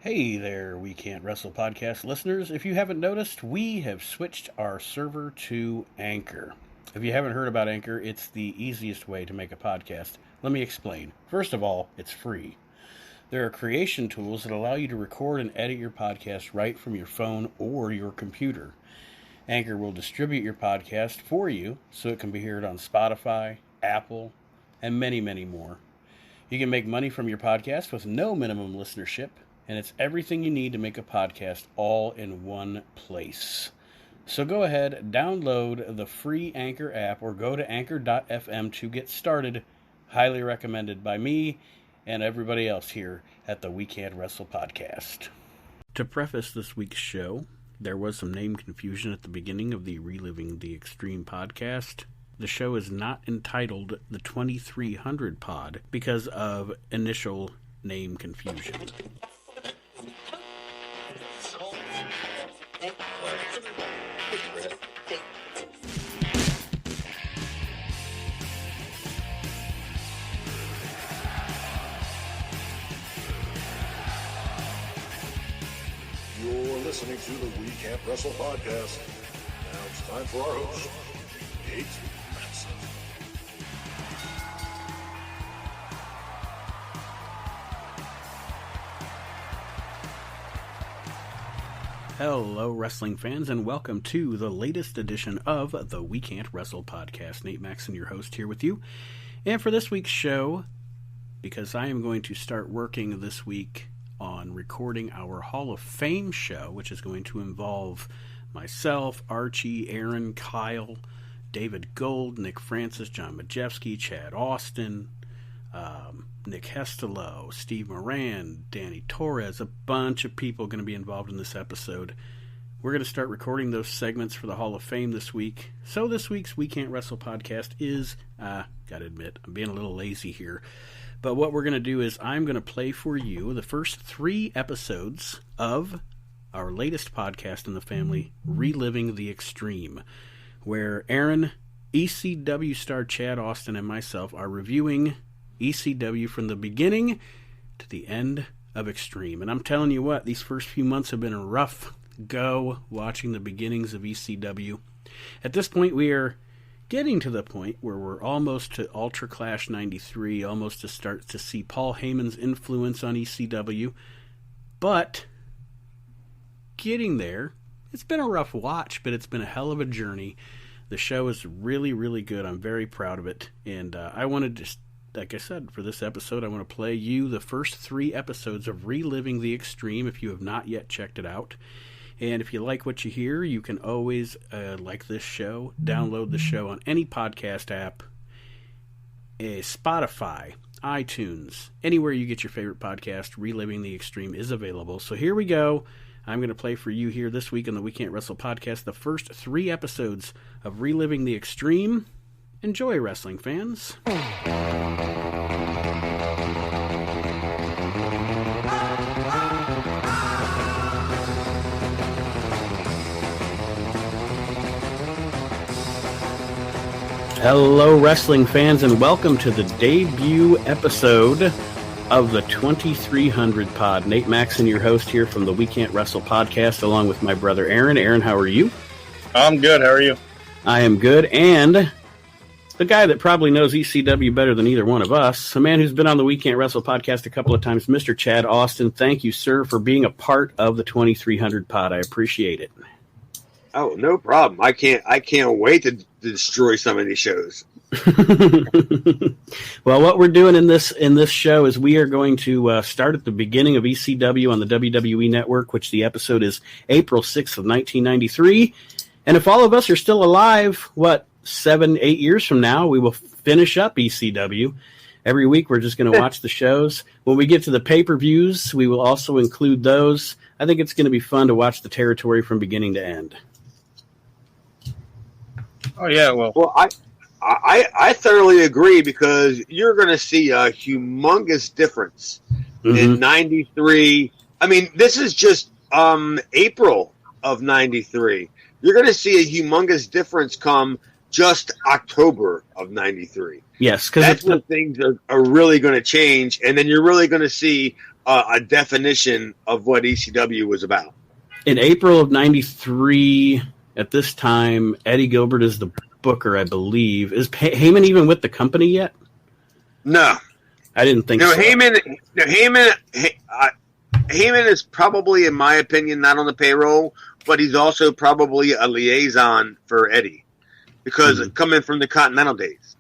Hey there, We Can't Wrestle Podcast listeners. If you haven't noticed, we have switched our server to Anchor. If you haven't heard about Anchor, it's the easiest way to make a podcast. Let me explain. First of all, it's free. There are creation tools that allow you to record and edit your podcast right from your phone or your computer. Anchor will distribute your podcast for you so it can be heard on Spotify, Apple, and many, many more. You can make money from your podcast with no minimum listenership, and it's everything you need to make a podcast all in one place. So go ahead, download the free Anchor app or go to anchor.fm to get started. Highly recommended by me and everybody else here at the We Can't Wrestle Podcast. To preface this week's show, there was some name confusion at the beginning of the Reliving The Extreme podcast. The show is not entitled the 2300 Pod because of initial name confusion. You're listening to the We Can't Wrestle Podcast. Now it's time for our host, Kate Manson. Hello, wrestling fans, and welcome to the latest edition of the We Can't Wrestle Podcast. Nate Maxon, your host, here with you. And for this week's show, because I am going to start working this week on recording our Hall of Fame show, which is going to involve myself, Archie, Aaron, Kyle, David Gold, Nick Francis, John Majewski, Chad Austin, Nick Hestelo, Steve Moran, Danny Torres, a bunch of people going to be involved in this episode. We're going to start recording those segments for the Hall of Fame this week. So this week's We Can't Wrestle podcast is, gotta admit, I'm being a little lazy here. But what we're going to do is I'm going to play for you the first 3 episodes of our latest podcast in the family, Reliving The Extreme, where Aaron, ECW star Chad Austin, and myself are reviewing ECW from the beginning to the end of Extreme. And I'm telling you what, these first few months have been a rough go watching the beginnings of ECW. At this point, we are getting to the point where we're almost to Ultra Clash 93, almost to start to see Paul Heyman's influence on ECW. But getting there, it's been a rough watch, but it's been a hell of a journey. The show is really, really good. I'm very proud of it. And I wanted to, like I said, for this episode, I want to play you the first 3 episodes of Reliving The Extreme if you have not yet checked it out. And if you like what you hear, you can always, like this show, download the show on any podcast app, Spotify, iTunes, anywhere you get your favorite podcast. Reliving The Extreme is available. So here we go. I'm going to play for you here this week on the We Can't Wrestle Podcast the first 3 episodes of Reliving The Extreme. Enjoy, wrestling fans. Hello, wrestling fans, and welcome to the debut episode of the 2300 Pod. Nate Maxon, your host here from the We Can't Wrestle Podcast, along with my brother Aaron. Aaron, how are you? I'm good. How are you? I am good, and the guy that probably knows ECW better than either one of us, a man who's been on the We Can't Wrestle Podcast a couple of times, Mr. Chad Austin. Thank you, sir, for being a part of the 2300 Pod. I appreciate it. Oh, no problem. I can't wait to destroy some of these shows. Well, what we're doing in this show is we are going to start at the beginning of ECW on the WWE Network, which the episode is April 6th of 1993. And if all of us are still alive, 7-8 years from now, we will finish up ECW. Every week we're just going to watch the shows. When we get to the pay-per-views, we will also include those. I think it's going to be fun to watch the territory from beginning to end. Oh yeah, well I thoroughly agree, because you're going to see a humongous difference in 93. I mean, this is just April of 93. You're going to see a humongous difference come just October of 93. Yes, because that's when things are really going to change, and then you're really going to see a definition of what ECW was about. In April of '93, at this time, Eddie Gilbert is the booker, I believe. Is Heyman even with the company yet? No. I didn't think so. Heyman is probably, in my opinion, not on the payroll, but he's also probably a liaison for Eddie. Because coming from the Continental days.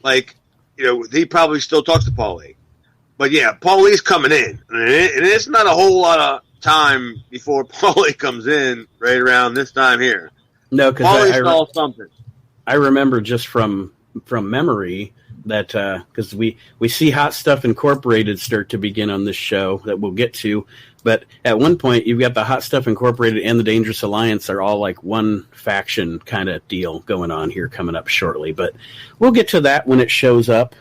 Like, he probably still talks to Paulie. But yeah, Paulie's coming in. And it's not a whole lot of time before Paulie comes in right around this time here. No, because Paulie saw something. I remember just from memory that because we see Hot Stuff Incorporated start to begin on this show that we'll get to. But at one point, you've got the Hot Stuff Incorporated and the Dangerous Alliance are all like one faction kind of deal going on here coming up shortly. But we'll get to that when it shows up.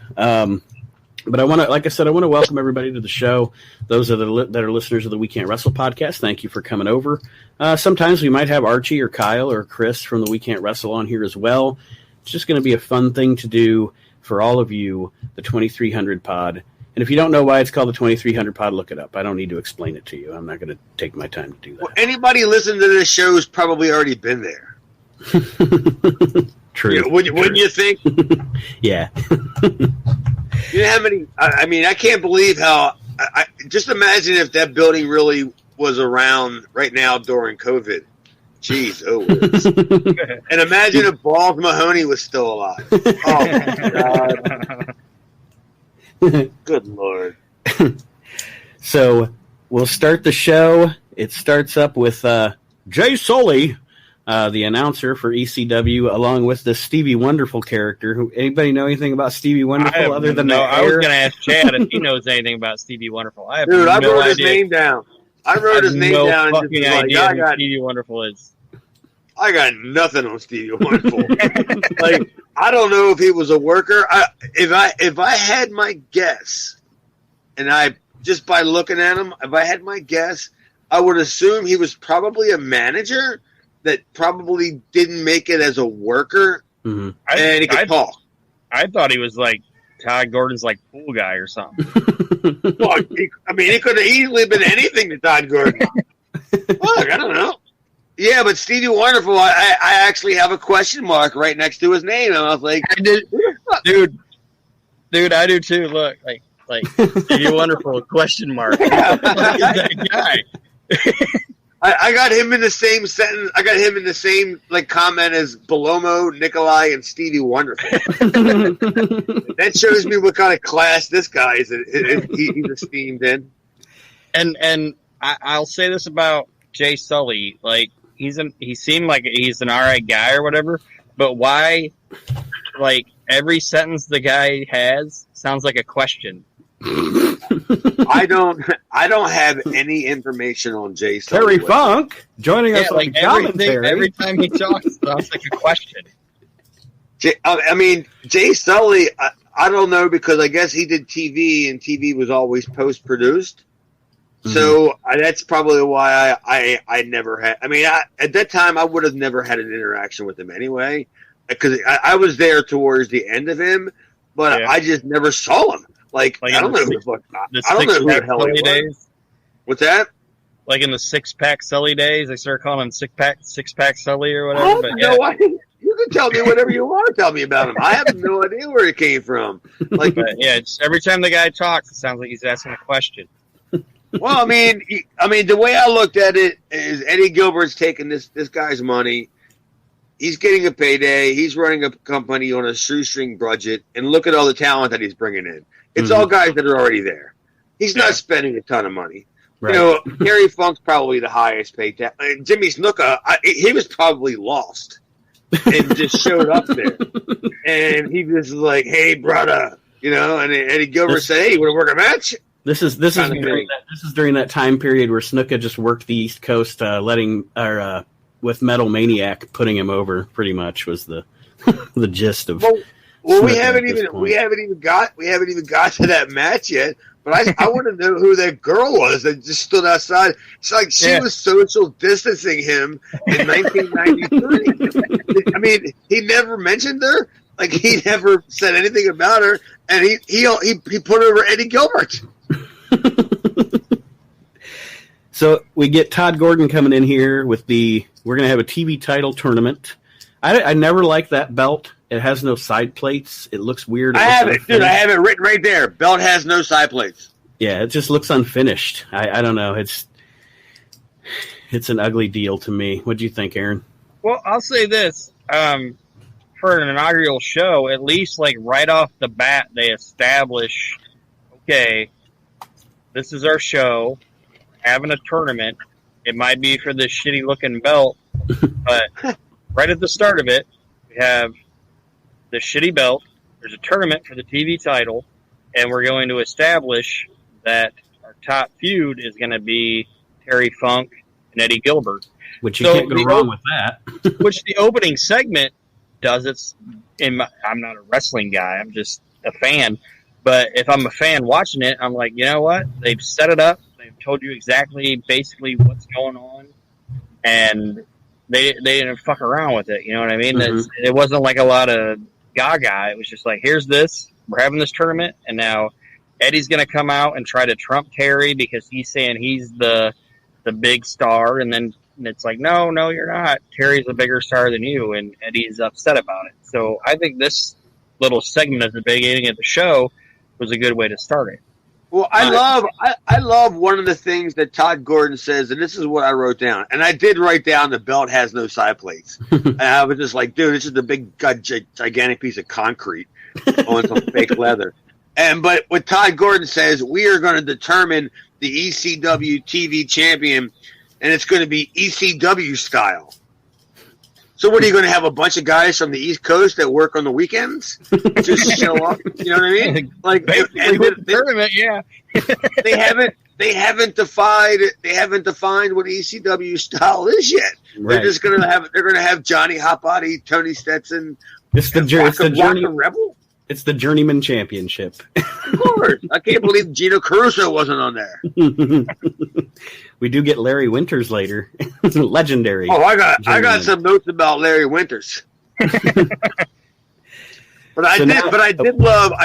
But I want to, like I said, I want to welcome everybody to the show. Those that are listeners of the We Can't Wrestle podcast, thank you for coming over. Sometimes we might have Archie or Kyle or Chris from the We Can't Wrestle on here as well. It's just going to be a fun thing to do for all of you, the 2300 pod. And if you don't know why it's called the 2300 pod, look it up. I don't need to explain it to you. I'm not going to take my time to do that. Well, anybody listening to this show has probably already been there. True. Yeah, wouldn't you think? Yeah. You know how many? I mean, I can't believe how. Just imagine if that building really was around right now during COVID. Jeez, and imagine if Balls Mahoney was still alive. Oh my God! Good Lord. So we'll start the show. It starts up with Jay Sully, the announcer for ECW, along with the Stevie Wonderful character. Anybody know anything about Stevie Wonderful other than that? I was going to ask Chad if he knows anything about Stevie Wonderful. I wrote his name down. I wrote his name down. And fucking idea who Stevie Wonderful is. I got nothing on Stevie Wonderful. Like, I don't know if he was a worker. If I had my guess, and I just by looking at him, if I had my guess, I would assume he was probably a manager that probably didn't make it as a worker, and he could talk. I thought he was like Todd Gordon's like pool guy or something. Well, he could have easily been anything to Todd Gordon. Look, I don't know. Yeah, but Stevie Wonderful, I actually have a question mark right next to his name, and I was like, dude, I do too. Look, like Stevie Wonderful question mark. That guy. I got him in the same sentence. I got him in the same comment as Belomo, Nikolai, and Stevie Wonderful. That shows me what kind of class this guy is. He's esteemed in. And I'll say this about Jay Sully, like he seemed like he's an alright guy or whatever, but why? Like every sentence the guy has sounds like a question. I don't have any information on Jay Sully. Terry Funk joining us on commentary. Every time he talks, it sounds like a question. Jay Sully, I don't know, because I guess he did TV, and TV was always post-produced. Mm-hmm. So that's probably why I never had. At that time, I would have never had an interaction with him anyway, because I was there towards the end of him, but I just never saw him. Like I don't know who the fuck. I don't know who the hell he was. What's that? Like in the 6-pack Sully days, they started calling him 6-pack Sully or whatever. You can tell me whatever you want to tell me about him. I have no idea where he came from. Like, it's every time the guy talks, it sounds like he's asking a question. Well, the way I looked at it is Eddie Gilbert's taking this guy's money. He's getting a payday. He's running a company on a shoestring budget, and look at all the talent that he's bringing in. It's all guys that are already there. He's not spending a ton of money. Right. Terry Funk's probably the highest paid. Jimmy Snuka, he was probably lost and just showed up there. And he just was like, "Hey, brother," and Eddie Gilbert said, "Hey, you want to work a match?" This is during that time period where Snuka just worked the East Coast, with Metal Maniac putting him over. Pretty much was the the gist of. Well, we haven't even got to that match yet. But I want to know who that girl was that just stood outside. It's like she was social distancing him in 1993. He never mentioned her. Like he never said anything about her, and he put over Eddie Gilbert. So we get Todd Gordon coming in here with we're going to have a TV title tournament. I never liked that belt. It has no side plates. It looks weird. I have it, dude. I have it written right there. Belt has no side plates. Yeah, it just looks unfinished. I don't know. It's an ugly deal to me. What do you think, Aaron? Well, I'll say this. For an inaugural show, at least like right off the bat, they establish, okay, this is our show, having a tournament. It might be for this shitty looking belt, but right at the start of it, we have the shitty belt. There's a tournament for the TV title, and we're going to establish that our top feud is going to be Terry Funk and Eddie Gilbert. Which you can't go wrong with that. Which the opening segment does. I'm not a wrestling guy. I'm just a fan. But if I'm a fan watching it, I'm like, you know what? They've set it up. They've told you basically what's going on. And they didn't fuck around with it. You know what I mean? Mm-hmm. It wasn't like a lot of gaga. It was just like, here's this. We're having this tournament. And now Eddie's going to come out and try to trump Terry because he's saying he's the big star. And then it's like, no, you're not. Terry's a bigger star than you, and Eddie's upset about it. So I think this little segment at the beginning of the show was a good way to start it. Well, I love one of the things that Todd Gordon says, and this is what I wrote down. And I did write down the belt has no side plates. And I was just like, dude, this is the big gigantic piece of concrete on some fake leather. But what Todd Gordon says, we are going to determine the ECW TV champion, and it's going to be ECW style. So what, are you going to have a bunch of guys from the East Coast that work on the weekends just show up? You know what I mean? Like, tournament, yeah. they haven't defined what ECW style is yet. Right. They're just going to have Johnny Hot Body, Tony Stetson. It's the journey Rebel. It's the Journeyman Championship. Of course. I can't believe Gino Caruso wasn't on there. We do get Larry Winters later. Legendary. Oh, I got some notes about Larry Winters. But I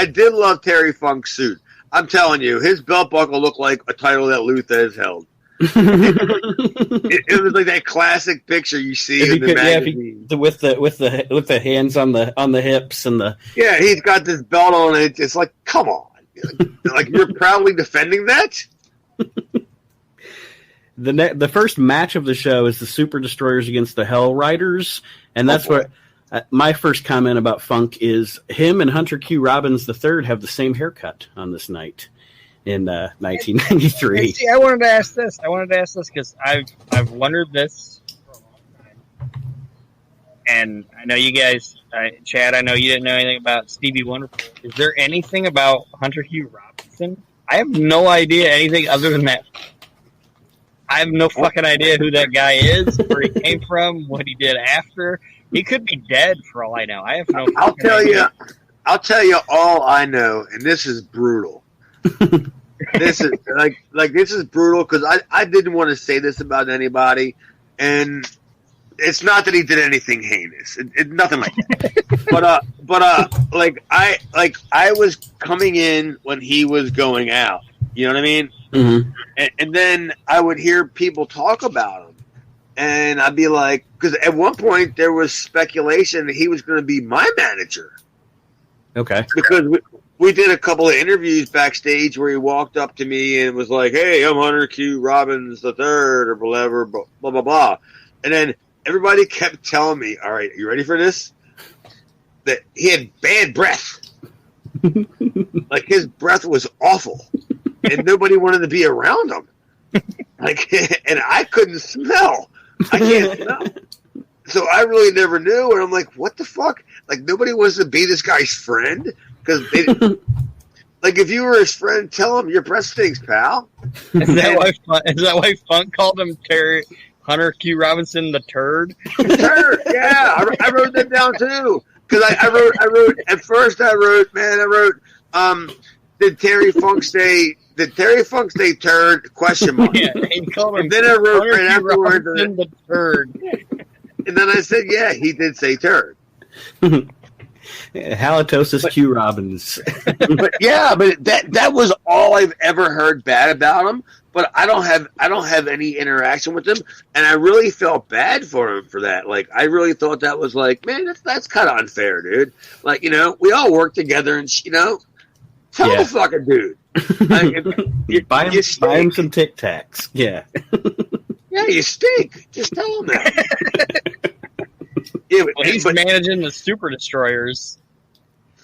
did love Terry Funk's suit. I'm telling you, his belt buckle looked like a title that Luther has held. It was like that classic picture you see in the magazine. With the hands on the hips and the he's got this belt on it. It's like, come on, like you're proudly defending that. The first match of the show is the Super Destroyers against the Hell Riders, and that's what my first comment about Funk is. Him and Hunter Q. Robbins III have the same haircut on this night. In 1993. See, I wanted to ask this because I've wondered this for a long time, and I know you guys, Chad. I know you didn't know anything about Stevie Wonderful. Is there anything about Hunter Hugh Robinson? I have no idea anything other than that. I have no fucking idea who that guy is, where he came from, what he did after. He could be dead for all I know. I have no. I'll tell you all I know, and this is brutal. This is this is brutal because I didn't want to say this about anybody, and it's not that he did anything heinous, nothing like that. but I was coming in when he was going out. You know what I mean? Mm-hmm. And then I would hear people talk about him, and I'd be like, because at one point there was speculation that he was going to be my manager. Okay, because we did a couple of interviews backstage where he walked up to me and was like, "Hey, I'm Hunter Q. Robbins III," or whatever, blah, blah, blah. And then everybody kept telling me, all right, you ready for this? That he had bad breath. Like, his breath was awful. And nobody wanted to be around him. Like, and I couldn't smell. I can't smell. So I really never knew. And I'm like, what the fuck? Like, nobody wants to be this guy's friend. Because, like, if you were his friend, tell him your breath stinks, pal. Is that why Funk called him Hunter Q. Robinson the Turd? The Turd, yeah. I wrote that down too. Because I wrote. At first, I wrote. Did Terry Funk say turd? Question mark. Yeah, he called him. And then I wrote Hunter right Q. afterwards. Robinson the Turd. And then I said, yeah, he did say turd. Halitosis Q. Robbins. but that was all I've ever heard bad about him. but I don't have any interaction with him, and I really felt bad for him for that. Like, I really thought that was like, man, that's kind of unfair, dude. Like, we all work together, and tell the fucking dude. Like, buy him some Tic Tacs. Yeah. Yeah, you stink. Just tell him that. Well, he's managing the Super Destroyers.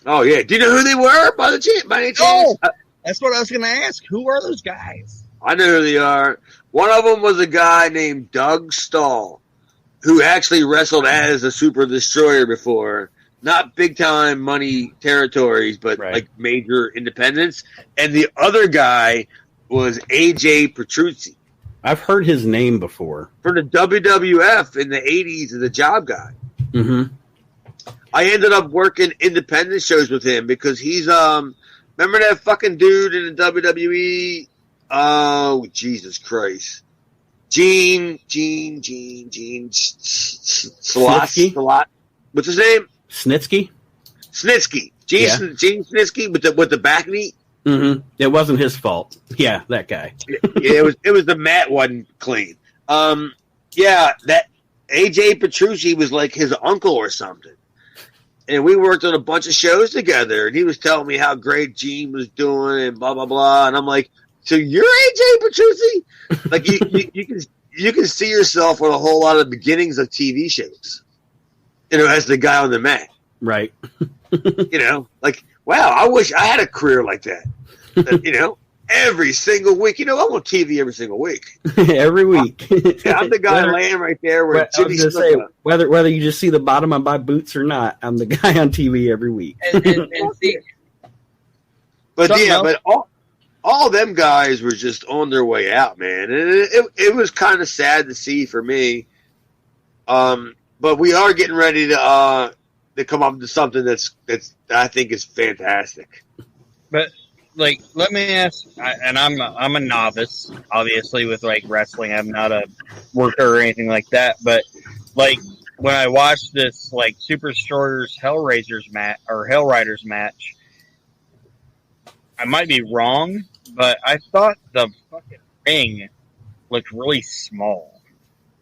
Oh yeah. Do you know who they were by any chance? No, that's what I was going to ask. Who are those guys? I know who they are. One of them was a guy named Doug Stahl, who actually wrestled as a Super Destroyer before. Not big time money territories, but like major independents. And the other guy was AJ Petrucci. I've heard his name before. For the WWF in the 80s as a job guy. Mm-hmm. I ended up working independent shows with him because he's, remember that fucking dude in the WWE? Oh, Jesus Christ. Gene Slot. What's his name? Snitsky? Gene Snitsky with the back knee. Mm-hmm. It wasn't his fault. Yeah, that guy. Yeah, it was the mat wasn't clean. That AJ Petrucci was like his uncle or something. And we worked on a bunch of shows together, and he was telling me how great Gene was doing and blah blah blah. And I'm like, so you're AJ Petrucci? Like you can see yourself on a whole lot of beginnings of TV shows. As the guy on the mat. Right. Like, wow, I wish I had a career like that. Every single week. I'm on TV every single week. Every week. I'm the guy laying right there where Jimmy say, whether you just see the bottom of my boots or not, I'm the guy on TV every week. But all them guys were just on their way out, man. And it was kind of sad to see for me. But we are getting ready to come up with something that's I think is fantastic. But let me ask, and I'm a novice, obviously, with wrestling. I'm not a worker or anything like that. But when I watched this Super Destroyers Hellraisers match or Hellriders match, I might be wrong, but I thought the fucking ring looked really small.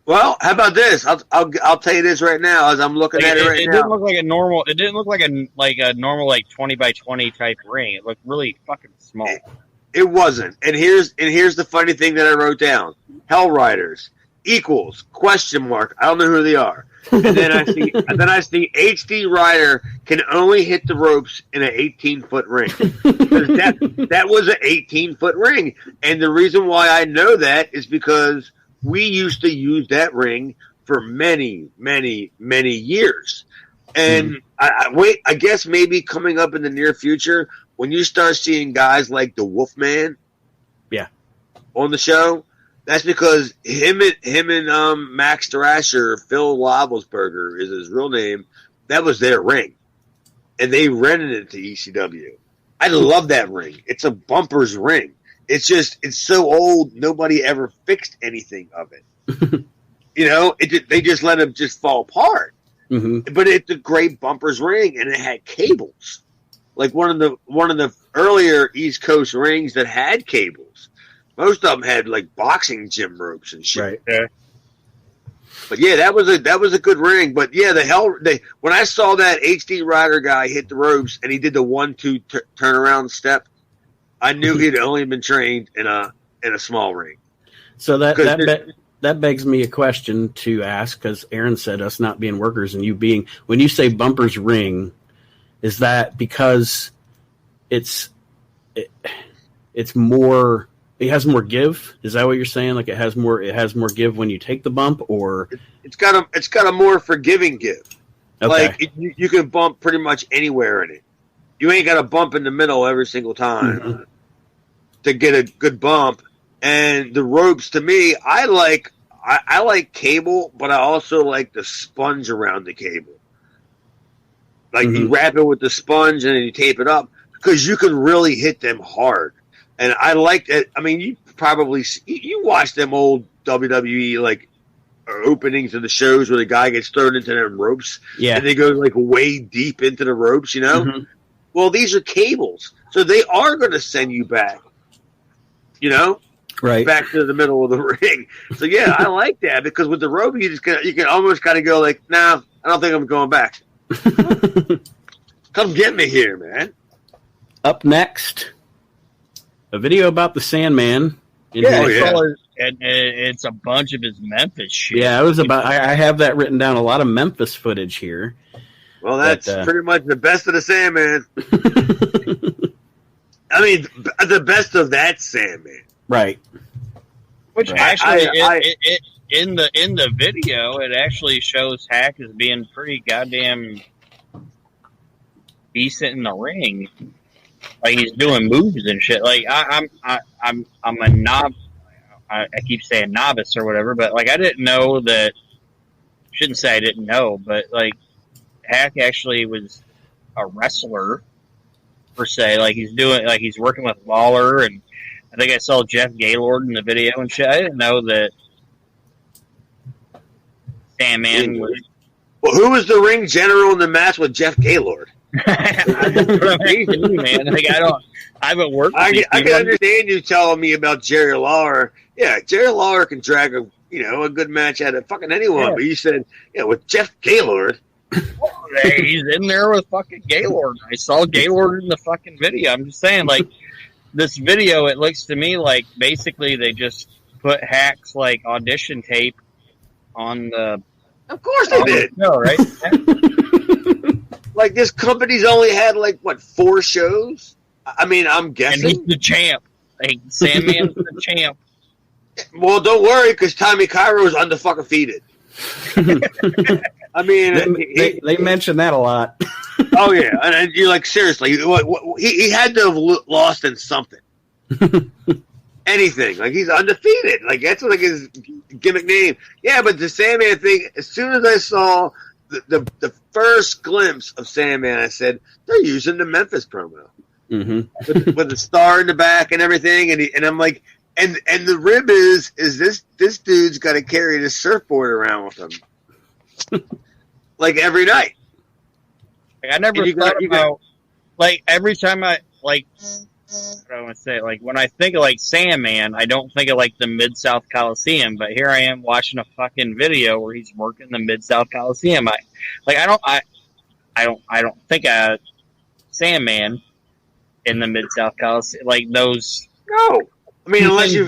Well, how about this? I'll tell you this right now as I'm looking at it right now. It didn't look like a normal. It didn't look like a normal 20 by 20 type ring. It looked really fucking small. It wasn't. And here's the funny thing that I wrote down: Hellriders equals ? I don't know who they are. And then I see HD Rider can only hit the ropes in an 18-foot ring. That was an 18-foot ring, and the reason why I know that is because we used to use that ring for many, many, many years. And I guess maybe coming up in the near future, when you start seeing guys like the Wolfman on the show, that's because him and Max Thrasher, Phil Wobblesberger is his real name, that was their ring. And they rented it to ECW. I love that ring. It's a bumpers ring. It's so old, nobody ever fixed anything of it. They just let them just fall apart. Mm-hmm. But it's a great bumpers ring, and it had cables. Like one of the earlier East Coast rings that had cables. Most of them had boxing gym ropes and shit. Right. Yeah. But yeah, that was a good ring. But yeah, when I saw that HD Rider guy hit the ropes and he did the 1-2 turnaround step, I knew he'd only been trained in a small ring. So that begs me a question to ask, because Aaron said us not being workers and you being, when you say bumpers ring, is that because it's more, it has more give? Is that what you're saying? Like it has more give when you take the bump, or it's got a more forgiving give. Okay. You can bump pretty much anywhere in it. You ain't got to bump in the middle every single time to get a good bump. And the ropes, to me, I like cable, but I also like the sponge around the cable. You wrap it with the sponge and then you tape it up because you can really hit them hard. And I like that. I mean, you probably you watch them old WWE openings of the shows where the guy gets thrown into them ropes, and they go way deep into the ropes. Mm-hmm. Well, these are cables, so they are going to send you back. right back to the middle of the ring. So yeah, I like that because with the rope, you can almost kind of go like, nah, I don't think I'm going back. Come get me here, man. Up next, a video about the Sandman. And it's a bunch of his Memphis shit. Yeah, it was about. I have that written down. A lot of Memphis footage here. Well, that's pretty much the best of the Sandman. I mean, the best of that Sandman. Right. Which actually, in the video, it actually shows Hack as being pretty goddamn decent in the ring. Like he's doing moves and shit. Like I'm a knob. I keep saying novice or whatever, but like I didn't know that. Shouldn't say I didn't know, but like Hack actually was a wrestler per se. Like he's working with Lawler, and I think I saw Jeff Gaylord in the video and shit. I didn't know that Sandman was. Well, who was the ring general in the match with Jeff Gaylord? Man. Like I haven't worked. I can understand you telling me about Jerry Lawler. Yeah, Jerry Lawler can drag a good match out of fucking anyone. Yeah. But you said, with Jeff Gaylord. Hey, he's in there with fucking Gaylord. I saw Gaylord in the fucking video. I'm just saying, like, this video, it looks to me like basically they just put Hack's like audition tape on the. Of course they did. No, right? Like this company's only had 4 shows. I mean, I'm guessing. And he's the champ. Like Sandman's the champ. Well, don't worry, because Tommy Cairo is undefeated. I mean, they mention that a lot. Oh yeah, and you're like, seriously, he had to have lost in something, anything. Like he's undefeated. Like that's his gimmick name. Yeah, but the Sandman thing. As soon as I saw the first glimpse of Sandman, I said they're using the Memphis promo with the star in the back and everything, and I'm like. And the rib is this dude's got to carry this surfboard around with him, like every night. Like, I never thought about like every time I like. What do I want to say? Like when I think of like Sandman, I don't think of like the Mid-South Coliseum. But here I am watching a fucking video where he's working the Mid-South Coliseum. I don't think of Sandman in the Mid-South Coliseum like those. No. I mean, unless he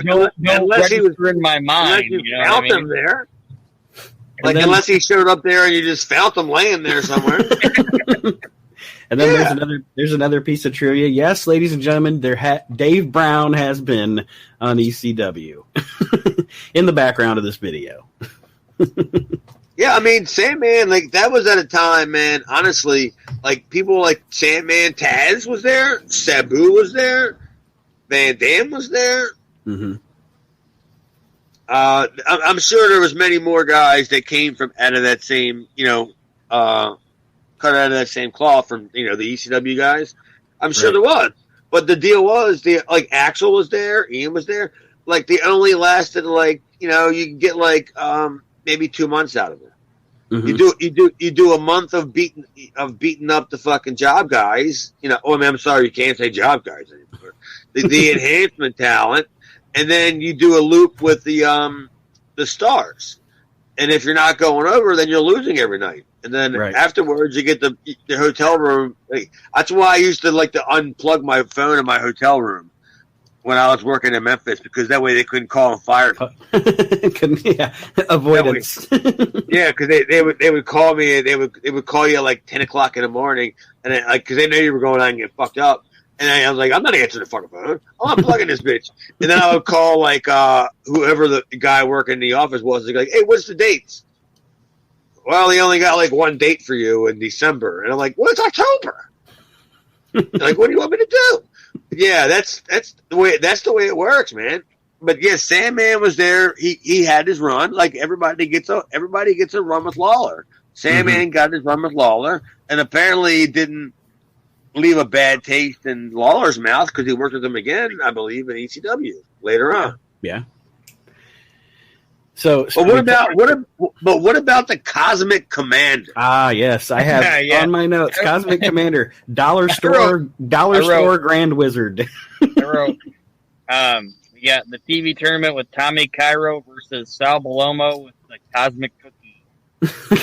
was in my mind, you found him there. Like, unless he showed up there and you just found him laying there somewhere. And then there's another piece of trivia. Yes, ladies and gentlemen, Dave Brown has been on ECW in the background of this video. Yeah, I mean, Sandman, like that was at a time, man. Honestly, like people like Sandman, Taz was there, Sabu was there. Van Dam was there. Mm-hmm. I'm sure there was many more guys that came from out of that same, cut out of that same cloth from, the ECW guys. I'm sure there was. But the deal was, Axel was there, Ian was there. Like, they only lasted, you can get, maybe 2 months out of it. Mm-hmm. You do a month of beating up the fucking job guys. I'm sorry, you can't say job guys anymore. The enhancement talent, and then you do a loop with the stars. And if you're not going over, then you're losing every night. And then afterwards, you get the hotel room. That's why I used to like to unplug my phone in my hotel room when I was working in Memphis, because that way they couldn't call and fire me. Avoidance. Yeah, because they would call me, and they would call you at 10 o'clock in the morning, and because they knew you were going out and get fucked up. And I was like, I'm not answering the fucking phone. I'm unplugging this bitch. And then I would call whoever the guy working in the office was. They'd be like, hey, what's the dates? Well, he only got one date for you in December. And I'm like, well, it's October. Like, what do you want me to do? Yeah, that's the way it works, man. But yeah, Sandman was there. He had his run. Like everybody gets a run with Lawler. Sandman got his run with Lawler, and apparently he didn't leave a bad taste in Lawler's mouth because he worked with him again, I believe, in ECW later on. Yeah. So, but what about the Cosmic Commander? Ah, yes, I have on my notes. Cosmic Commander, dollar store Grand Wizard. I wrote, got the TV tournament with Tommy Cairo versus Sal Balomo with the Cosmic Cookie.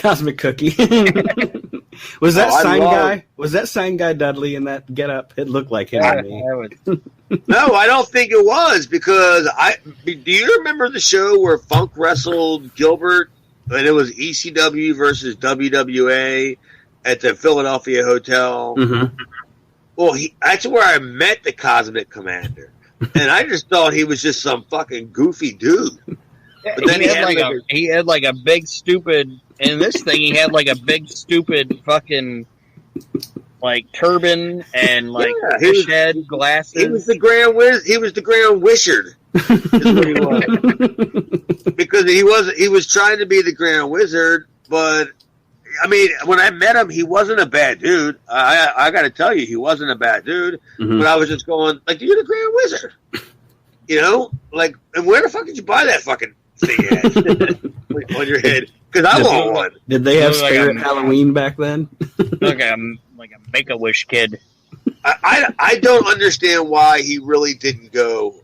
Cosmic Cookie. Was that guy? Was that sign guy Dudley in that getup? It looked like him to me. No, I don't think it was, because do you remember the show where Funk wrestled Gilbert and it was ECW versus WWA at the Philadelphia Hotel? Mm-hmm. Well, that's where I met the Cosmic Commander, and I just thought he was just some fucking goofy dude. But then he had like a big stupid. In this thing, he had like a big stupid fucking like turban and like fish head glasses. He was the Grand Wizard. Is what he was. Because he was trying to be the Grand Wizard, but I mean, when I met him, he wasn't a bad dude. I got to tell you, he wasn't a bad dude. Mm-hmm. But I was just going like, you're the Grand Wizard, you know? Like, and where the fuck did you buy that fucking thing at on your head? Because I want one. Did they have Spirit Halloween back then? like a Make-A-Wish kid. I don't understand why he really didn't go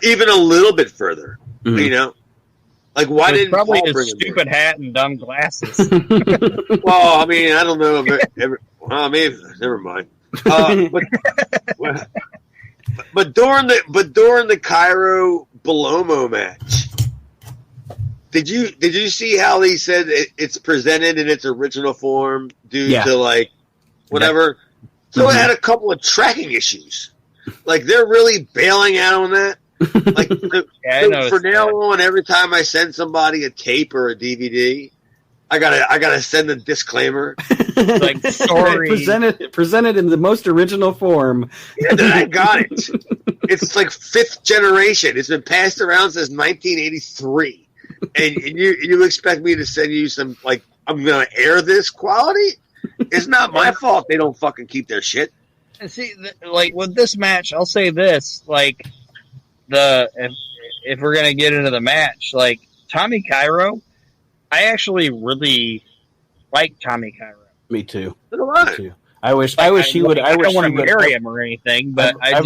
even a little bit further. Mm-hmm. You know, like why didn't probably Paul bring his him stupid hat and dumb glasses? Well, I mean, I don't know. Never mind. But during the Cairo Balomo match, did you see how he said it's presented in its original form due to like whatever? So it had a couple of tracking issues. Like they're really bailing out on that. Like for now on, every time I send somebody a tape or a DVD, I gotta send a disclaimer. Like, sorry, presented in the most original form. Yeah, I got it. It's like 5th generation. It's been passed around since 1983, and you expect me to send you some like I'm gonna air this quality? It's not my fault they don't fucking keep their shit. And see, like with this match, I'll say this: like if we're gonna get into the match, like Tommy Cairo, I actually really like Tommy Cairo. Me too. So do I. Me too. I wish he would. I don't want to marry him or anything, but I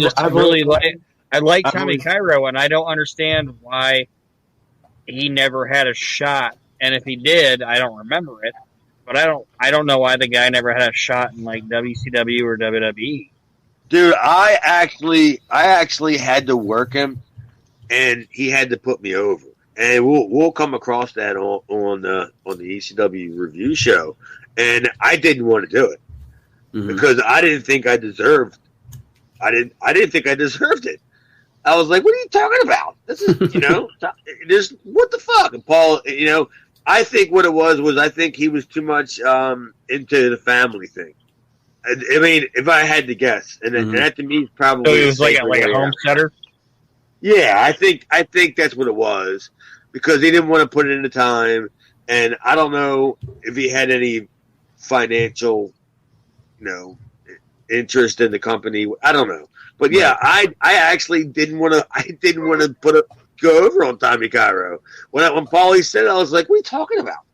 like Tommy Cairo, and I don't understand why he never had a shot. And if he did, I don't remember it. But I don't know why the guy never had a shot in like WCW or WWE. Dude, I actually had to work him, and he had to put me over. And we'll come across that on the ECW review show. And I didn't want to do it because I didn't think I deserved. I didn't think I deserved it. I was like, "What are you talking about? This is this what the fuck?" And Paul, I think what it was I think he was too much into the family thing. I mean, if I had to guess, and that to me is probably so he was like a homesteader. Yeah, I think that's what it was because he didn't want to put it in the time, and I don't know if he had any financial, interest in the company. I don't know, but yeah, I actually didn't want to. I didn't want to go over on Tommy Cairo when Paulie said it, I was like, "What are you talking about?"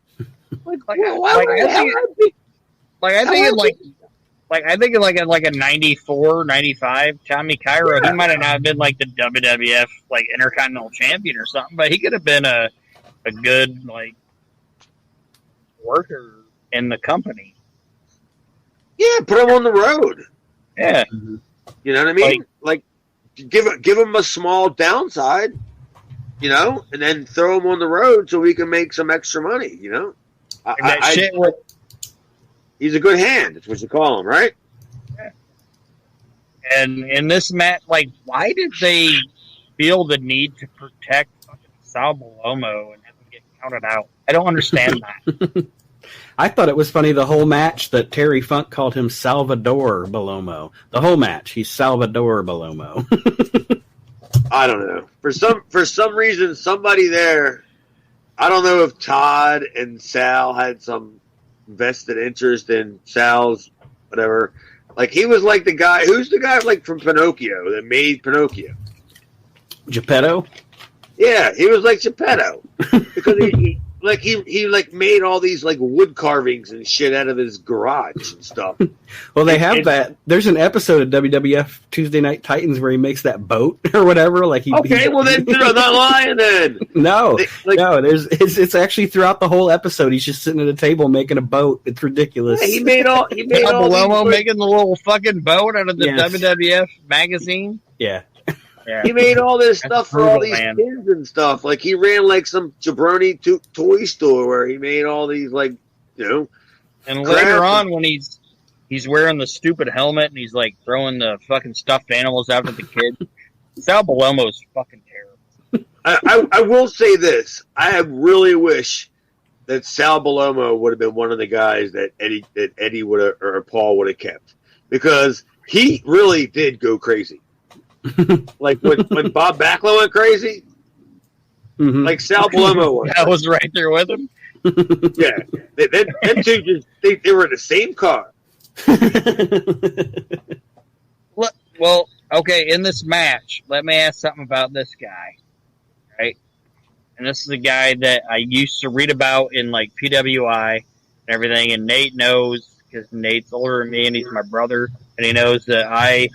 I think in like a 94, 95, Tommy Cairo, he might have not been like the WWF like Intercontinental Champion or something, but he could have been a good like worker in the company. Yeah, put him on the road. Yeah, you know what I mean. Like give him a small downside, and then throw him on the road so we can make some extra money. He's a good hand. That's what you call him, right? Yeah. And in this match, like, why did they feel the need to protect fucking Sal Balomo and have him get counted out? I don't understand that. I thought it was funny the whole match that Terry Funk called him Salvador Balomo. The whole match, he's Salvador Balomo. I don't know. For some reason, somebody there, I don't know if Todd and Sal had some vested interest in Sal's whatever. Like he was like the guy. Who's the guy like from Pinocchio that made Pinocchio? Geppetto? Yeah, he was like Geppetto because like he like made all these like wood carvings and shit out of his garage and stuff. Well, they have that. There's an episode of WWF Tuesday Night Titans where he makes that boat or whatever. Like well then they're not lying then. No, it's actually throughout the whole episode. He's just sitting at a table making a boat. It's ridiculous. Yeah, he made all Bolomo making the little fucking boat out of the WWF magazine. Yeah. Yeah. He made all this stuff for brutal, all these man. kids and stuff. Like he ran like some jabroni toy store where he made all these like And later on, when he's wearing the stupid helmet and he's like throwing the fucking stuffed animals out at the kid, Sal Bolomo's fucking terrible. I will say this: I really wish that Sal Bolomo would have been one of the guys that Eddie would have or Paul would have kept, because he really did go crazy. Like when Bob Backlund went crazy, like Sal Bolomo was. I was right there with him. Yeah, them two they were in the same car. Well, okay, in this match, let me ask something about this guy, right? And this is a guy that I used to read about in like PWI and everything, and Nate knows because Nate's older than me and he's my brother, and he knows that I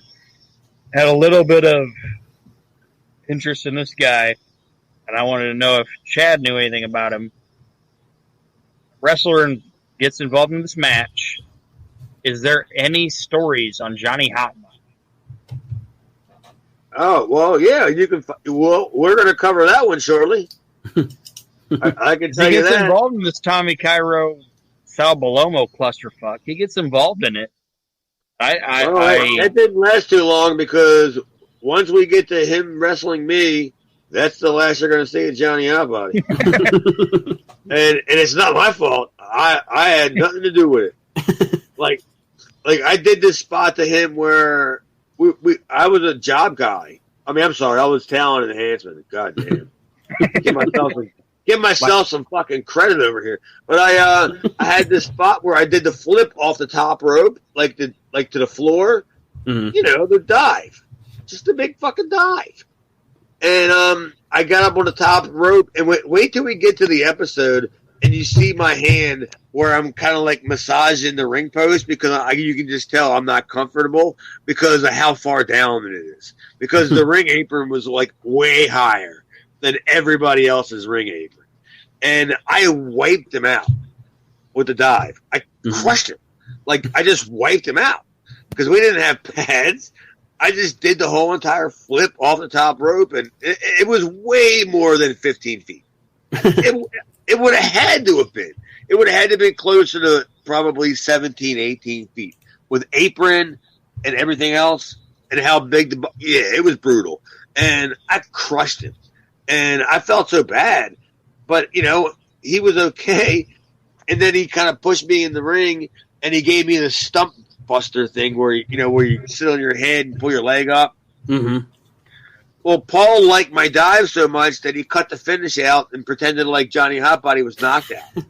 had a little bit of interest in this guy, and I wanted to know if Chad knew anything about him. Wrestler gets involved in this match. Is there any stories on Johnny Hotmod? Oh well, yeah, you can. Well, we're going to cover that one shortly. I can tell you that. He gets involved in this Tommy Cairo Sal Bolomo clusterfuck. He gets involved in it. That didn't last too long, because once we get to him wrestling me, that's the last you're going to see of Johnny Hotbody. and it's not my fault. I had nothing to do with it. Like I did this spot to him where I was a job guy. I mean, I'm sorry, I was talent enhancement. God damn. Give myself some fucking credit over here. But I had this spot where I did the flip off the top rope, like to the floor. Mm-hmm. You know, the dive. Just a big fucking dive. And I got up on the top rope, and wait till we get to the episode and you see my hand where I'm kind of like massaging the ring post, because you can just tell I'm not comfortable because of how far down it is. Because the ring apron was like way higher than everybody else's ring apron. And I wiped him out with the dive. I crushed him. Like, I just wiped him out because we didn't have pads. I just did the whole entire flip off the top rope, and it was way more than 15 feet. It would have had to have been. It would have had to have been closer to probably 17, 18 feet with apron and everything else, and how big it was brutal. And I crushed him. And I felt so bad, but he was okay. And then he kind of pushed me in the ring, and he gave me the stump buster thing where you sit on your head and pull your leg up. Mm-hmm. Well, Paul liked my dive so much that he cut the finish out and pretended like Johnny Hotbody was knocked out.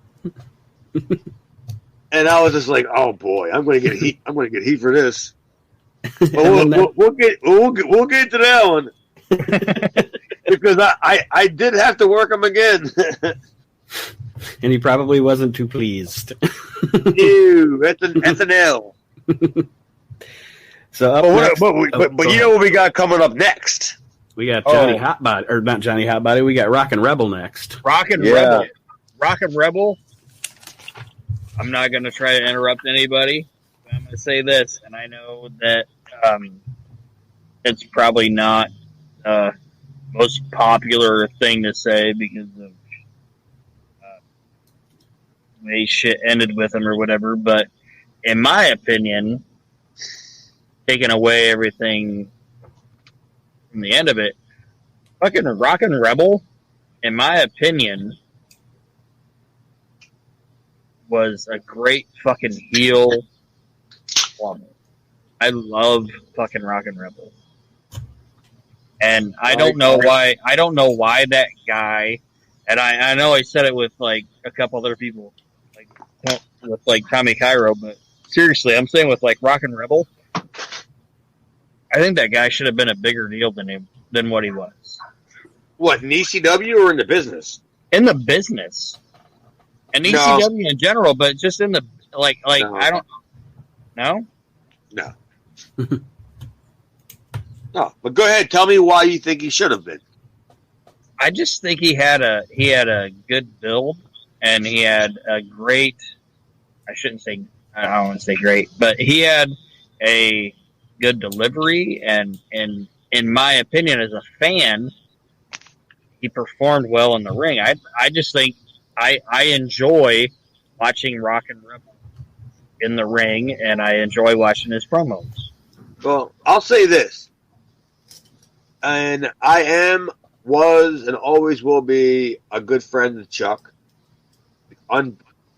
And I was just like, "Oh boy, I'm going to get heat. I'm going to get heat for this." But we'll get to that one. Because I did have to work him again. And he probably wasn't too pleased. Ew, that's an L. So but you know what we got coming up next? We got Johnny Hotbody, or not Johnny Hotbody. We got Rockin' Rebel next. Rockin' Rebel. I'm not going to try to interrupt anybody. But I'm going to say this, and I know that it's probably not most popular thing to say because of the way shit ended with him or whatever, but in my opinion, taking away everything from the end of it, fucking Rockin' Rebel, in my opinion, was a great fucking heel woman. I love fucking Rockin' Rebel. And I don't know why that guy, and I know I said it with like a couple other people, like with like Tommy Cairo, but seriously, I'm saying with like Rockin' Rebel, I think that guy should have been a bigger deal than what he was. What, in ECW or in the business? In the business. And ECW in general, but just in the like No. I don't know. No. No, but go ahead. Tell me why you think he should have been. I just think he had a good build, and he had a great. I don't want to say great, but he had a good delivery, and in my opinion, as a fan, he performed well in the ring. I just think I enjoy watching Rock and Rebel in the ring, and I enjoy watching his promos. Well, I'll say this, and was, and always will be a good friend of Chuck, on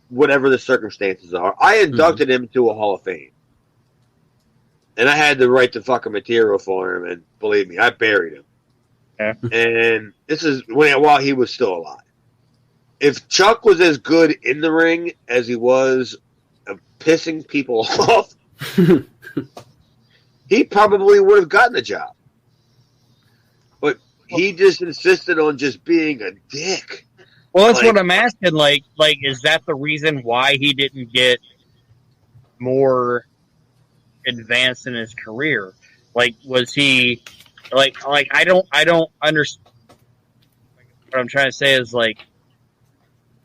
whatever the circumstances are. I inducted him to a Hall of Fame, and I had to write the fucking material for him, and believe me, I buried him. Yeah. And this is while he was still alive. If Chuck was as good in the ring as he was pissing people off, he probably would have gotten the job. But he just insisted on just being a dick. Well, that's what I'm asking. Like, is that the reason why he didn't get more advanced in his career? Like, was he like I don't understand. What I'm trying to say is like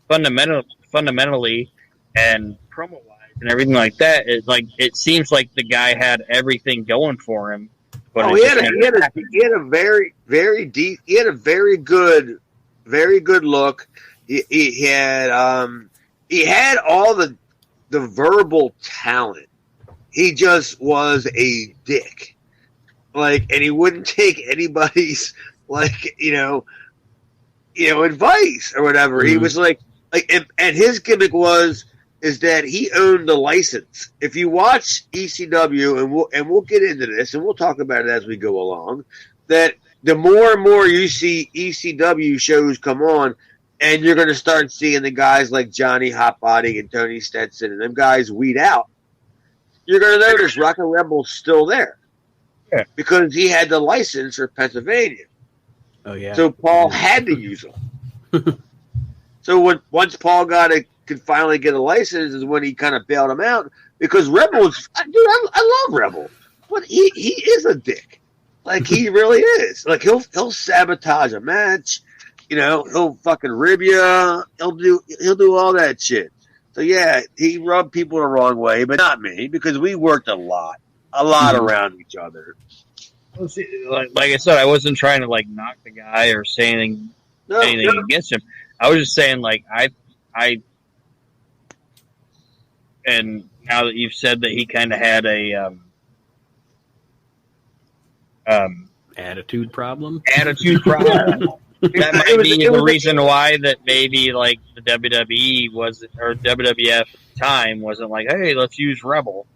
fundamentally and promo wise and everything like that. Is like it seems like the guy had everything going for him. But he had a very good look. He had all the verbal talent. He just was a dick. And he wouldn't take anybody's advice or whatever. Mm-hmm. He was and his gimmick is that he owned the license. If you watch ECW, and we'll get into this, and we'll talk about it as we go along, that the more and more you see ECW shows come on, and you're going to start seeing the guys like Johnny Hotbody and Tony Stetson and them guys weed out, you're going to notice Rock and Rebel's still there. Yeah. Because he had the license for Pennsylvania. Oh, yeah. So Paul had to use them. So once Paul could finally get a license is when he kind of bailed him out, because Rebel is, dude, I love Rebel, but he is a dick. He really is. He'll sabotage a match, he'll fucking rib you, he'll do all that shit. So yeah, he rubbed people the wrong way, but not me, because we worked a lot around each other. Well, see, like I said, I wasn't trying to knock the guy or say anything against him. I was just saying I and now that you've said that he kind of had a attitude problem. That might be the reason why that maybe the WWE wasn't, or WWF time wasn't hey, let's use Rebel.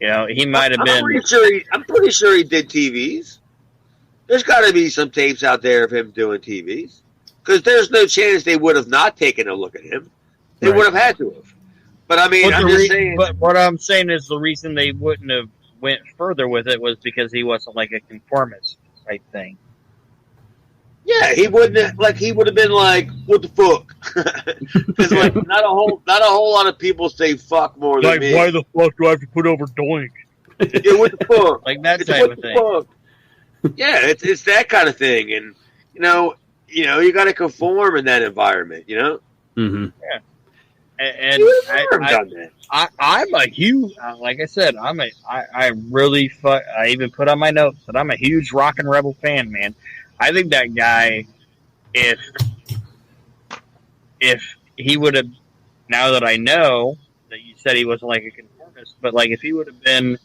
He might have been. I'm pretty sure he did TVs. There's got to be some tapes out there of him doing TVs, because there's no chance they would have not taken a look at him. They would have had to have. But I mean, I'm just saying. But what I'm saying is the reason they wouldn't have went further with it was because he wasn't a conformist type thing. Yeah, he wouldn't he would have been what the fuck? Because not a whole lot of people say fuck more than me. Why the fuck do I have to put over doink? Yeah, what the fuck? That type of thing. Fuck. Yeah, it's that kind of thing, and you got to conform in that environment, Mm-hmm. Yeah. And I'm a huge, like I said, I even put on my notes that I'm a huge Rock and Rebel fan, man. I think that guy, if he would have, now that I know that you said he wasn't a conformist, but if he would have been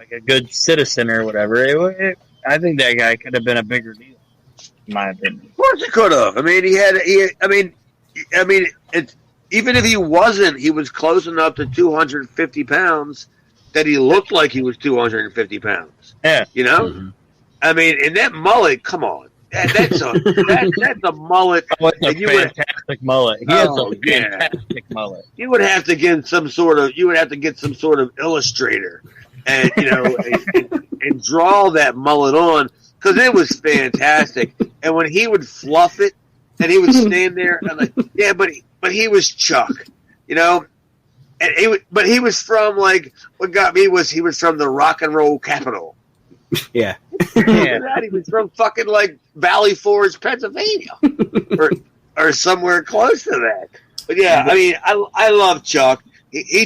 a good citizen or whatever, I think that guy could have been a bigger deal, in my opinion. Of course he could have. I mean, even if he wasn't, he was close enough to 250 pounds that he looked like he was 250 pounds. Yeah. Mm-hmm. I mean, and that mullet, come on. That's a mullet. What's a fantastic mullet? He has a fantastic mullet. You would have to get some sort of illustrator and and draw that mullet on, because it was fantastic. And when he would fluff it and he would stand there and like, yeah, but he was Chuck, you know, and but he was from like what got me was he was from the rock and roll capital. Yeah. He was from fucking like Valley Forge, Pennsylvania, or somewhere close to that. But yeah, I mean, I love Chuck. He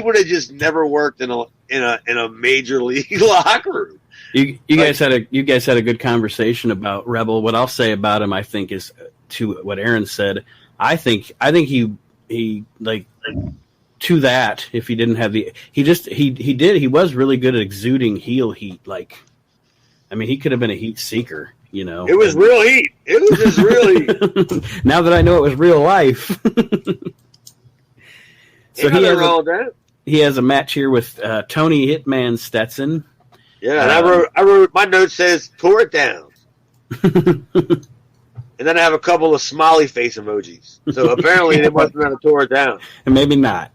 would have just never worked in a major league locker room. You guys had a good conversation about Rebel. What I'll say about him, I think, is to what Aaron said. I think he like to that. If he didn't have he was really good at exuding heel heat. Like, I mean, he could have been a heat seeker. You know, it was real heat. It was just real heat. Now that I know it was real life. So he has a match here with Tony Hitman Stetson. Yeah, and I wrote my note says tore it down. And then I have a couple of smiley face emojis. So apparently they must have tore it down. And maybe not.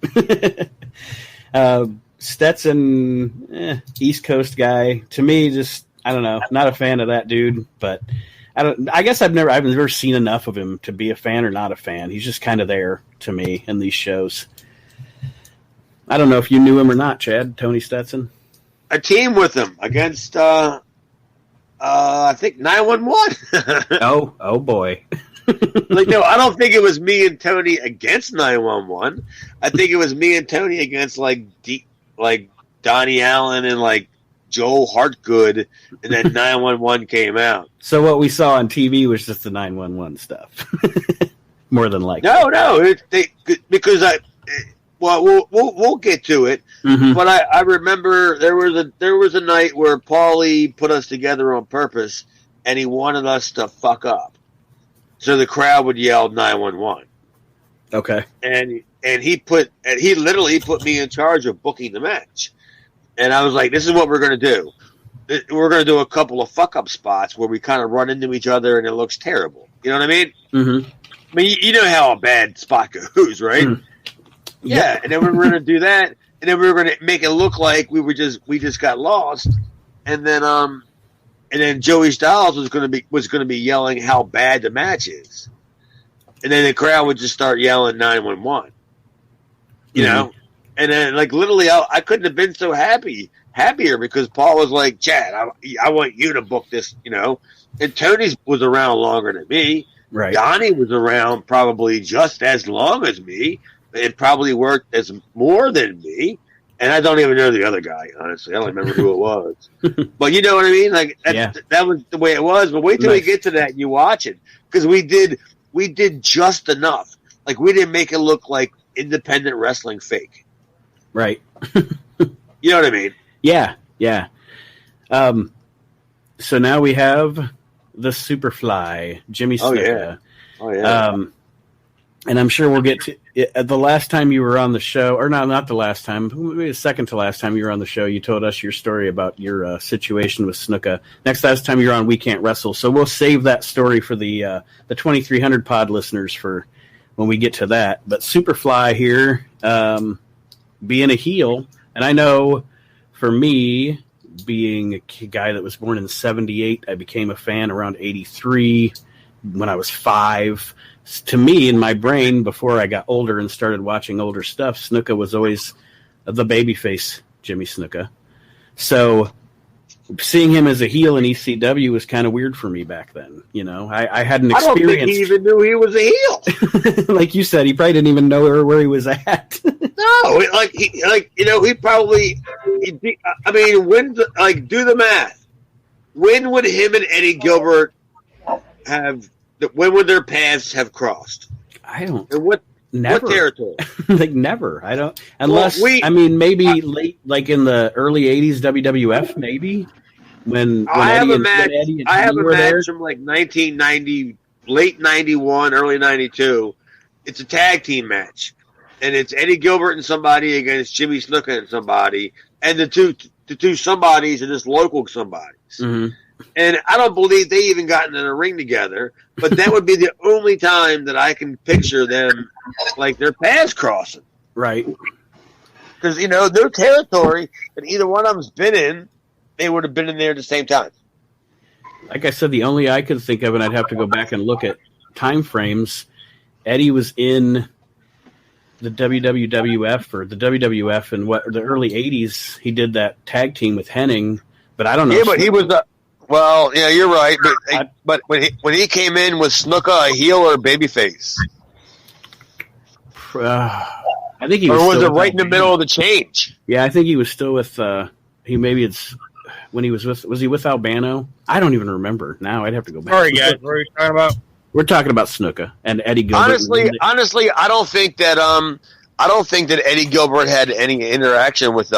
Stetson, East Coast guy. To me, just I don't know, not a fan of that dude. But I guess I've never seen enough of him to be a fan or not a fan. He's just kind of there to me in these shows. I don't know if you knew him or not, Chad. Tony Stetson. I teamed with him against I think 911. oh boy. Like, no, I don't think it was me and Tony against 911. I think it was me and Tony against like Donnie Allen and like Joel Hartgood, and then 911 came out. So what we saw on TV was just the 911 stuff, more than likely. No, because we'll get to it. Mm-hmm. But I remember there was a night where Paulie put us together on purpose, and he wanted us to fuck up, so the crowd would yell 911. Okay. And he literally put me in charge of booking the match. And I was like, this is what we're going to do. We're going to do a couple of fuck-up spots where we kind of run into each other and it looks terrible. You know what I mean? Mm-hmm. I mean, you know how a bad spot goes, right? Mm. Yeah, and then we were going to do that, and then we were going to make it look like we just got lost. And then Joey Styles was going to be yelling how bad the match is. And then the crowd would just start yelling 911. You know? And then, like, literally, I couldn't have been so happier because Paul was like, Chad, I want you to book this, you know. And Tony was around longer than me. Right. Donnie was around probably just as long as me. It probably worked as more than me. And I don't even know the other guy, honestly. I don't remember who it was. But you know what I mean? Like, that was the way it was. But wait till we get to that and you watch it. Because we did just enough. Like, we didn't make it look like independent wrestling fake. Right. You know what I mean? Yeah. So now we have the Superfly, Jimmy Snuka. Oh, yeah. And I'm sure we'll get to it. The last time you were on the show, or not the last time, maybe the second to last time you were on the show, you told us your story about your situation with Snuka. Last time you were on We Can't Wrestle. So we'll save that story for the 2300 pod listeners for when we get to that. But Superfly here, being a heel, and I know for me, being a guy that was born in 78, I became a fan around 83 when I was 5. To me, in my brain, before I got older and started watching older stuff, Snuka was always the babyface Jimmy Snuka. So seeing him as a heel in ECW was kind of weird for me back then. You know, I hadn't experienced. I don't think he even knew he was a heel. Like you said, he probably didn't even know where he was at. No, he probably. I mean, do the math. When would him and Eddie Gilbert have? When would their paths have crossed? I don't. And what territory? Like never. I don't. Unless maybe late, like in the early '80s WWF, maybe when I have Eddie a match. Eddie and I have a were match there. from like 1990, late '91, early '92. It's a tag team match, and it's Eddie Gilbert and somebody against Jimmy Snuka and somebody, and the two somebodies are just local somebodies. Mm-hmm. And I don't believe they even got into the ring together, but that would be the only time that I can picture them, like, their paths crossing. Right. Because, you know, their territory that either one of them's been in, they would have been in there at the same time. like I said, the only I could think of, and I'd have to go back and look at time frames. Eddie was in the WWF or the WWF in the early '80s. He did that tag team with Hennig, but I don't know. Yeah, but he was well, yeah, you're right. But when he came in, was Snuka a heel or a babyface? I think he was. Or was still it right in the middle of the change? Yeah, I think he was still with. When he was with. Was he with Albano? I don't even remember now. I'd have to go back. Sorry, guys. What are you talking about? We're talking about Snuka and Eddie Gilbert. Honestly, I don't think that Eddie Gilbert had any interaction with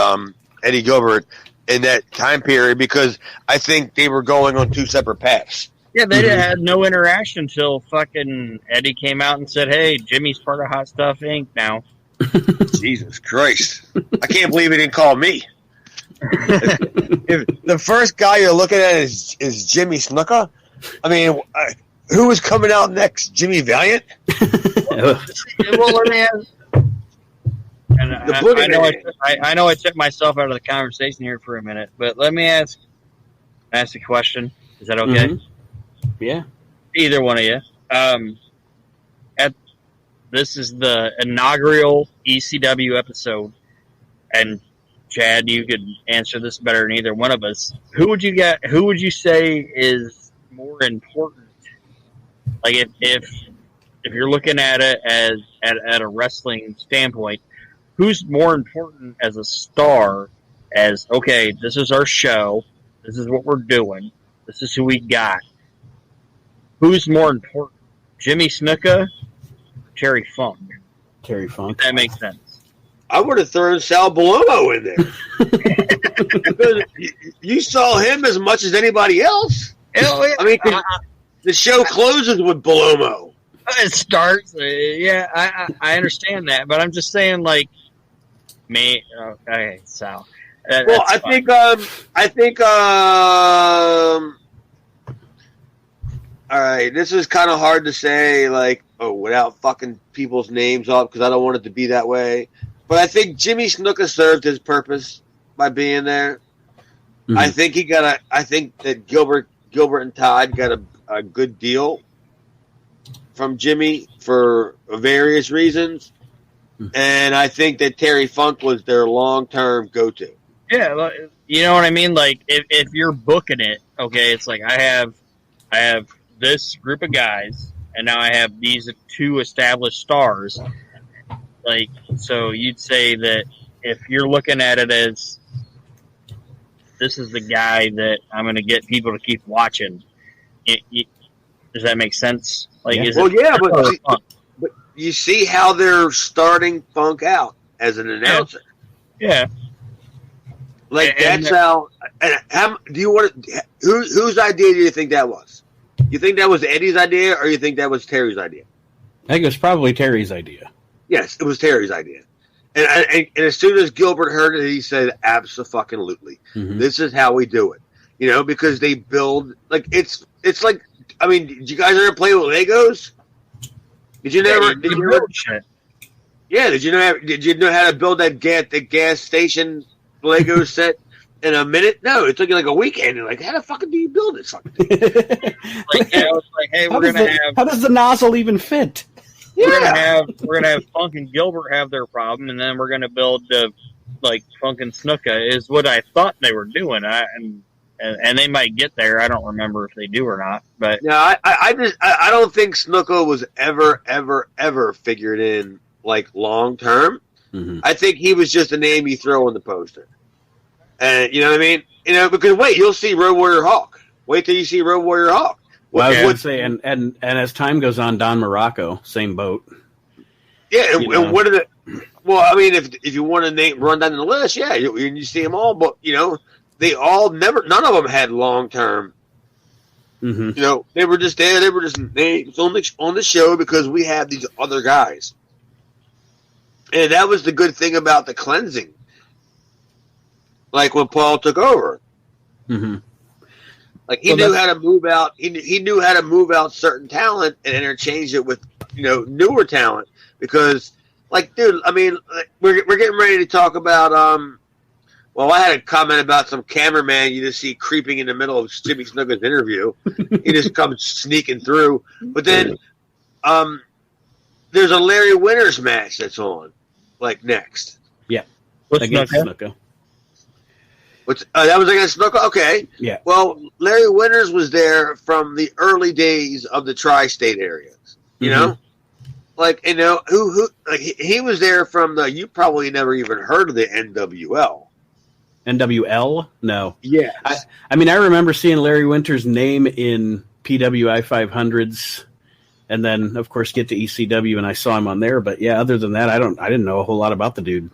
Eddie Gilbert in that time period because I think they were going on two separate paths. Yeah, they had no interaction until fucking Eddie came out and said, "Hey, Jimmy's part of Hot Stuff Inc. now." Jesus Christ! I can't believe he didn't call me. If the first guy you're looking at is Jimmy Snuka, I mean. Who was coming out next? Jimmy Valiant? Well, let me ask. And I know I took myself out of the conversation here for a minute, but let me ask a question. Is that okay? Mm-hmm. Yeah. Either one of you. This is the inaugural ECW episode, and Chad, you could answer this better than either one of us. Who would you say is more important? Like if you're looking at it as at a wrestling standpoint, who's more important as a star? As okay, this is our show, this is what we're doing, this is who we got. Who's more important, Jimmy Snuka, or Terry Funk? Terry Funk. If that makes sense. I would have thrown Sal Balomo in there because you saw him as much as anybody else. I mean. The show closes with Balomo. It starts, yeah. I understand that, but I'm just saying, like, me. Okay, Sal. Well, I think. All right, this is kind of hard to say, like, without fucking people's names up, because I don't want it to be that way. But I think Jimmy Snuka served his purpose by being there. Mm-hmm. I think that Gilbert and Todd got a good deal from Jimmy for various reasons, and I think that Terry Funk was their long-term go-to. Yeah, you know what I mean. Like if you're booking it, okay, it's like I have this group of guys, and now I have these two established stars. Like, so you'd say that if you're looking at it as this is the guy that I'm going to get people to keep watching. Does that make sense? Like, yeah. But you see how they're starting Funk out as an announcer. Yeah. Like that's how. And how do you want to? Whose idea do you think that was? You think that was Eddie's idea, or you think that was Terry's idea? I think it was probably Terry's idea. Yes, it was Terry's idea. And as soon as Gilbert heard it, he said, "Abso-fucking-lutely. Mm-hmm. This is how we do it." You know, because they build like it's like. I mean, did you guys ever play with Legos? Did you never? Yeah, did you know how to build the gas station Lego set in a minute? No, it took you like a weekend. You're like, how the fuck do you build this fucking thing? Like, yeah, I was like, hey, how does the nozzle even fit? We're gonna have Funk and Gilbert have their problem, and then we're gonna build like Funk and Snuka is what I thought they were doing. And they might get there. I don't remember if they do or not. But yeah, I don't think Snuka was ever figured in like long term. Mm-hmm. I think he was just a name you throw on the poster. And you know what I mean? You know, because wait, you'll see Road Warrior Hawk. Wait till you see Road Warrior Hawk. Well, I would say, and as time goes on, Don Morocco, same boat. Yeah, and what are the? Well, I mean, if you want to run down the list, yeah, you see them all, but you know. They all none of them had long term. Mm-hmm. You know, they were just there. They were just names on the show because we have these other guys, and that was the good thing about the cleansing. Like when Paul took over, mm-hmm. like he knew how to move out. He knew how to move out certain talent and interchange it with newer talent because, like, dude, I mean, like, we're getting ready to talk about Well, I had a comment about some cameraman you just see creeping in the middle of Jimmy Snuka's interview. He just comes sneaking through. But then there's a Larry Winters match that's on, like, next. Yeah. Against Snuka. That was against Snuka? Okay. Yeah. Well, Larry Winters was there from the early days of the tri-state areas. You know? Like, you know, who like he was there from you probably never even heard of the NWL. NWL? No. Yeah. I mean, I remember seeing Larry Winters' name in PWI 500s, and then, of course, get to ECW, and I saw him on there. But yeah, other than that, I didn't know a whole lot about the dude.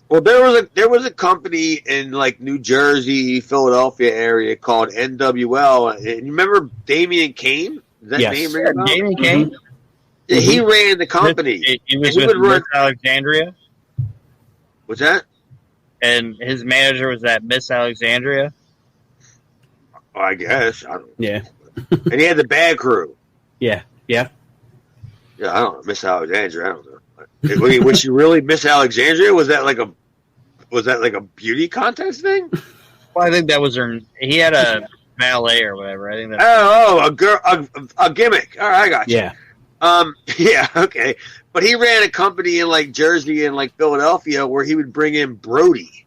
Well, there was a company in like New Jersey, Philadelphia area called NWL, and you remember Damian Kane? Is that name ring a bell? Damian Kane? Yeah, he ran the company. He was with Miss Alexandria. What's that? And his manager was at Miss Alexandria. I guess. I don't know. Yeah. And he had the bad crew. Yeah. Yeah, I don't know. Miss Alexandria, I don't know. Was she really Miss Alexandria? Was that like a beauty contest thing? Well, I think that was her. He had a valet or whatever. I think that's a girl, a gimmick. All right, I got you. Yeah. Yeah, okay. But he ran a company in like Jersey and like Philadelphia where he would bring in Brody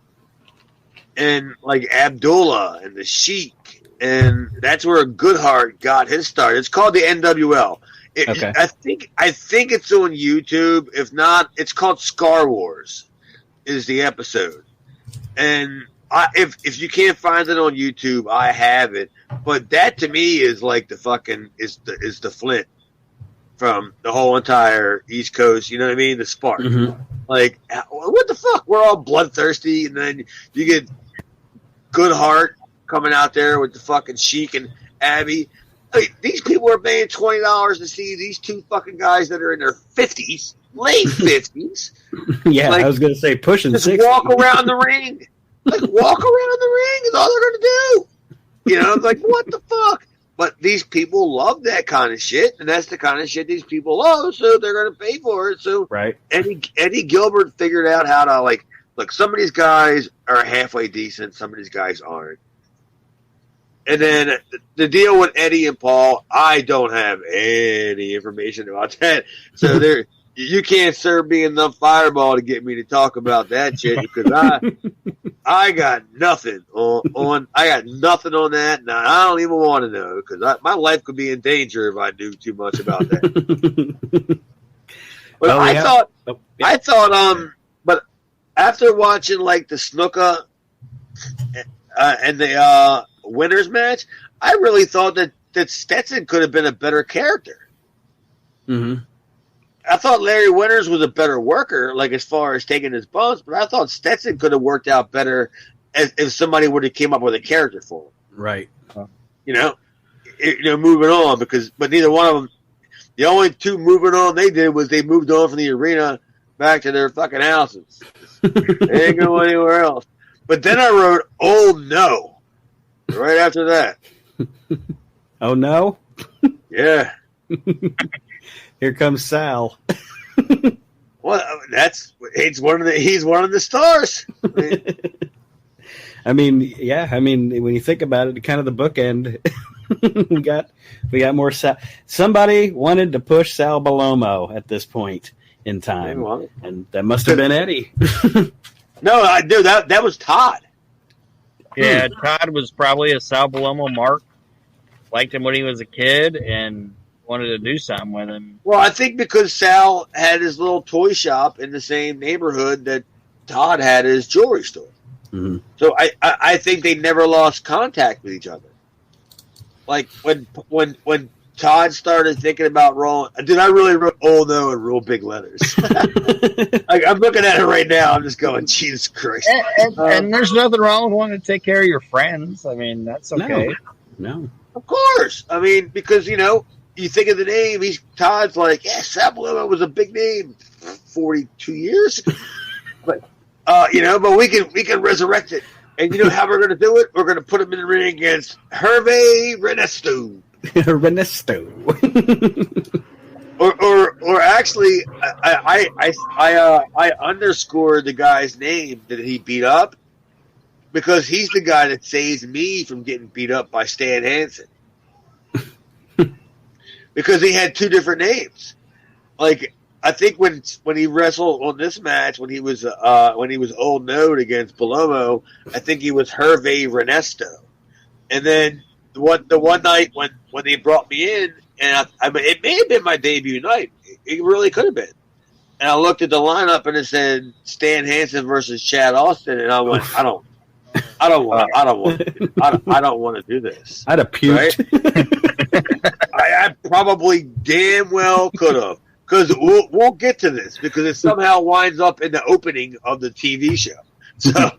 and like Abdullah and the Sheik, and that's where Goodhart got his start. It's called the NWL. Okay. I think it's on YouTube. If not, it's called Scar Wars. Is the episode, and if you can't find it on YouTube, I have it. But that to me is like the fucking is the Flint from the whole entire East Coast. You know what I mean? The spark. Mm-hmm. Like, what the fuck? We're all bloodthirsty, and then you get Goodhart coming out there with the fucking Sheik and Abby. Like, these people are paying $20 to see these two fucking guys that are in their 50s, late 50s. Yeah, like, I was going to say pushing just 60. walk around the ring. Like, walk around the ring is all they're going to do. You know, it's like, what the fuck? But these people love that kind of shit, and that's the kind of shit these people love, so they're going to pay for it. So right. Eddie Gilbert figured out how to, like, look, some of these guys are halfway decent, some of these guys aren't. And then the deal with Eddie and Paul, I don't have any information about that. So you can't serve me enough Fireball to get me to talk about that shit, because I got nothing on I got nothing on that. And I don't even want to know, because my life could be in danger if I knew too much about that. But I thought, but after watching like the Snuka and the Winners match, I really thought that Stetson could have been a better character. Mm-hmm. I thought Larry Winters was a better worker, like as far as taking his bumps, but I thought Stetson could have worked out better if somebody would have came up with a character for him. Right. You know, moving on, but neither one of them. The only two moving on they did was they moved on from the arena back to their fucking houses. They didn't go anywhere else. But then I wrote, "Oh no." Right after that. Oh no? Yeah. Here comes Sal. Well, he's one of the stars. I mean, yeah. I mean, when you think about it, kind of the bookend. we got more Sal. Somebody wanted to push Sal Balomo at this point in time, and that must have been Eddie. No, I do that was Todd. Yeah, Todd was probably a Sal Balomo mark. Liked him when he was a kid and wanted to do something with him. Well, I think because Sal had his little toy shop in the same neighborhood that Todd had his jewelry store. Mm-hmm. So I think they never lost contact with each other. Like when Todd started thinking about rolling, dude, I really wrote "oh no" in real big letters. Like, I'm looking at it right now. I'm just going, Jesus Christ. And there's nothing wrong with wanting to take care of your friends. I mean, that's okay. No. Of course. I mean, because, you think of the name. Todd's like, yeah, Sal Balomo was a big name 42 years. But, but we can resurrect it. And you know how we're going to do it? We're going to put him in the ring against Hervé Renesto. Renesto. or actually, I underscored the guy's name that he beat up, because he's the guy that saves me from getting beat up by Stan Hansen. Because he had two different names. Like, I think when he wrestled on this match, when he was Old Node against Palomo, I think he was Hervé Renesto. And then the one night when they brought me in, and I mean, it may have been my debut night. It really could have been. And I looked at the lineup and it said Stan Hansen versus Chad Austin, and I went, I don't want to do this. I'd have puked. Right? I probably damn well could have, because we'll get to this because it somehow winds up in the opening of the TV show. So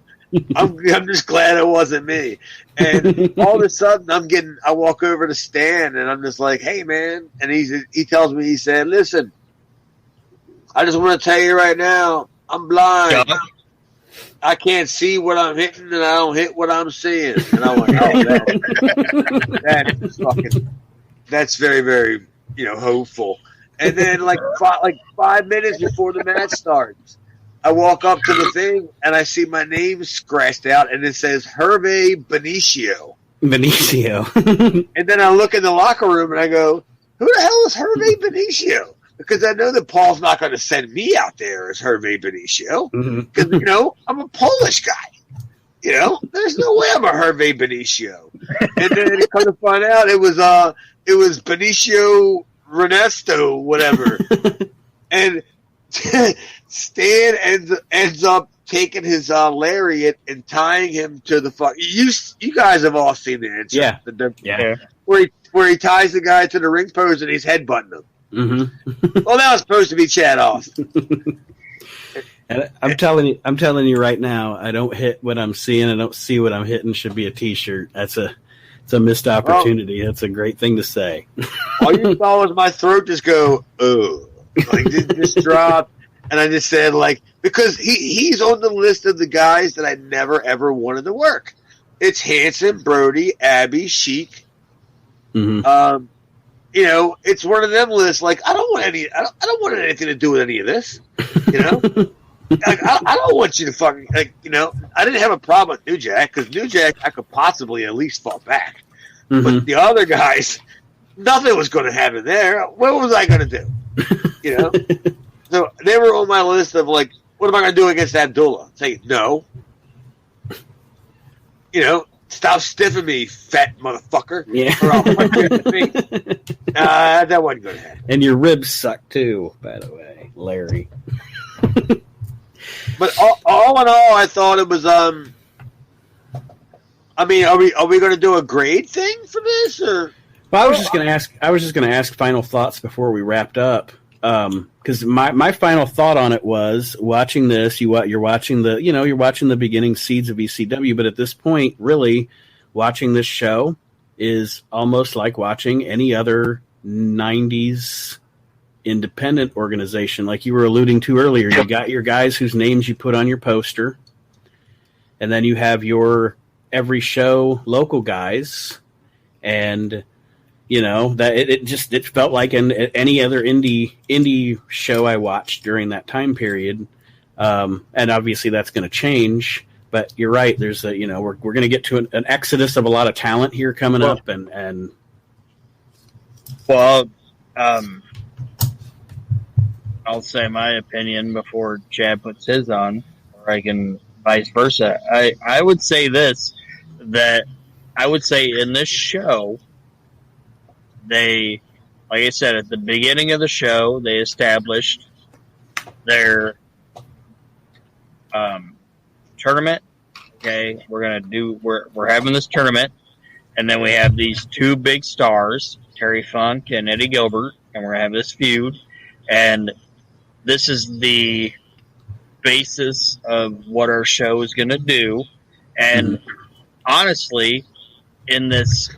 I'm just glad it wasn't me. And all of a sudden I walk over to Stan and I'm just like, hey man, and he tells me, he said, listen, I just want to tell you right now, I'm blind. I can't see what I'm hitting, and I don't hit what I'm seeing. And I went, oh, that's very, very, hopeful. And then, like 5 minutes before the match starts, I walk up to the thing, and I see my name scratched out, and it says Hervé Benicio. And then I look in the locker room, and I go, who the hell is Hervé Benicio? Because I know that Paul's not going to send me out there as Hervé Benicio. Because, I'm a Polish guy. There's no way I'm a Hervé Benicio. And then come to find out it was Benicio Renesto, whatever. And Stan ends up taking his lariat and tying him to the fuck. You guys have all seen the answer. Yeah. Where he ties the guy to the ring post and he's headbutting him. Mm-hmm. Well, that was supposed to be Chad Austin. And I'm telling you right now, I don't hit what I'm seeing. I don't see what I'm hitting. Should be a T-shirt. It's a missed opportunity. That's a great thing to say. All you saw was my throat just go, oh, like just drop, and I just said because he's on the list of the guys that I never ever wanted to work. It's Hanson, Brody, Abby, Sheik. Mm-hmm. It's one of them lists. Like I don't want anything to do with any of this. I don't want you to fucking I didn't have a problem with New Jack because New Jack I could possibly at least fall back, but the other guys, nothing was going to happen there. What was I going to do? So they were on my list of what am I going to do against Abdullah? Say no. Stop stiffing me, fat motherfucker. Yeah. Or I'll punch you in the face. That wasn't going to happen. And your ribs suck too, by the way, Larry. But all in all, I thought it was. Are we going to do a grade thing for this, or? Well, I was just going to ask final thoughts before we wrapped up. Because my final thought on it was watching this. You're watching the beginning seeds of ECW, but at this point, really, watching this show is almost like watching any other '90s independent organization, like you were alluding to earlier. You got your guys whose names you put on your poster, and then you have your every show local guys, and. That it felt like any other indie show I watched during that time period, and obviously that's going to change. But you're right. There's we're going to get to an exodus of a lot of talent here coming up, and well, I'll say my opinion before Chad puts his on, or I can vice versa. I would say this, that I would say in this show. They, like I said, at the beginning of the show, they established their tournament. Okay, we're having this tournament, and then we have these two big stars, Terry Funk and Eddie Gilbert, and we're gonna have this feud, and this is the basis of what our show is gonna do. And honestly, in this.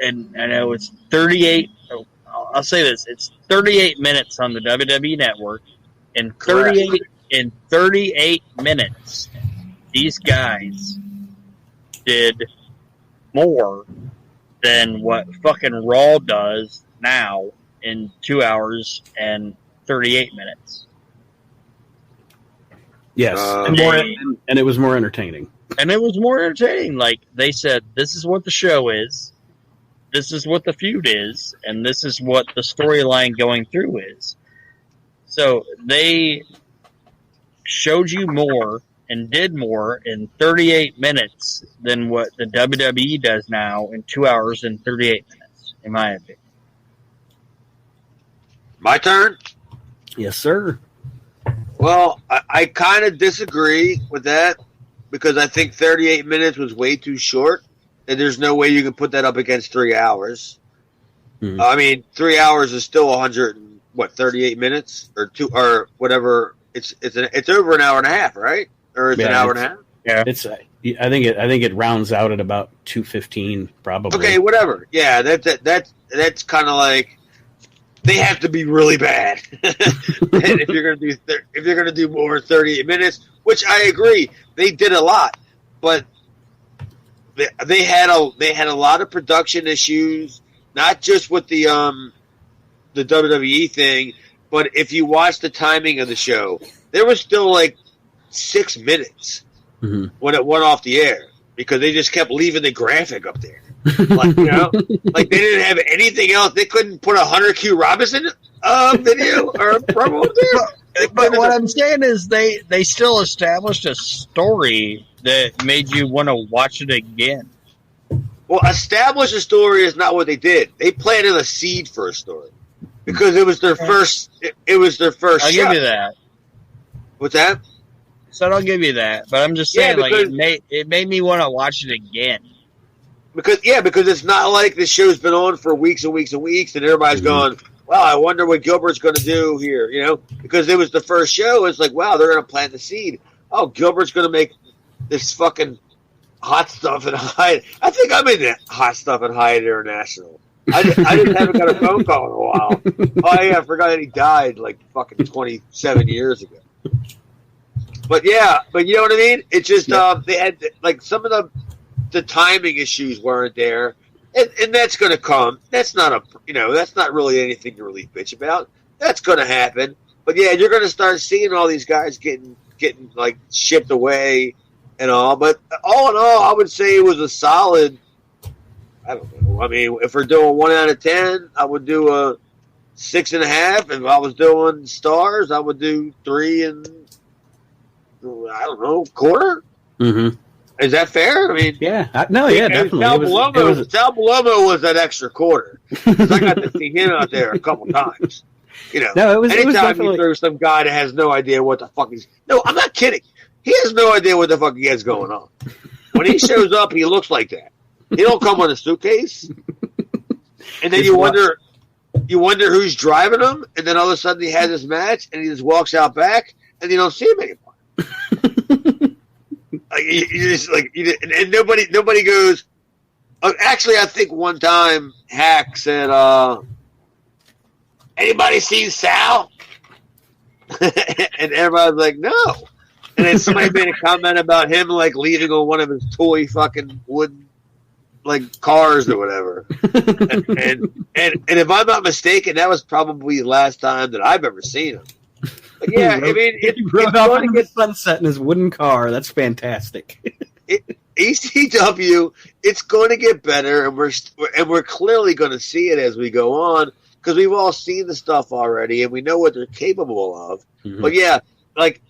And I know it's 38. I'll say this: it's 38 minutes on the WWE Network. In 38 minutes, these guys did more than what fucking Raw does now in 2 hours and 38 minutes. Yes, and it was more entertaining. And it was more entertaining. Like, they said, this is what the show is, this is what the feud is, and this is what the storyline going through is. So they showed you more and did more in 38 minutes than what the WWE does now in 2 hours and 38 minutes, in my opinion. My turn? Yes, sir. Well, I kind of disagree with that because I think 38 minutes was way too short, and there's no way you can put that up against 3 hours. Mm-hmm. I mean, 3 hours is still 38 minutes or two or whatever. It's over an hour and a half, right? Or it's an hour and a half. Yeah, it's. I think it rounds out at about 2:15 probably. Okay, whatever. Yeah, that's kind of like. They have to be really bad, and if you're gonna do more than 38 minutes, which I agree, they did a lot, but they had a lot of production issues, not just with the WWE thing, but if you watch the timing of the show, there was still like 6 minutes when it went off the air because they just kept leaving the graphic up there. Like, you know, like they didn't have anything else. They couldn't put a Hunter Q. Robinson video or a promo up there. But what I'm saying is they still established a story that made you want to watch it again. Well, establish a story is not what they did. They planted a seed for a story because it was their first. It was their first. I'll give you that. What's that? So I'll give you that, but I'm just saying, it made me want to watch it again. Because it's not like this show's been on for weeks and weeks and weeks, and everybody's going, well, I wonder what Gilbert's going to do here, you know? Because it was the first show. It's like, wow, they're going to plant the seed. Oh, Gilbert's going to make this fucking Hot Stuff and Hyatt. I think I'm in that Hot Stuff and Hyatt International. I just haven't got a phone call in a while. Oh, yeah, I forgot that he died like fucking 27 years ago. But yeah, you know what I mean? It's just they had, like, some of the timing issues weren't there, and that's going to come. That's not that's not really anything to really bitch about. That's going to happen. But yeah, you're going to start seeing all these guys getting like shipped away and all. But all in all, I would say it was a solid. I don't know. I mean, if we're doing 1 out of 10, I would do a 6.5. If I was doing stars, I would do 3 and I don't know, quarter. Mm-hmm. Is that fair? I mean, definitely. Sal Palomo was that extra quarter. Because I got to see him out there a couple times. You know, anytime you throw some guy that has no idea what the fuck he's. No, I'm not kidding. He has no idea what the fuck he has going on. When he shows up, he looks like that. He don't come with a suitcase. And then you wonder who's driving him. And then all of a sudden he has his match, and he just walks out back, and you don't see him anymore. And nobody goes. Actually, I think one time Hack said, "Anybody seen Sal?" And everybody was like, "No." And then somebody made a comment about him like leaving on one of his toy fucking wooden like cars or whatever. and if I'm not mistaken, that was probably the last time that I've ever seen him. But yeah, I mean, he rode off into the sunset in his wooden car. That's fantastic. ECW, it's going to get better, and we're clearly going to see it as we go on because we've all seen the stuff already, and we know what they're capable of. Mm-hmm. But yeah, like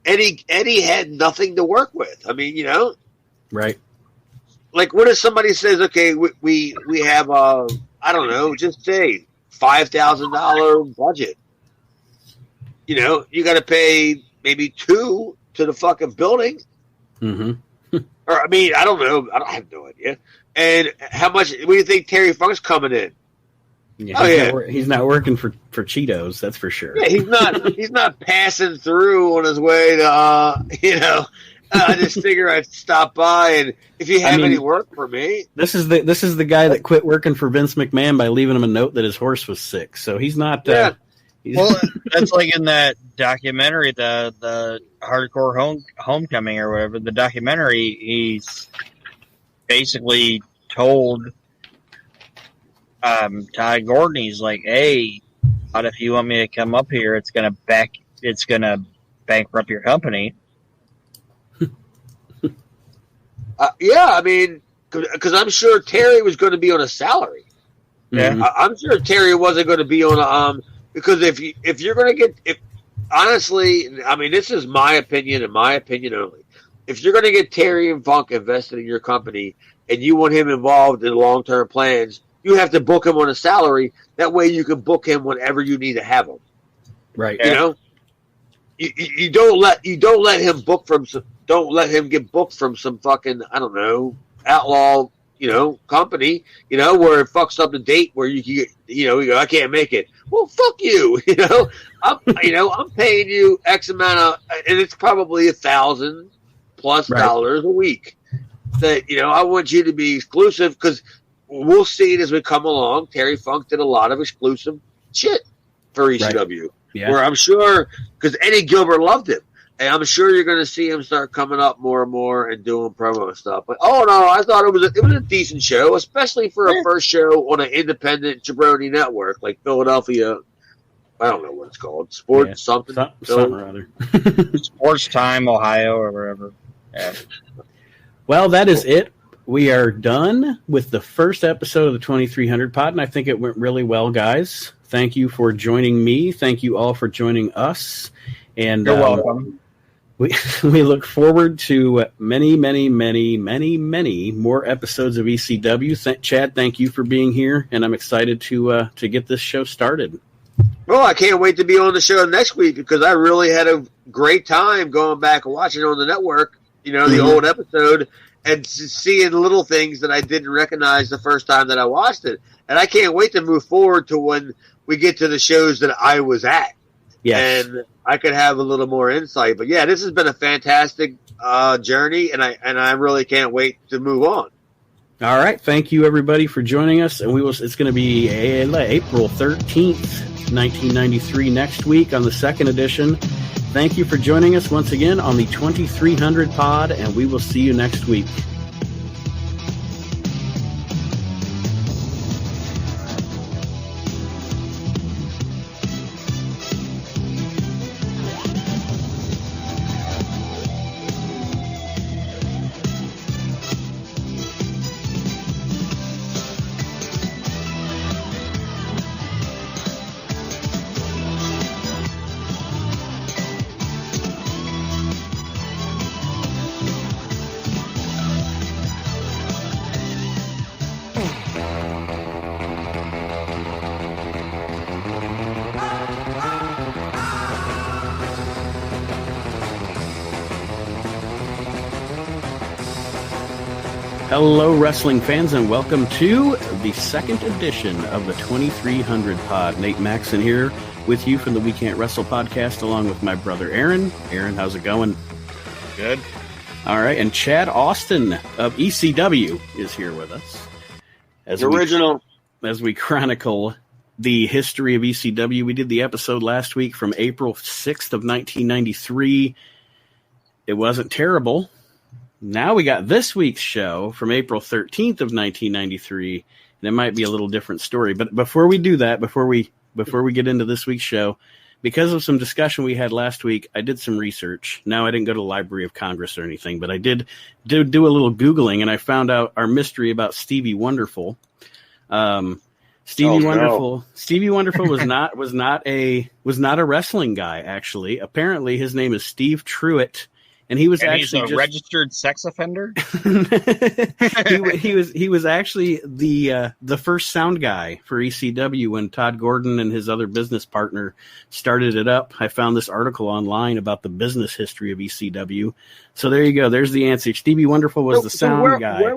Eddie had nothing to work with. I mean, you know, right? Like, what if somebody says, "Okay, we have I don't know, just say $5,000 budget." You know, you got to pay maybe $2 to the fucking building. Mm-hmm. Or, I mean, I don't know. I have no idea. And how much, what do you think Terry Funk's coming in? Yeah, he's not working for Cheetos, that's for sure. Yeah, he's not passing through on his way to, I just figure I'd stop by, and if you have any work for me. This is the guy that quit working for Vince McMahon by leaving him a note that his horse was sick. So he's not... Well, that's like in that documentary, the Hardcore Homecoming or whatever. The documentary, he's basically told Ty Gordon, he's like, "Hey, what if you want me to come up here? It's gonna bankrupt your company." Yeah, I mean, because I'm sure Terry was going to be on a salary. Yeah. I'm sure Terry wasn't going to be on a because if you're going to get honestly, I mean, this is my opinion and my opinion only. If you're going to get Terry and Funk invested in your company and you want him involved in long-term plans, you have to book him on a salary. That way you can book him whenever you need to have him. Right. You know, you don't let him book from some, don't let him get booked from some fucking, I don't know, outlaw, company, where it fucks up the date where you get, you go, I can't make it. Well, fuck you. I'm paying you X amount of, and it's probably $1,000+ dollars a week. That I want you to be exclusive because we'll see it as we come along. Terry Funk did a lot of exclusive shit for ECW, right. Yeah. Where I'm sure because Eddie Gilbert loved him. And I'm sure you're going to see him start coming up more and more and doing promo stuff. But I thought it was a decent show, especially for a first show on an independent jabroni network like Philadelphia. I don't know what it's called, Sports something or other. Sports Time, Ohio, or wherever. Yeah. Well, that is it. We are done with the first episode of the 2300 Pod, and I think it went really well, guys. Thank you for joining me. Thank you all for joining us. And you're welcome. We look forward to many, many, many, many, many more episodes of ECW. Chad, thank you for being here, and I'm excited to get this show started. Well, I can't wait to be on the show next week because I really had a great time going back and watching it on the network, the old episode, and seeing little things that I didn't recognize the first time that I watched it. And I can't wait to move forward to when we get to the shows that I was at. Yes. And I could have a little more insight. But yeah, this has been a fantastic journey, and I really can't wait to move on. All right, thank you everybody for joining us, and it's going to be April 13th, 1993 next week on the second edition. Thank you for joining us once again on the 2300 Pod, and we will see you next week. Hello, wrestling fans, and welcome to the second edition of the 2300 Pod. Nate Maxon here with you from the We Can't Wrestle Podcast, along with my brother Aaron. Aaron, how's it going? Good. All right, and Chad Austin of ECW is here with us. As we chronicle the history of ECW. We did the episode last week from April 6th of 1993. It wasn't terrible. Now we got this week's show from April 13th of 1993, and it might be a little different story. But before we do that, before we get into this week's show, because of some discussion we had last week, I did some research. Now, I didn't go to the Library of Congress or anything, but I did do a little Googling, and I found out our mystery about Stevie Wonderful. Stevie Wonderful was not a wrestling guy, actually. Apparently, his name is Steve Truitt. And he was he's a registered sex offender. he was actually the first sound guy for ECW when Todd Gordon and his other business partner started it up. I found this article online about the business history of ECW. So there you go. There's the answer. Stevie Wonderful was the sound guy. Where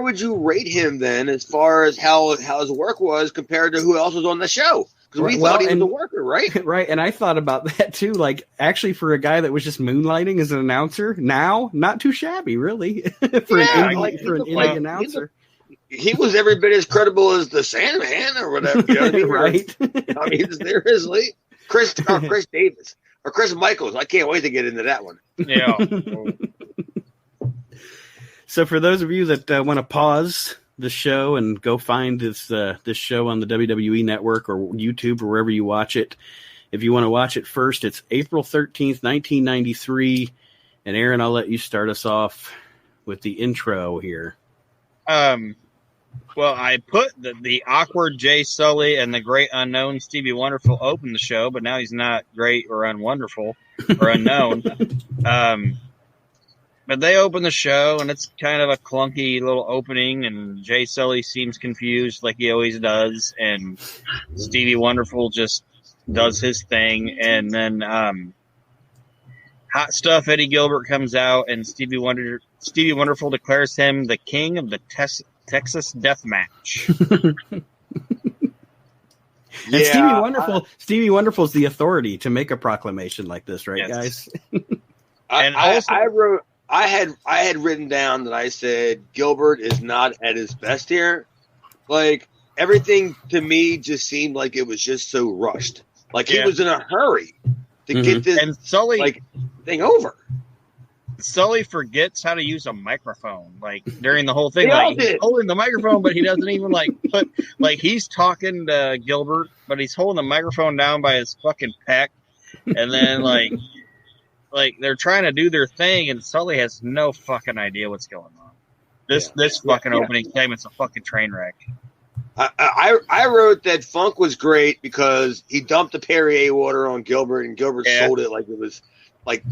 would you rate him then, as far as how his work was compared to who else was on the show? Because we thought he was a worker, right? Right, and I thought about that too. Like, actually, for a guy that was just moonlighting as an announcer, now not too shabby, really, for an indie announcer. He was every bit as credible as the Sandman or whatever. You know what I mean? Right. I mean, seriously, Chris Davis or Chris Michaels. I can't wait to get into that one. Yeah. So, for those of you that want to pause the show and go find this show on the WWE Network or YouTube or wherever you watch it. If you want to watch it first, it's April 13th, 1993. And Aaron, I'll let you start us off with the intro here? Well, I put the awkward Jay Sully and the great unknown Stevie Wonderful open the show, but now he's not great or unwonderful or unknown. But they open the show, and it's kind of a clunky little opening, and Jay Sully seems confused like he always does, and Stevie Wonderful just does his thing, and then Hot Stuff Eddie Gilbert comes out, and Stevie Wonderful declares him the king of the Texas Death Match. And Stevie Wonderful's the authority to make a proclamation like this, right, Yes. guys? I had written down that I said Gilbert is not at his best here. Like, everything to me just seemed like it was just so rushed. Like he was in a hurry to get this and Sully thing over. Sully forgets how to use a microphone, like during the whole thing. They all Like he's did. holding the microphone, but he doesn't even he's talking to Gilbert, but he's holding the microphone down by his fucking pec, and then like they're trying to do their thing, and Sully has no fucking idea what's going on. This fucking opening segment's a fucking train wreck. I wrote that Funk was great because he dumped the Perrier water on Gilbert, and Gilbert sold it like it was like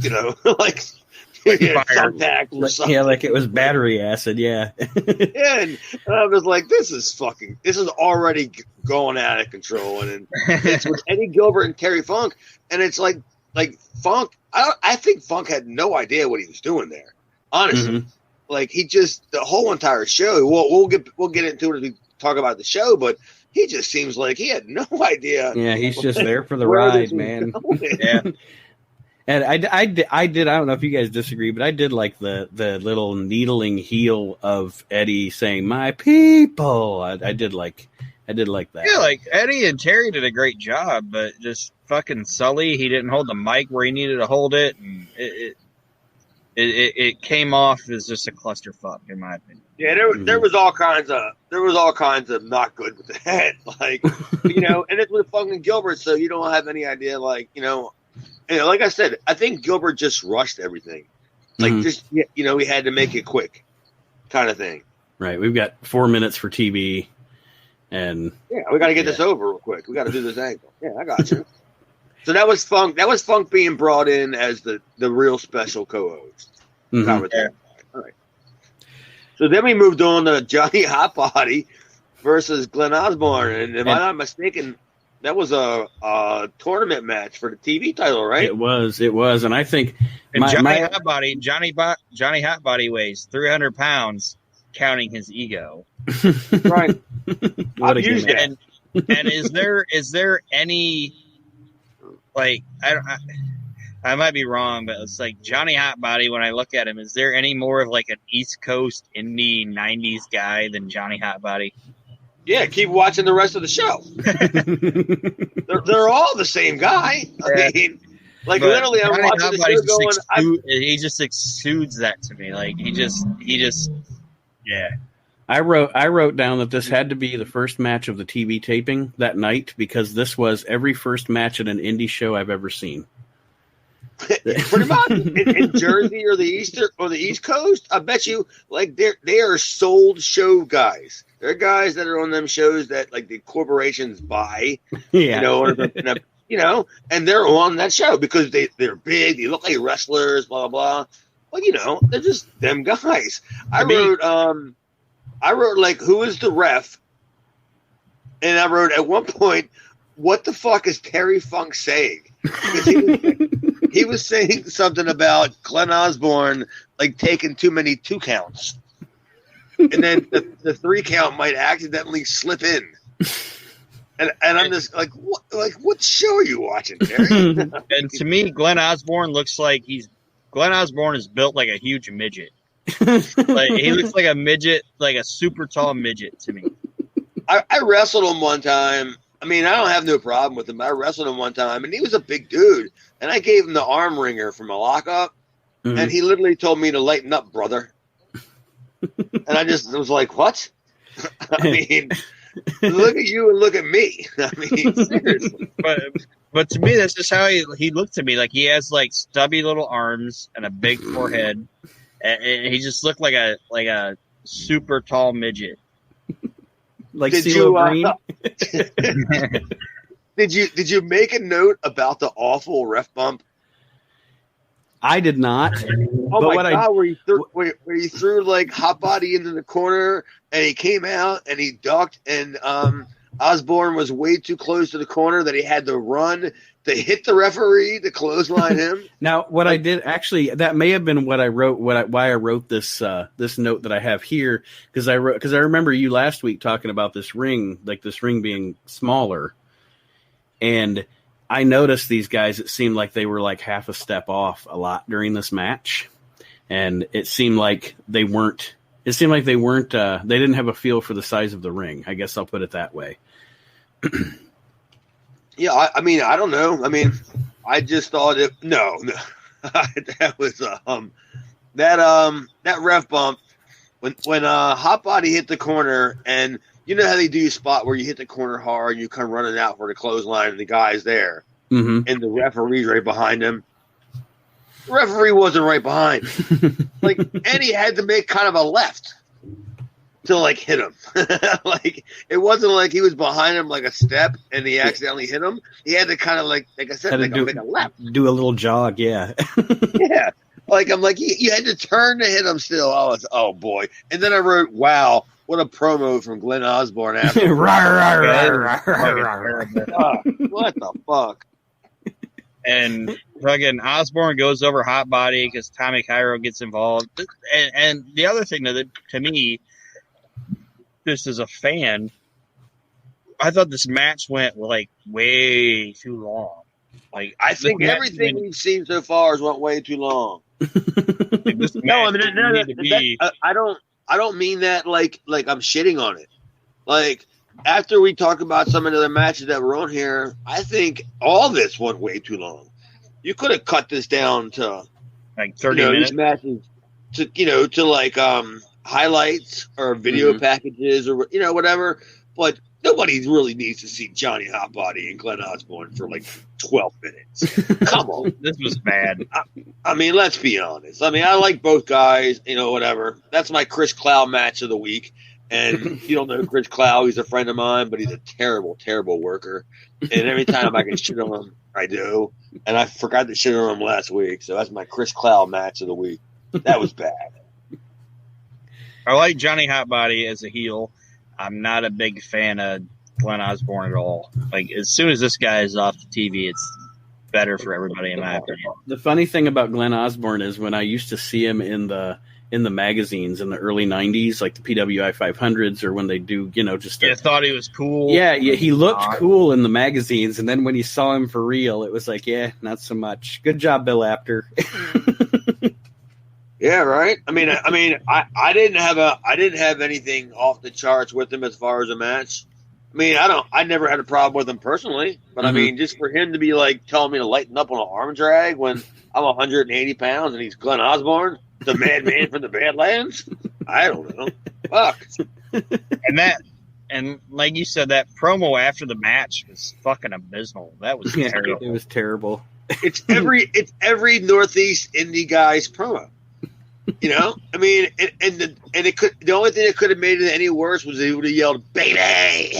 thumbtack or something. Yeah, like it was battery acid. Yeah. And I was like, this is already going out of control, and it's with Eddie Gilbert and Terry Funk, and it's like Funk. I think Funk had no idea what he was doing there. Honestly, like he just the whole entire show. We'll get into it as we talk about the show, but he just seems like he had no idea. Yeah, he's just there for the ride, man. Yeah. And I did. I don't know if you guys disagree, but I did like the little needling heel of Eddie saying "my people." I did like that. Yeah, like Eddie and Terry did a great job, but just fucking Sully, he didn't hold the mic where he needed to hold it, and it came off as just a clusterfuck, in my opinion. Yeah, there was all kinds of not good with that, like and it's with fucking Gilbert, so you don't have any idea, like And like I said, I think Gilbert just rushed everything. Like, he had to make it quick kind of thing. Right. We've got 4 minutes for TV. And we got to get this over real quick. We got to do this angle. Yeah, I got you. So that was Funk. That was Funk being brought in as the real special co-host. All right. So then we moved on to Johnny Hotbody versus Glenn Osborne. And if I'm not mistaken, that was a tournament match for the TV title, right? It was, and I think Johnny Hotbody weighs 300 pounds, counting his ego. Right. I've used it. And is there any like I might be wrong, but it's like Johnny Hotbody. When I look at him, is there any more of like an East Coast indie '90s guy than Johnny Hotbody? Yeah, keep watching the rest of the show. they're all the same guy. I mean, like literally, I'm watching the show going. He just exudes that to me. Like he just, yeah. I wrote down that this had to be the first match of the TV taping that night because this was every first match at an indie show I've ever seen. Pretty much in Jersey or the East Coast, I bet you like they are sold show guys. They're guys that are on them shows that like the corporations buy, and they're on that show because they're big, they look like wrestlers, blah blah blah. Well, they're just them guys. I wrote like who is the ref, and I wrote at one point, what the fuck is Terry Funk saying? He was saying something about Glenn Osborne like taking too many 2 counts. And then the 3 count might accidentally slip in. And I'm just like, what show are you watching, Terry? And to me, Glenn Osborne is built like a huge midget. Like he looks like a midget, like a super tall midget to me. I wrestled him one time. I mean, I don't have no problem with him. I wrestled him one time, and he was a big dude. And I gave him the arm wringer from a lockup, and he literally told me to lighten up, brother. And I just was like, what? I mean, look at you and look at me. I mean, seriously. But to me, that's just how he looked to me. Like he has like stubby little arms and a big forehead, And he just looked like a super tall midget. Like CeeLo Green. Did you make a note about the awful ref bump? I did not. Oh my God! Where he threw like hot body into the corner, and he came out and he ducked, and Osborne was way too close to the corner that he had to run to hit the referee to clothesline him. Now, what I did actually, that may have been what I wrote. Why I wrote this this note that I have here, because I remember you last week talking about this ring being smaller, and I noticed these guys. It seemed like they were like half a step off a lot during this match, and it seemed like they weren't. It seemed like they weren't. They didn't have a feel for the size of the ring. I guess I'll put it that way. Yeah, I mean, I don't know. I mean, I just thought no, that was that ref bump when hot body hit the corner, and you know how they do a spot where you hit the corner hard and you come running out for the clothesline and the guy's there, and the referee's right behind him. The referee wasn't right behind him. Like, and he had to make kind of a left to like hit him. Like, it wasn't like he was behind him like a step and he accidentally hit him. He had to kind of like I said, make a left. Do a little jog, yeah. Yeah. Like, I'm like, you had to turn to hit him still. Oh boy. And then I wrote, wow, what a promo from Glenn Osborne after. What the fuck? And fucking Osborne goes over hot body because Tommy Cairo gets involved. And the other thing that to me, just as a fan, I thought this match went like way too long. Like, I think everything we've seen so far has went way too long. No, I don't mean that like I'm shitting on it. Like, after we talk about some of the other matches that were on here, I think all this went way too long. You could have cut this down to like 30 minutes. These matches to like highlights or video packages or whatever. But nobody really needs to see Johnny Hotbody and Glenn Osborne for like 12 minutes. Come on. This was bad. I mean, let's be honest. I mean, I like both guys, whatever. That's my Chris Clow match of the week. And you don't know Chris Clow, he's a friend of mine, but he's a terrible, terrible worker. And every time I can shit on him, I do. And I forgot to shit on him last week. So that's my Chris Clow match of the week. That was bad. I like Johnny Hotbody as a heel. I'm not a big fan of Glenn Osborne at all. Like, as soon as this guy is off the TV, it's better for everybody, in my opinion. The funny thing about Glenn Osborne is when I used to see him in the magazines in the early 90s, like the PWI 500s, or when they do, just I thought he was cool. Yeah, he looked cool in the magazines, and then when you saw him for real, it was like, yeah, not so much. Good job, Bill Apter. Yeah, right. I mean, I didn't have anything off the charts with him as far as a match. I mean, I never had a problem with him personally, but I mean, just for him to be like telling me to lighten up on an arm drag when I'm 180 pounds and he's Glenn Osborne, the madman from the Badlands, I don't know. Fuck. And like you said, that promo after the match was fucking abysmal. That was terrible. It was terrible. It's every Northeast indie guy's promo. I mean, the only thing that could have made it any worse was he would have yelled, "Baby!"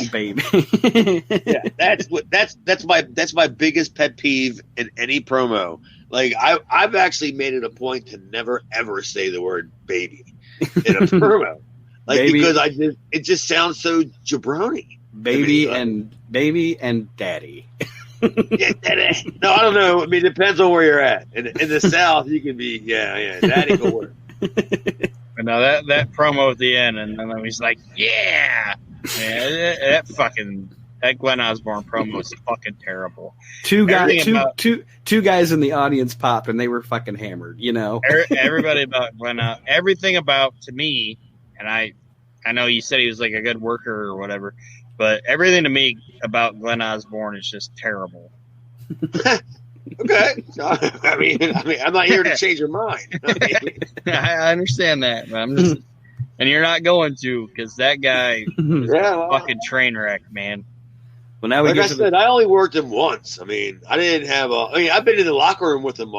Yeah, that's my biggest pet peeve in any promo. Like, I've actually made it a point to never ever say the word "baby" in a promo, like, baby, because it just sounds so jabroni. Baby and daddy. Yeah, daddy. No, I don't know. I mean, it depends on where you're at. In the South, you can be, daddy go work. But no, that promo at the end, and then he's like, yeah, that Glenn Osborne promo was fucking terrible. Two guys in the audience popped, and they were fucking hammered. Everybody about Glenn, everything about, to me, and I know you said he was like a good worker or whatever. But everything to me about Glenn Osborne is just terrible. Okay. I mean, I'm not here to change your mind. I understand that, but I'm just, and you're not going to, because that guy is a fucking train wreck, man. Well, now we like get I to said, I only worked him once. I mean, I didn't have I've been in the locker room with him,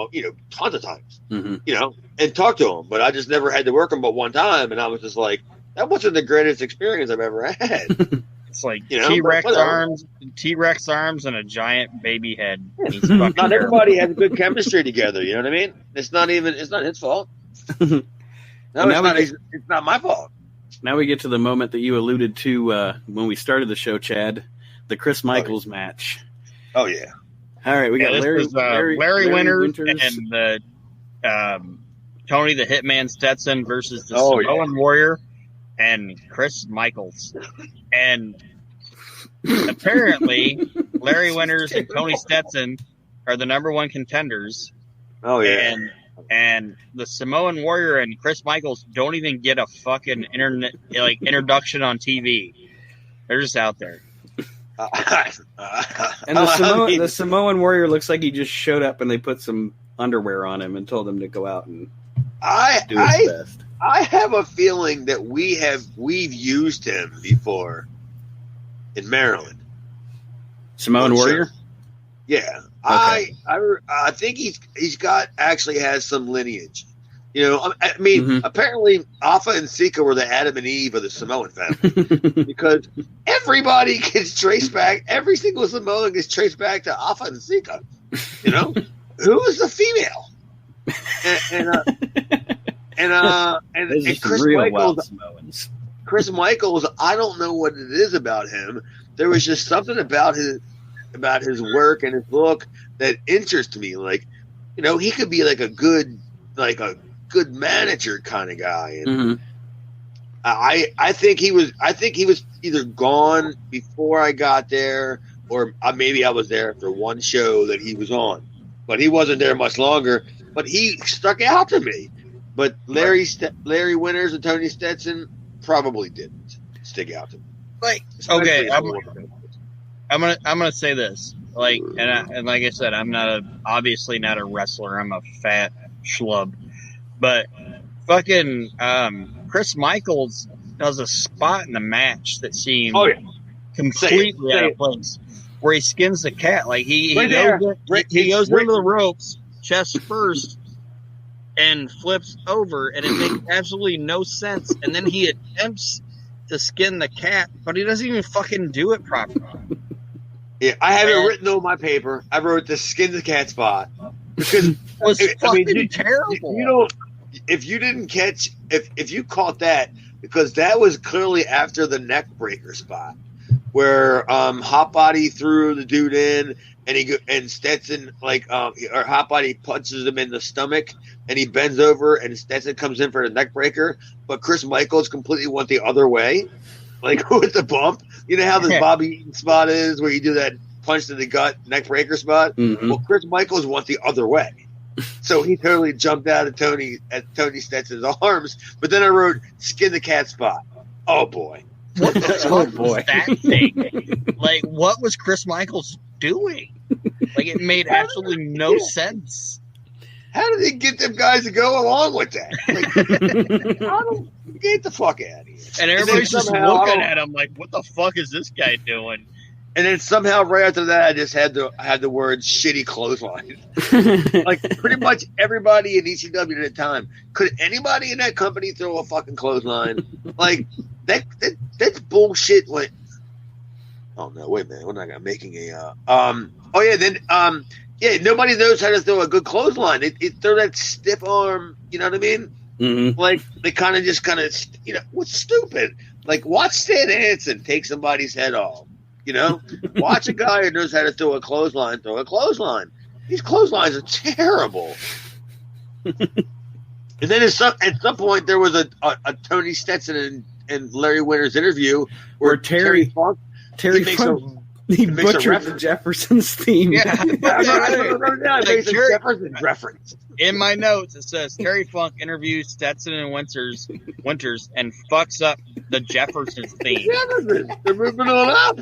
tons of times, and talked to him, but I just never had to work him but one time, and I was just like, that wasn't the greatest experience I've ever had. It's like T-Rex arms, and a giant baby head. Not everybody has good chemistry together. You know what I mean? It's not his fault. No, it's not my fault. Now we get to the moment that you alluded to when we started the show, Chad, the Chris Michaels match. Oh yeah. All right, we got Larry Winters and the Tony the Hitman Stetson versus the Samoan Warrior and Chris Michaels. And apparently, Larry Winters and Tony Stetson are the number one contenders. Oh yeah. And the Samoan Warrior and Chris Michaels don't even get a fucking introduction on TV. They're just out there. And the Samoan Warrior looks like he just showed up and they put some underwear on him and told him to go out and do his best. I have a feeling that we've used him before in Maryland. Samoan Warrior? Yeah. Okay. I think he's has some lineage. I mean, apparently Alpha and Sika were the Adam and Eve of the Samoan family because everybody gets traced back. Every single Samoan gets traced back to Alpha and Sika. Who is the female? And Chris Michaels. Chris Michaels, I don't know what it is about him. There was just something about his work and his look that interests me. Like, he could be like a good manager kind of guy. And I think he was either gone before I got there, or maybe I was there for one show that he was on, but he wasn't there much longer. But he stuck out to me. But Larry Winters and Tony Stetson probably didn't stick out to me. Like, okay, I'm gonna say this. Like, and like I said, I'm obviously not a wrestler. I'm a fat schlub. But fucking Chris Michaels does a spot in the match that seems completely out of place, where he skins the cat. Like he goes into the ropes, chest first, and flips over, and it makes absolutely no sense. And then he attempts to skin the cat, but he doesn't even fucking do it properly. Yeah, I have it written on my paper. I wrote the skin the cat spot because it was fucking terrible. If you caught that, because that was clearly after the neck breaker spot where Hot Body threw the dude in, and Stetson or Hot Body punches him in the stomach, and he bends over, and Stetson comes in for the neck breaker, but Chris Michaels completely went the other way, like with the bump. You know how this Bobby Eaton spot is, where you do that punch to the gut neck breaker spot? Mm-hmm. Well, Chris Michaels went the other way. So he totally jumped out of Tony Stetson's arms. But then I wrote skin the cat spot. Oh boy. What the fuck was that thing? Like, what was Chris Michaels doing? Like, it made absolutely no sense. How did he get them guys to go along with that? Like, get the fuck out of here. And everybody's just looking at him like, what the fuck is this guy doing? And then somehow right after that, I just had the word shitty clothesline. Like, pretty much everybody in ECW at the time. Could anybody in that company throw a fucking clothesline? Like, that's bullshit. Like, oh no, wait a minute. We're not making a nobody knows how to throw a good clothesline. They throw that stiff arm, you know what I mean? Mm-hmm. Like, they kind of what's stupid? Like, watch Stan Hansen take somebody's head off. Watch a guy who knows how to throw a clothesline. These clotheslines are terrible. And then at some point, there was a Tony Stetson and Larry Winters interview where Terry Funk he butchered the Jeffersons theme. Yeah, Jefferson reference. In my notes, it says Terry Funk interviews Stetson and Winters and fucks up the Jeffersons theme. They're moving on up.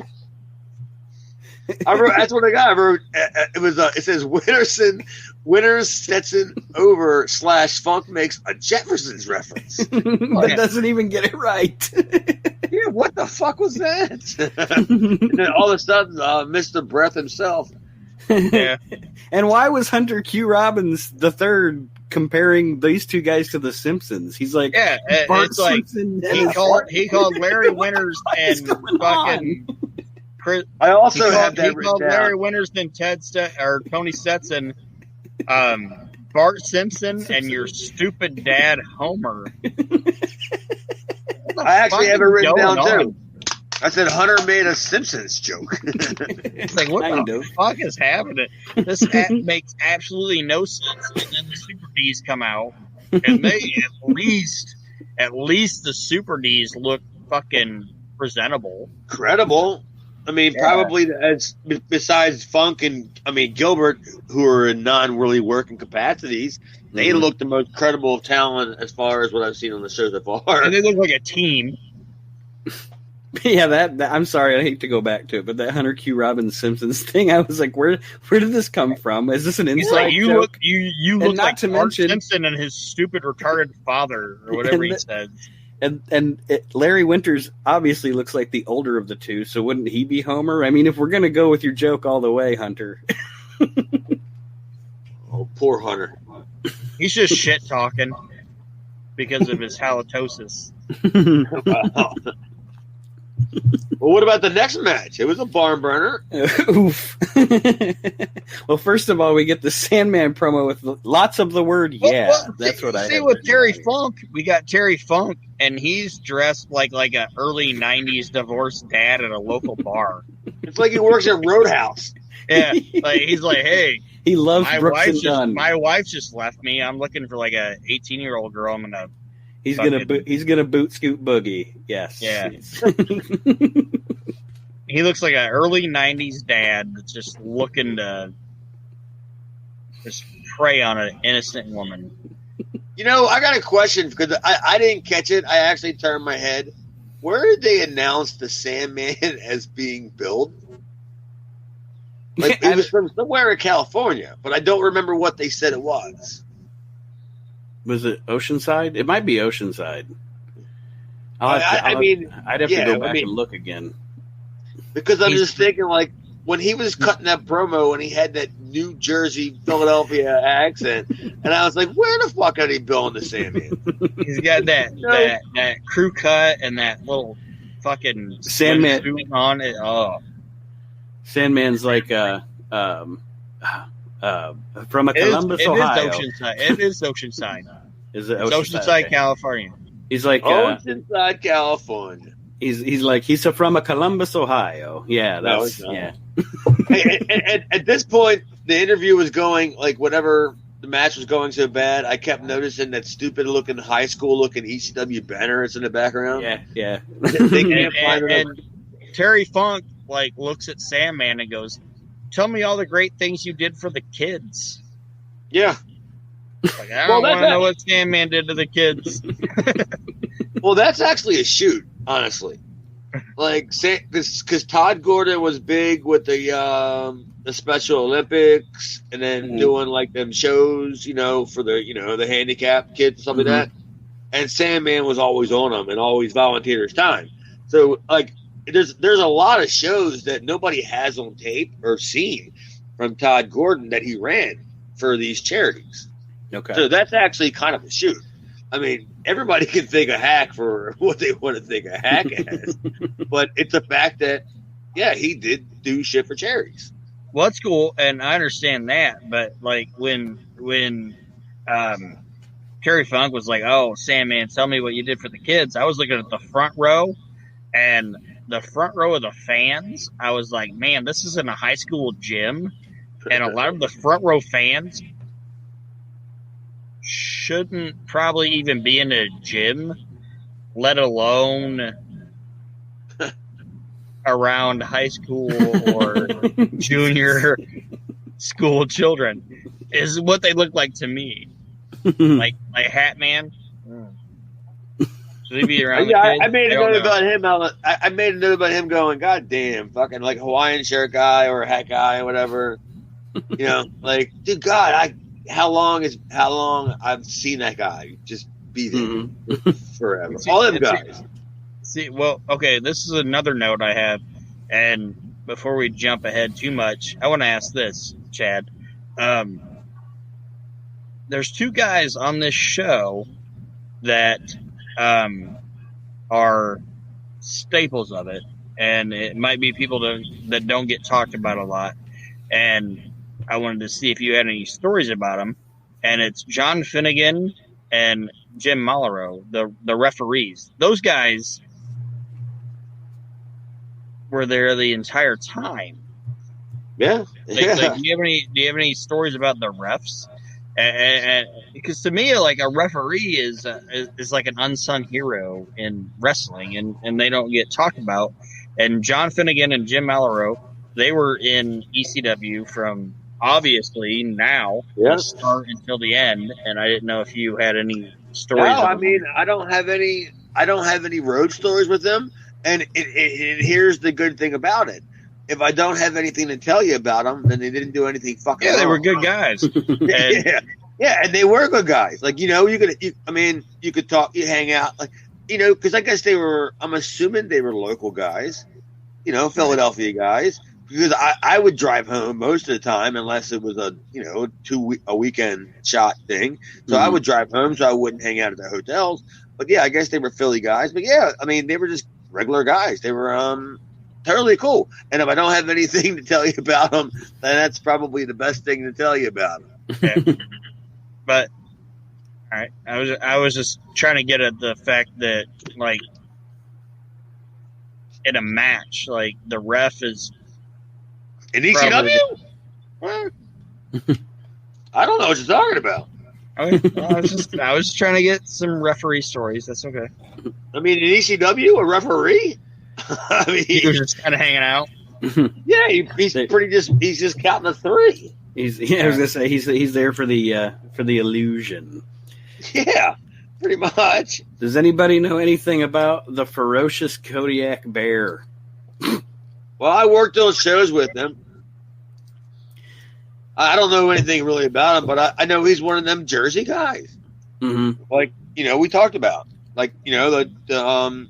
That's what I got. I wrote. It says Winterson Winters sets it over / Funk makes a Jefferson's reference. That doesn't even get it right. Yeah, what the fuck was that? And then all of a sudden, Mr. Breath himself. Yeah. And why was Hunter Q. Robbins III comparing these two guys to the Simpsons? He's like, Yeah, Bart it's like Simpson. he called Larry Winters and fucking Chris. I also He have that called written down. Larry Winters and Tony Stetson, Bart Simpson, and your stupid dad Homer. I actually have it written down on? too. I said Hunter made a Simpsons joke. It's like, what Kind the of. fuck is happening? This makes absolutely no sense. And then the Super Ds come out, and they at least the Super Ds look fucking presentable. Credible. I mean, probably as besides Funk and Gilbert, who are in non-really working capacities, they look the most credible of talent as far as what I've seen on the show so far. And they look like a team. Yeah, that I'm sorry, I hate to go back to it, but that Hunter Q. Robbins Simpsons thing, I was like, where did this come from? Is this an He's inside like, you joke? look not like to Bart mention- Simpson and his stupid retarded father, or whatever he says. And Larry Winters obviously looks like the older of the two, so wouldn't he be Homer? I mean, if we're going to go with your joke all the way, Hunter. Oh, poor Hunter. He's just shit talking because of his halitosis. Wow. Well, what about the next match? It was a barn burner. Oof. Well, first of all, we get the Sandman promo with lots of the word "yeah." Well, That's what I see had with written Terry down. Funk. We got Terry Funk, and he's dressed like a early '90s divorced dad at a local bar. It's like he works at Roadhouse. Yeah, like he's like, hey, He loves my Brooks and wife Dunn. just left me. I'm looking for like a 18-year-old girl. I'm gonna. He's fucking- gonna boot scoot boogie. Yes. Yeah. He looks like an early '90s dad that's just looking to just prey on an innocent woman. You know, I got a question because I didn't catch it. I actually turned my head. Where did they announce the Sandman as being billed? Like, it was from somewhere in California, but I don't remember what they said it was. Was it Oceanside? It might be Oceanside. I'd have to go back and look again. Because I'm just thinking, like, when he was cutting that promo and he had that New Jersey, Philadelphia accent, and I was like, where the fuck are they billing the Sandman? He's got that crew cut and that little fucking Sandman suit on it. Oh, Sandman's like from a Columbus, Ohio. It is Oceanside. Is it It's Oceanside, Okay. California. He's like Oceanside, California. He's from a Columbus, Ohio. Yeah, No, that's he's not. yeah. And at this point, the interview was going, like, whatever the match was going so bad, I kept noticing that stupid-looking, high school-looking ECW banner is in the background. Yeah. They can't find it. And Terry Funk like looks at Sandman and goes, "Tell me all the great things you did for the kids." Yeah. Like, I don't want to know what Sandman did to the kids. Well, that's actually a shoot, honestly. Like, because Todd Gordon was big with the Special Olympics, and then doing like them shows, for the handicapped kids and stuff like that. And Sandman was always on them and always volunteered his time. So, like, there's a lot of shows that nobody has on tape or seen from Todd Gordon that he ran for these charities. Okay. So that's actually kind of a shoot. I mean, everybody can think a hack for what they want to think a hack as, but it's the fact that, yeah, he did do shit for charities. Well, that's cool, and I understand that. But like when Terry Funk was like, "Oh, Sandman, tell me what you did for the kids," I was looking at the front row, and the front row of the fans. I was like, "Man, this is in a high school gym," and a lot of the front row fans shouldn't probably even be in a gym, let alone around high school or junior school children, is what they look like to me. Like Hat Man. Should he be around the kids? I made a note about him. I made a note about him going, God damn, fucking like Hawaiian shirt guy or a hat guy or whatever. Like, dude, God, how long I've seen that guy just be there forever. All them guys. See, well, okay, this is another note I have, and before we jump ahead too much, I want to ask this, Chad. There's two guys on this show that are staples of it, and it might be people that don't get talked about a lot, and I wanted to see if you had any stories about them, and it's John Finnegan and Jim Malero, the referees. Those guys were there the entire time. Yeah. Like, do you have any stories about the refs? And because to me, like, a referee is like an unsung hero in wrestling, and they don't get talked about. And John Finnegan and Jim Malero, they were in ECW from obviously now the start until the end. And I didn't know if you had any stories. No, I mean, I don't have any road stories with them. And here's the good thing about it. If I don't have anything to tell you about them, then they didn't do anything fucking wrong. They were good guys. And they were good guys. Like, you could talk, you hang out. Like, because I guess I'm assuming they were local guys, Philadelphia guys. Because I would drive home most of the time unless it was a weekend shot thing. So I would drive home so I wouldn't hang out at the hotels. But yeah, I guess they were Philly guys. But yeah, I mean, they were just regular guys. They were totally cool. And if I don't have anything to tell you about them, then that's probably the best thing to tell you about them. Yeah. But all right, I was just trying to get at the fact that, like, in a match, like, the ref is in ECW. I don't know what you're talking about. Okay, well, I was just trying to get some referee stories. That's okay. I mean, in ECW, a referee. I mean, he was just kind of hanging out. Yeah, he's just counting a three. I was gonna say he's there for the illusion. Yeah, pretty much. Does anybody know anything about the ferocious Kodiak Bear? Well, I worked those shows with him. I don't know anything really about him, but I know he's one of them Jersey guys. Mm-hmm. Like, we talked about, like, the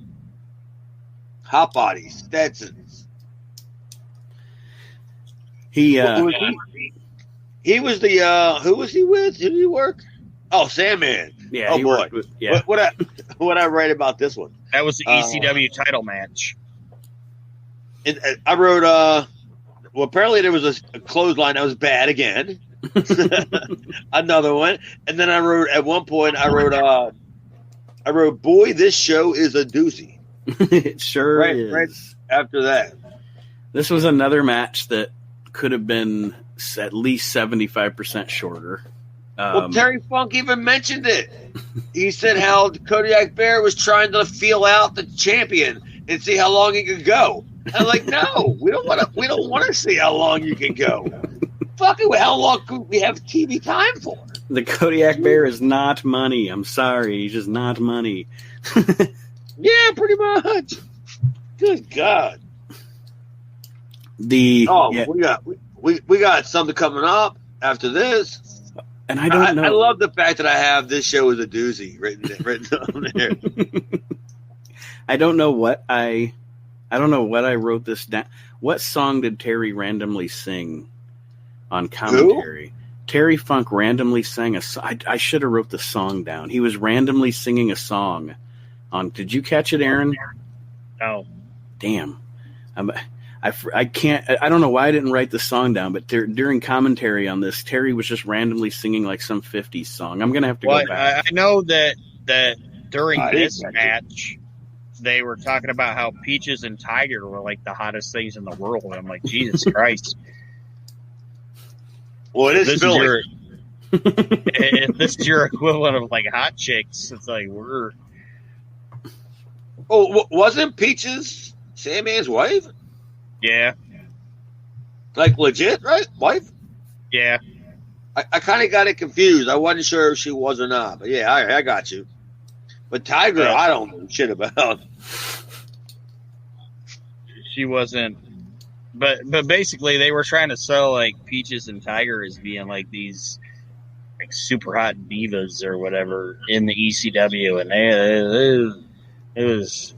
hot bodies, Stetsons. He was the who was he with? Who did he work? Oh, Sandman. Yeah. Oh boy. What I write about this one? That was the ECW title match. I wrote. Well, apparently there was a clothesline that was bad again. Another one, and then I wrote at one point. I wrote, "Boy, this show is a doozy." It sure is. Right after that, this was another match that could have been at least 75% shorter. Well, Terry Funk even mentioned it. He said how Kodiak Bear was trying to feel out the champion and see how long he could go. I'm like, no, we don't want to see how long you can go. Fuck it, how long could we have TV time for? The Kodiak Bear is not money. I'm sorry, he's just not money. Yeah, pretty much. Good God. We got something coming up after this. And I don't know. I love the fact that I have this show is a doozy written on there. I don't know what I wrote this down. What song did Terry randomly sing on commentary? Who? Terry Funk randomly sang a song. I should have wrote the song down. He was randomly singing a song on. Did you catch it, Aaron? No. Damn. I can't. I don't know why I didn't write the song down, but during commentary on this, Terry was just randomly singing like some 50s song. I'm gonna have to go back. I know that during this match, they were talking about how Peaches and Tiger were like the hottest things in the world. And I'm like, Jesus Christ. Well, it is Philly. If this is your equivalent of like hot chicks, it's like we're. Oh, wasn't Peaches Sandman's wife? Yeah. Like legit, right? Wife? Yeah. I kind of got it confused. I wasn't sure if she was or not. But yeah, I got you. But Tiger, I don't know shit about. She wasn't. But basically, they were trying to sell like Peaches and Tiger as being like these like super hot divas or whatever in the ECW, and it was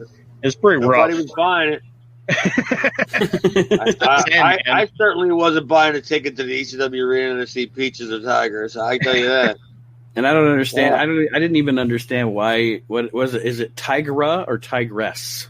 pretty rough. Nobody was buying it. I certainly wasn't buying a ticket to the ECW arena to see Peaches or Tiger, so I can tell you that. And I don't understand. I didn't even understand why. What was it? Is it Tigra or Tigress?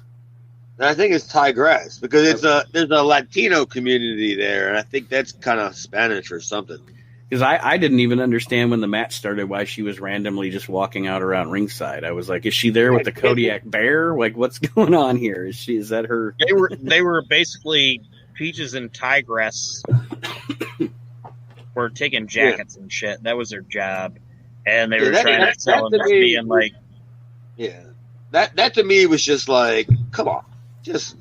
I think it's Tigress because there's a Latino community there, and I think that's kind of Spanish or something. Because I didn't even understand when the match started why she was randomly just walking out around ringside. I was like, is she there with the Kodiak Bear? Like, what's going on here? Is that her? They were basically Peaches and Tigress were taking jackets and shit. That was their job, and they were trying to sell them as being like, that to me was just like, come on, just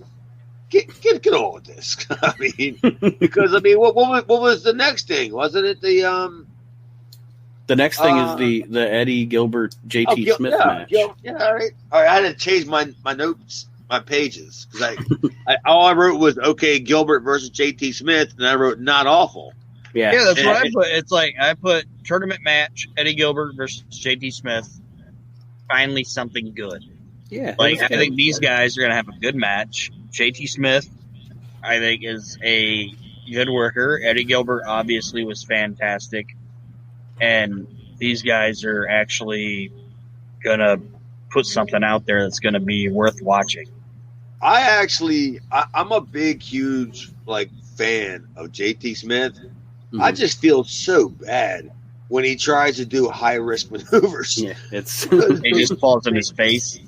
get on with this. I mean, because what was the next thing? Wasn't it the next thing is the Eddie Gilbert JT Smith match? All right. I had to change my notes, my pages, because all I wrote was okay, Gilbert versus JT Smith, and I wrote not awful. Yeah, that's what I put. It's like I put tournament match Eddie Gilbert versus JT Smith. Finally, something good. Yeah, like I think these guys are gonna have a good match. JT Smith, I think, is a good worker. Eddie Gilbert obviously was fantastic, and these guys are actually gonna put something out there that's gonna be worth watching. I'm a big, huge fan of JT Smith. Mm-hmm. I just feel so bad when he tries to do high risk maneuvers. Yeah, he just falls in his face.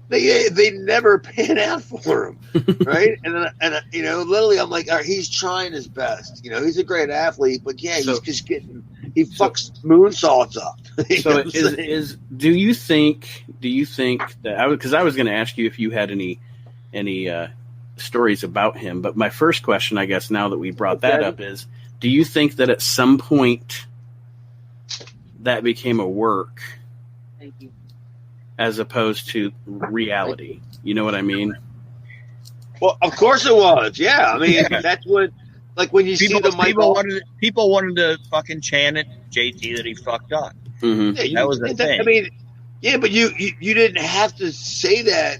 They never pan out for him, right? and literally, I'm like, he's trying his best. He's a great athlete, but he's just fucks moonsaults up. So do you think that because I was going to ask you if you had any stories about him, but my first question, I guess, now that we brought that up, is do you think that at some point that became a work? Thank you. As opposed to reality. You know what I mean? Well, of course it was. Yeah. I mean, that's what, when you see the people wanted to fucking chant at JT that he fucked up. Mm-hmm. Yeah, that was the thing. I mean, yeah, but you didn't have to say that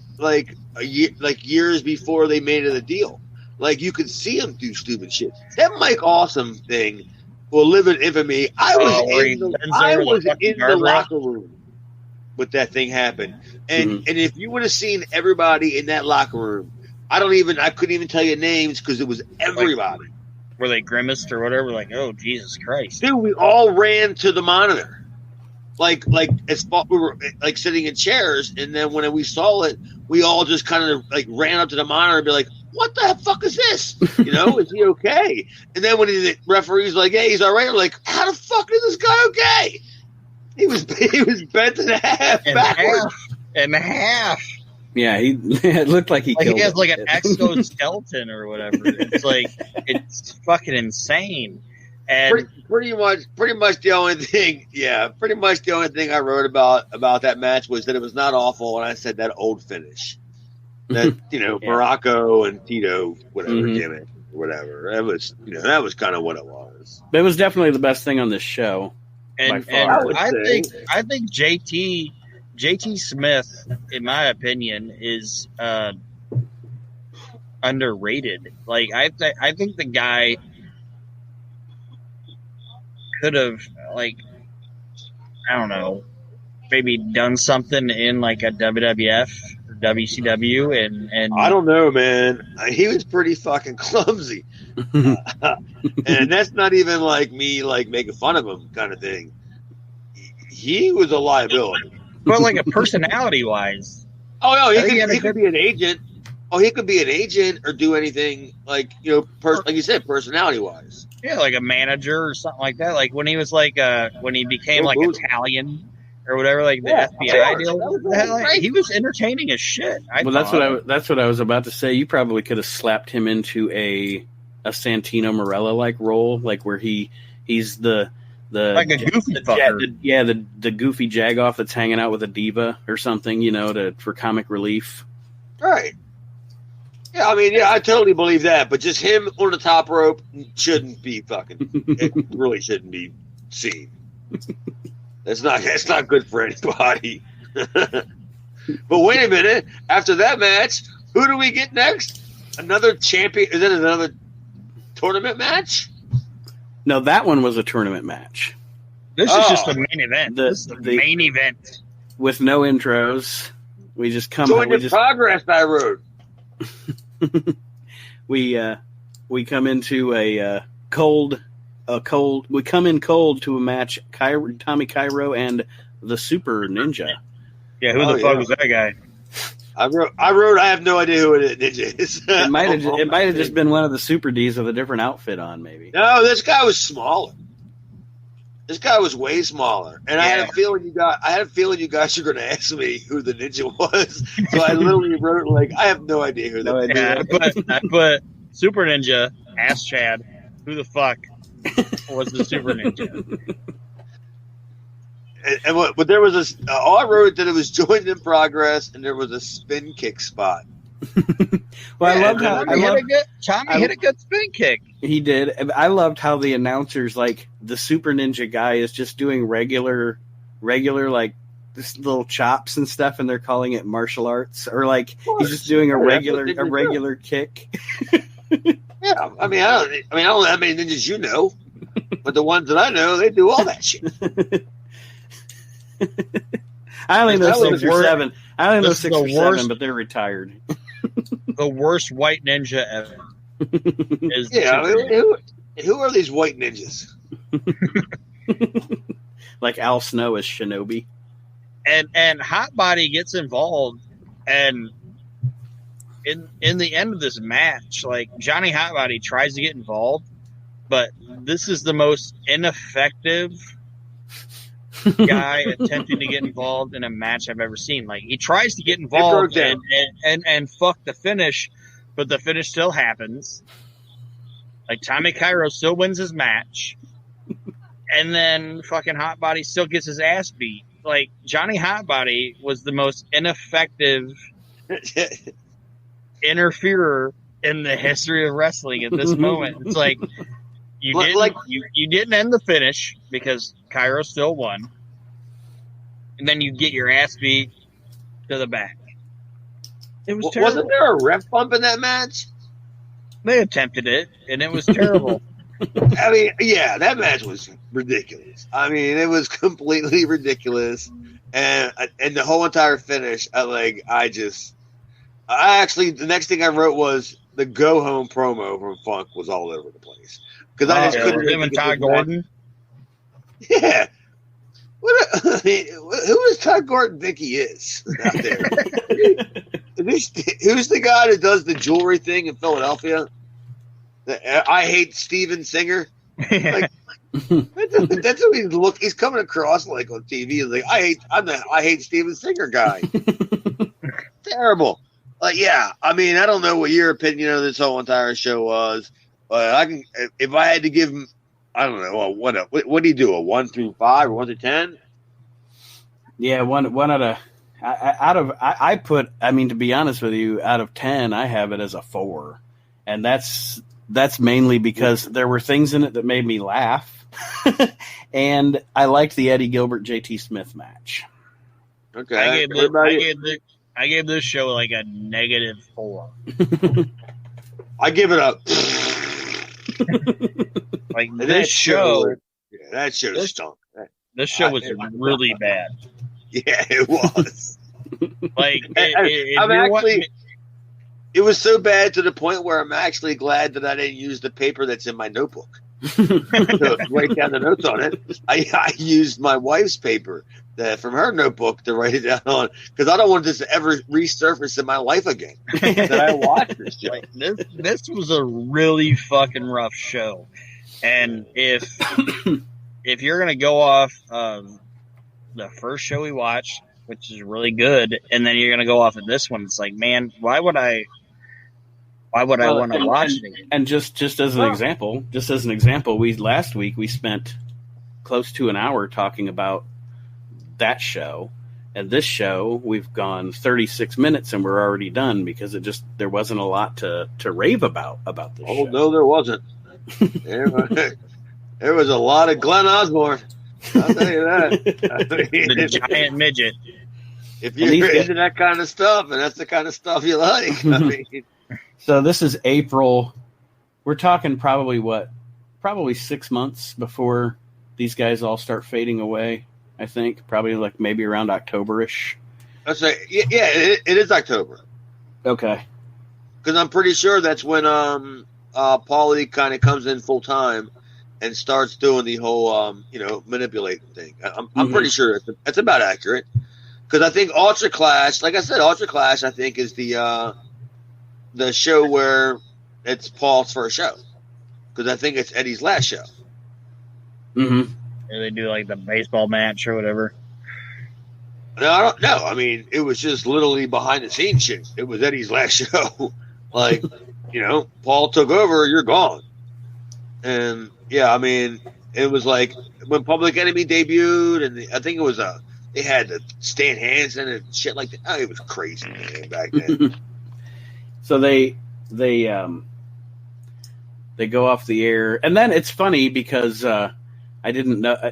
years before they made it a deal. You could see him do stupid shit. That Mike Awesome thing will live in infamy. I was in the locker room with that thing happen. And if you would have seen everybody in that locker room, I couldn't even tell you names because it was everybody. Were they grimaced or whatever? Like, oh, Jesus Christ. Dude, we all ran to the monitor. We were sitting in chairs, and then when we saw it, we all just kind of ran up to the monitor and be like, what the fuck is this? Is he okay? And then when the referee's like, hey, he's all right, I'm like, how the fuck is this guy okay? He was bent in half backwards. In half. Yeah, it looked like he killed he has it. an exoskeleton or whatever. It's fucking insane. And pretty much the only thing I wrote about that match was that it was not awful, and I said that old finish. That Morocco and Tito gimmick, whatever. That was kind of what it was. It was definitely the best thing on this show. And I think JT Smith, in my opinion, is underrated. I think the guy could have I don't know, maybe done something in a WWF or WCW and I don't know, man. He was pretty fucking clumsy. And that's not even me making fun of him kind of thing. He was a liability. But a personality wise. Oh no, he could be an agent. Oh, he could be an agent or do anything like you said, personality wise. Yeah, like a manager or something like that. When he was when he became Italian or whatever, the FBI deal. He was entertaining as shit. That's what I was about to say. You probably could have slapped him into a Santino Marella role, where he's the a goofy fucker. The goofy jagoff that's hanging out with a diva or something, for comic relief. Right. Yeah, I totally believe that, but just him on the top rope shouldn't be it really shouldn't be seen. That's not good for anybody. But wait a minute. After that match, who do we get next? Another champion? Is it another tournament match? No, that one was a tournament match. This is just the main event. This is the main event. With no intros. We just come progress I wrote. We come into a cold we come in cold to a match, Tommy Cairo and the Super Ninja. Yeah, who the fuck was that guy? I wrote I have no idea who it is. It might have just been one of the Super Ds with a different outfit on, maybe. No, this guy was smaller. This guy was way smaller, and I had a feeling you guys were going to ask me who the Ninja was. So I literally wrote I have no idea who that is. Yeah, I put Super Ninja. Ask Chad, who the fuck was the Super Ninja? But there was all I wrote that it was joined in progress, and there was a spin kick spot. Well, I loved how Tommy hit a good spin kick. He did. I loved how the announcers, the Super Ninja guy, is just doing regular this little chops and stuff, and they're calling it martial arts, or he's just doing a regular kick. Yeah, I don't know how many ninjas you know, but the ones that I know, they do all that shit. I only know 6 or 7. I only know 6 or 7, but they're retired. The worst white ninja ever. Who are these white ninjas? Like Al Snow as Shinobi. And Hotbody gets involved, and in the end of this match, Johnny Hotbody tries to get involved, but this is the most ineffective guy attempting to get involved in a match I've ever seen. He tries to get involved and fuck the finish, but the finish still happens. Tommy Cairo still wins his match, and then fucking Hotbody still gets his ass beat. Johnny Hotbody was the most ineffective interferer in the history of wrestling at this moment. It's you didn't end the finish because Cairo still won, and then you get your ass beat to the back. It was terrible. Wasn't there a ref bump in that match? They attempted it, and it was terrible. That match was ridiculous. It was completely ridiculous, and the whole entire finish. The next thing I wrote was the go home promo from Funk was all over the place because I just couldn't. Him and Todd Gordon. Yeah. Who does Todd Gordon think he is out there? Who's the guy that does the jewelry thing in Philadelphia? I hate Steven Singer. That's what he's coming across on TV. He's I hate Steven Singer guy. Terrible. I don't know what your opinion of this whole entire show was, but I can. If I had to give him, I don't know what do you do? A 1 through 5 or 1 to 10? Yeah, one out of. I put. To be honest with you, out of 10, I have it as a 4, and that's mainly because there were things in it that made me laugh, and I liked the Eddie Gilbert JT Smith match. Okay, I gave this show a -4. I give it a. This show. Yeah, that show stunk. This show was really bad. Yeah, it was. It was so bad to the point where I'm actually glad that I didn't use the paper that's in my notebook to write down the notes on it. I used my wife's paper from her notebook to write it down on because I don't want this to ever resurface in my life again. That I watched this show. This was a really fucking rough show, and if you're gonna go off the first show we watched, which is really good, and then you're gonna go off of this one, it's man, why would I want to watch it? And just as an example, last week we spent close to an hour talking about that show, and this show we've gone 36 minutes and we're already done because there wasn't a lot to rave about this show. No, there wasn't. There was a lot of Glenn Osborne. I'll tell you that. I mean, The giant midget. if you're into that kind of stuff, and that's the kind of stuff you like, I mean. So this is April. We're talking probably 6 months before these guys all start fading away. I think probably like maybe around October-ish. I'd say, yeah, it is October. Okay. Because I'm pretty sure that's when Paulie kind of comes in full time and starts doing the whole manipulating thing. I'm pretty sure that's about accurate. Because I think Ultra Clash, like I said, Ultra Clash I think is the show where it's Paul's first show. Because I think it's Eddie's last show. Mm-hmm. Yeah, they do like the baseball match or whatever. No, I don't know. I mean, it was just literally behind the scenes shit. It was Eddie's last show. Like, Paul took over, you're gone. And yeah, I mean, it was like when Public Enemy debuted, and I think it was they had Stan Hansen and shit like that. Oh, it was crazy, man, back then. So they go off the air, and then it's funny because I didn't know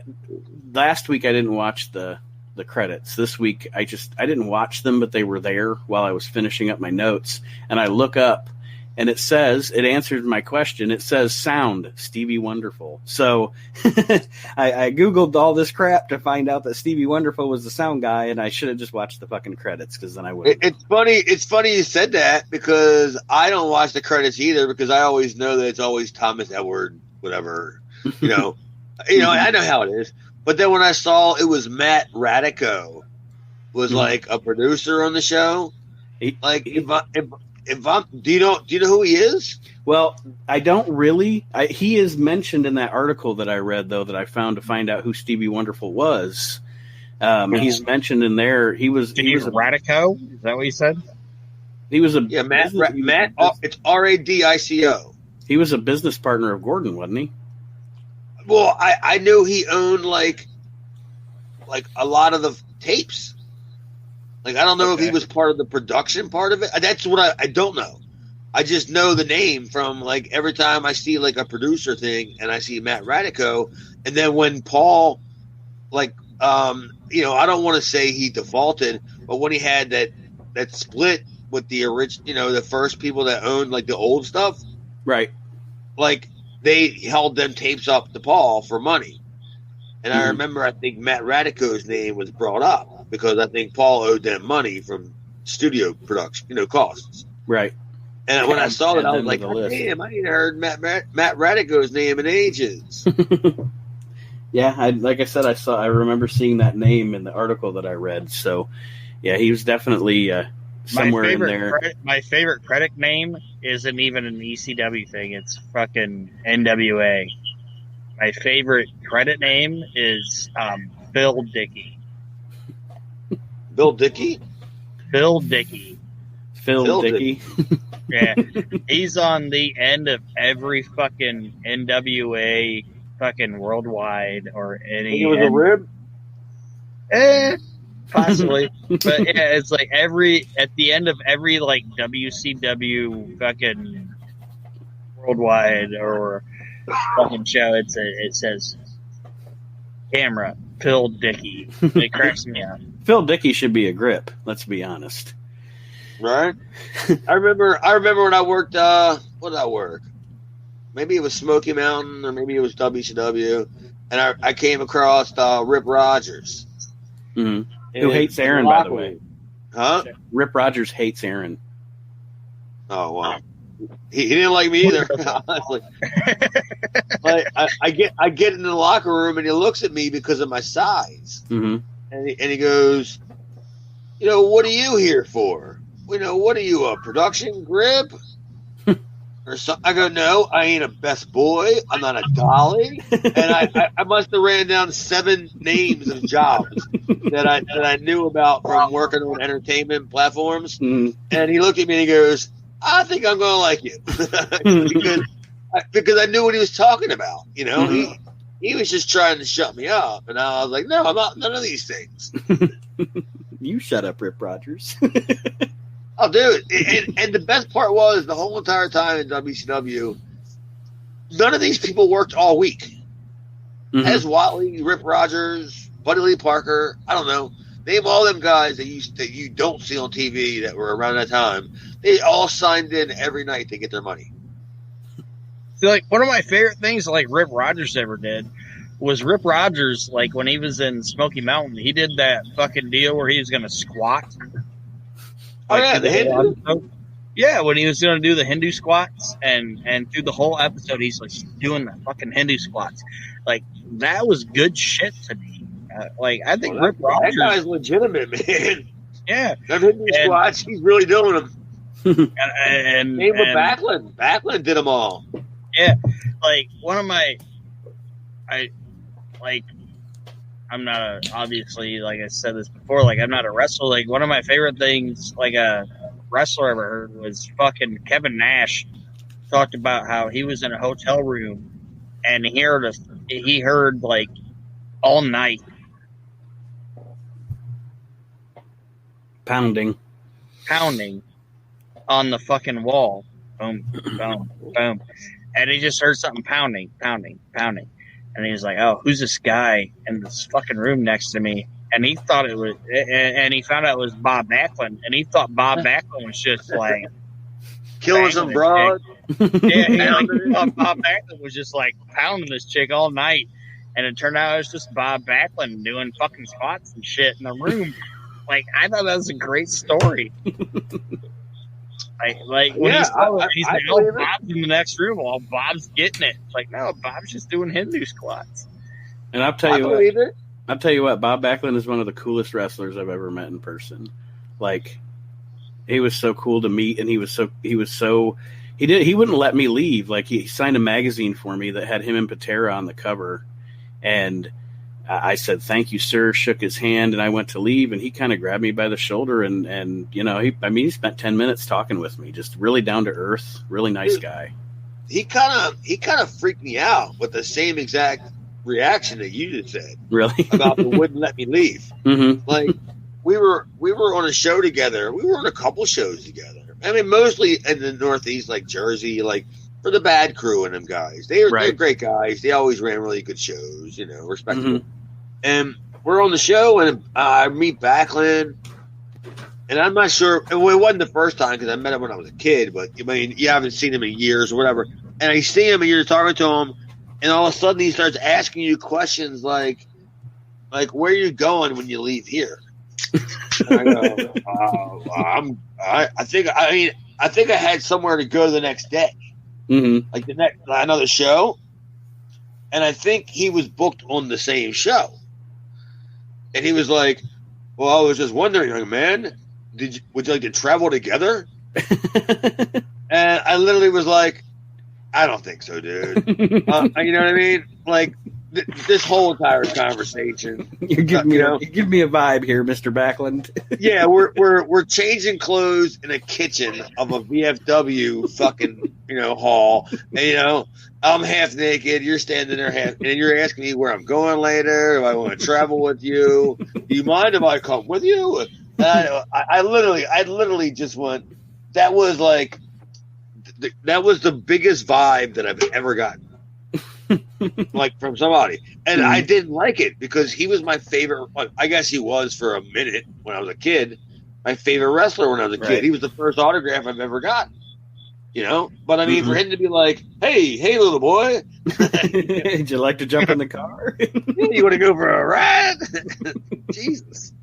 last week I didn't watch the credits. This week I didn't watch them, but they were there while I was finishing up my notes, and I look up and it answered my question. It says sound Stevie Wonderful. So I googled all this crap to find out that Stevie Wonderful was the sound guy, and I should have just watched the fucking credits because then I would. It's funny you said that because I don't watch the credits either because I always know that it's always Thomas Edward, whatever. I know how it is. But then when I saw it was Matt Radico was like a producer on the show, do you know who he is? Well, I don't really. He is mentioned in that article that I read, though, that I found to find out who Stevie Wonderful was. He's mentioned in there. He was Radico. Is that what you said? He was a Matt. It's Radico. He was a business partner of Gordon, wasn't he? Well, I knew he owned like a lot of the tapes. Like I don't know if he was part of the production part of it. That's what I don't know. I just know the name from like every time I see like a producer thing and I see Matt Radico, and then when Paul, like I don't want to say he defaulted, but when he had that split with the original, the first people that owned like the old stuff, right? Like. They held them tapes up to Paul for money. And I remember, I think Matt Radico's name was brought up because I think Paul owed them money from studio production, costs. Right. And when I saw it, I was like, damn, I ain't heard Matt Radico's name in ages. Yeah, I remember seeing that name in the article that I read. So, yeah, he was definitely somewhere in there. My favorite credit name isn't even an ECW thing. It's fucking NWA. My favorite credit name is Phil Dickey. Bill Dickey? Phil Dickey. Phil Dickey. Yeah. He's on the end of every fucking NWA fucking worldwide or any. He was a rib? Possibly. But yeah, it's like at the end of every like WCW fucking worldwide or fucking show, it says camera Phil Dickey. It cracks me up. Phil Dickey should be a grip, let's be honest. Right? I remember when I worked what did I work? Maybe it was Smoky Mountain or maybe it was WCW, and I came across Rip Rogers. Mm-hmm. Who hates Aaron, by the way. Huh? Rip Rogers hates Aaron. Oh, wow. He didn't like me either, honestly. Like, I get in the locker room, and he looks at me because of my size. Mm-hmm. And he goes, what are you here for? What are you, a production grip? Or something? I go, no, I ain't a best boy. I'm not a dolly. And I must have ran down 7 names of jobs that I knew about from working on entertainment platforms. Mm. And he looked at me and he goes, I think I'm going to like you. because I knew what he was talking about. Mm-hmm. He was just trying to shut me up. And I was like, no, I'm not none of these things. You shut up, Rip Rogers. Oh, dude. And the best part was the whole entire time in WCW, none of these people worked all week. Ez Whatley, Rip Rogers, Buddy Lee Parker. I don't know. Name all them guys that you don't see on TV that were around that time. They all signed in every night to get their money. See, like, one of my favorite things like Rip Rogers ever did was Rip Rogers, like, when he was in Smoky Mountain, he did that fucking deal where he was going to squat. Oh, yeah, the Hindu? Yeah, when he was going to do the Hindu squats, and through the whole episode, he's, like, doing the fucking Hindu squats. Like, that was good shit to me. Like, I think Rip Rogers... That guy's legitimate, man. Yeah. Them Hindu squats, he's really doing them. and Same with Backlund. Backlund did them all. Yeah. Like, one of my... I'm not obviously, like I said this before, like, I'm not a wrestler. Like, one of my favorite things, like, a wrestler ever heard was fucking Kevin Nash talked about how he was in a hotel room and he heard like, all night. Pounding on the fucking wall. Boom, boom, boom. And he just heard something pounding. And he was like, oh, who's this guy in this fucking room next to me? And he thought it was, and he found out it was Bob Backlund. And he thought Bob Backlund was just like killing some broad. Yeah, he thought Bob Backlund was just like pounding this chick all night. And it turned out it was just Bob Backlund doing fucking squats and shit in the room. Like, I thought that was a great story. Like when he's like, oh, Bob's in the next room. Well, Bob's getting it. It's like, no, Bob's just doing Hindu squats. And I'll tell you what, Bob Backlund is one of the coolest wrestlers I've ever met in person. Like, he was so cool to meet, and he wouldn't let me leave. Like, he signed a magazine for me that had him and Patera on the cover, and I said, thank you, sir, shook his hand, and I went to leave, and he kind of grabbed me by the shoulder, and you know, he spent 10 minutes talking with me, just really down to earth, really nice guy. He kind of freaked me out with the same exact reaction that you just said. Really? About the wouldn't let me leave. Mm-hmm. Like, we were on a show together. We were on a couple shows together. I mean, mostly in the Northeast, like Jersey, like for the Bad Crew and them guys. They're great guys. They always ran really good shows, you know, respectable. Mm-hmm. And we're on the show, and I meet Backlund, and I'm not sure. It wasn't the first time because I met him when I was a kid, but I mean, you haven't seen him in years or whatever. And I see him, and you're talking to him, and all of a sudden he starts asking you questions like where are you going when you leave here? And I go, I think I had somewhere to go the next day, like another show, and I think he was booked on the same show. And he was like, well, I was just wondering, young man, would you like to travel together? And I literally was like, I don't think so, dude. You know what I mean? Like, this whole entire conversation. You're giving me a vibe here, Mr. Backlund. Yeah, we're changing clothes in a kitchen of a VFW fucking, hall. And, I'm half naked. You're standing there and you're asking me where I'm going later. If I want to travel with you. Do you mind if I come with you? And I literally just went, that was like, that was the biggest vibe that I've ever gotten. Like from somebody. And I didn't like it because he was my favorite. I guess he was for a minute when I was a kid. My favorite wrestler when I was a kid. He was the first autograph I've ever gotten. But I mean, for him to be like, hey, little boy. Would you like to jump in the car? You want to go for a ride? Jesus.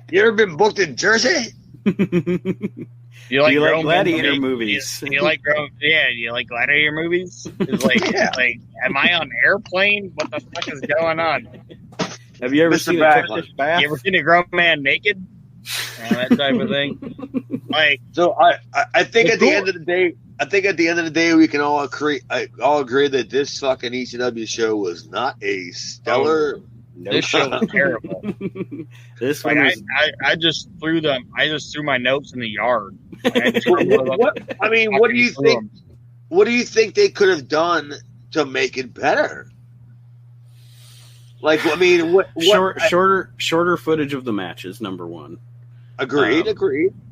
You ever been booked in Jersey? Do you like gladiator movies? Do you like gladiator movies? It's like, like, am I on an airplane? What the fuck is going on? Have you ever seen a Turkish bath? You ever seen a grown man naked? That type of thing. Like, so I think at the end of the day, we can all agree that this fucking ECW show was not a stellar. This show was terrible. This one was... I just threw my notes in the yard. What do you think? What do you think they could have done to make it better? Like, I mean, shorter footage of the matches. Number one. Agreed.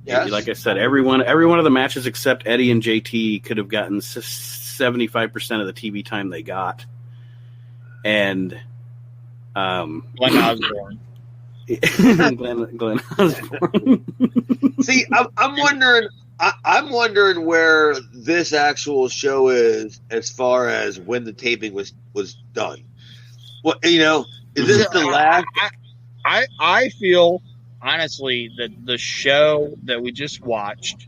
Yes. Like I said, every one of the matches except Eddie and JT could have gotten 75% of the TV time they got. and Glenn Osborne. Glenn Osborne. See, I'm wondering. I'm wondering where this actual show is as far as when the taping was done. What is this the last? I feel honestly that the show that we just watched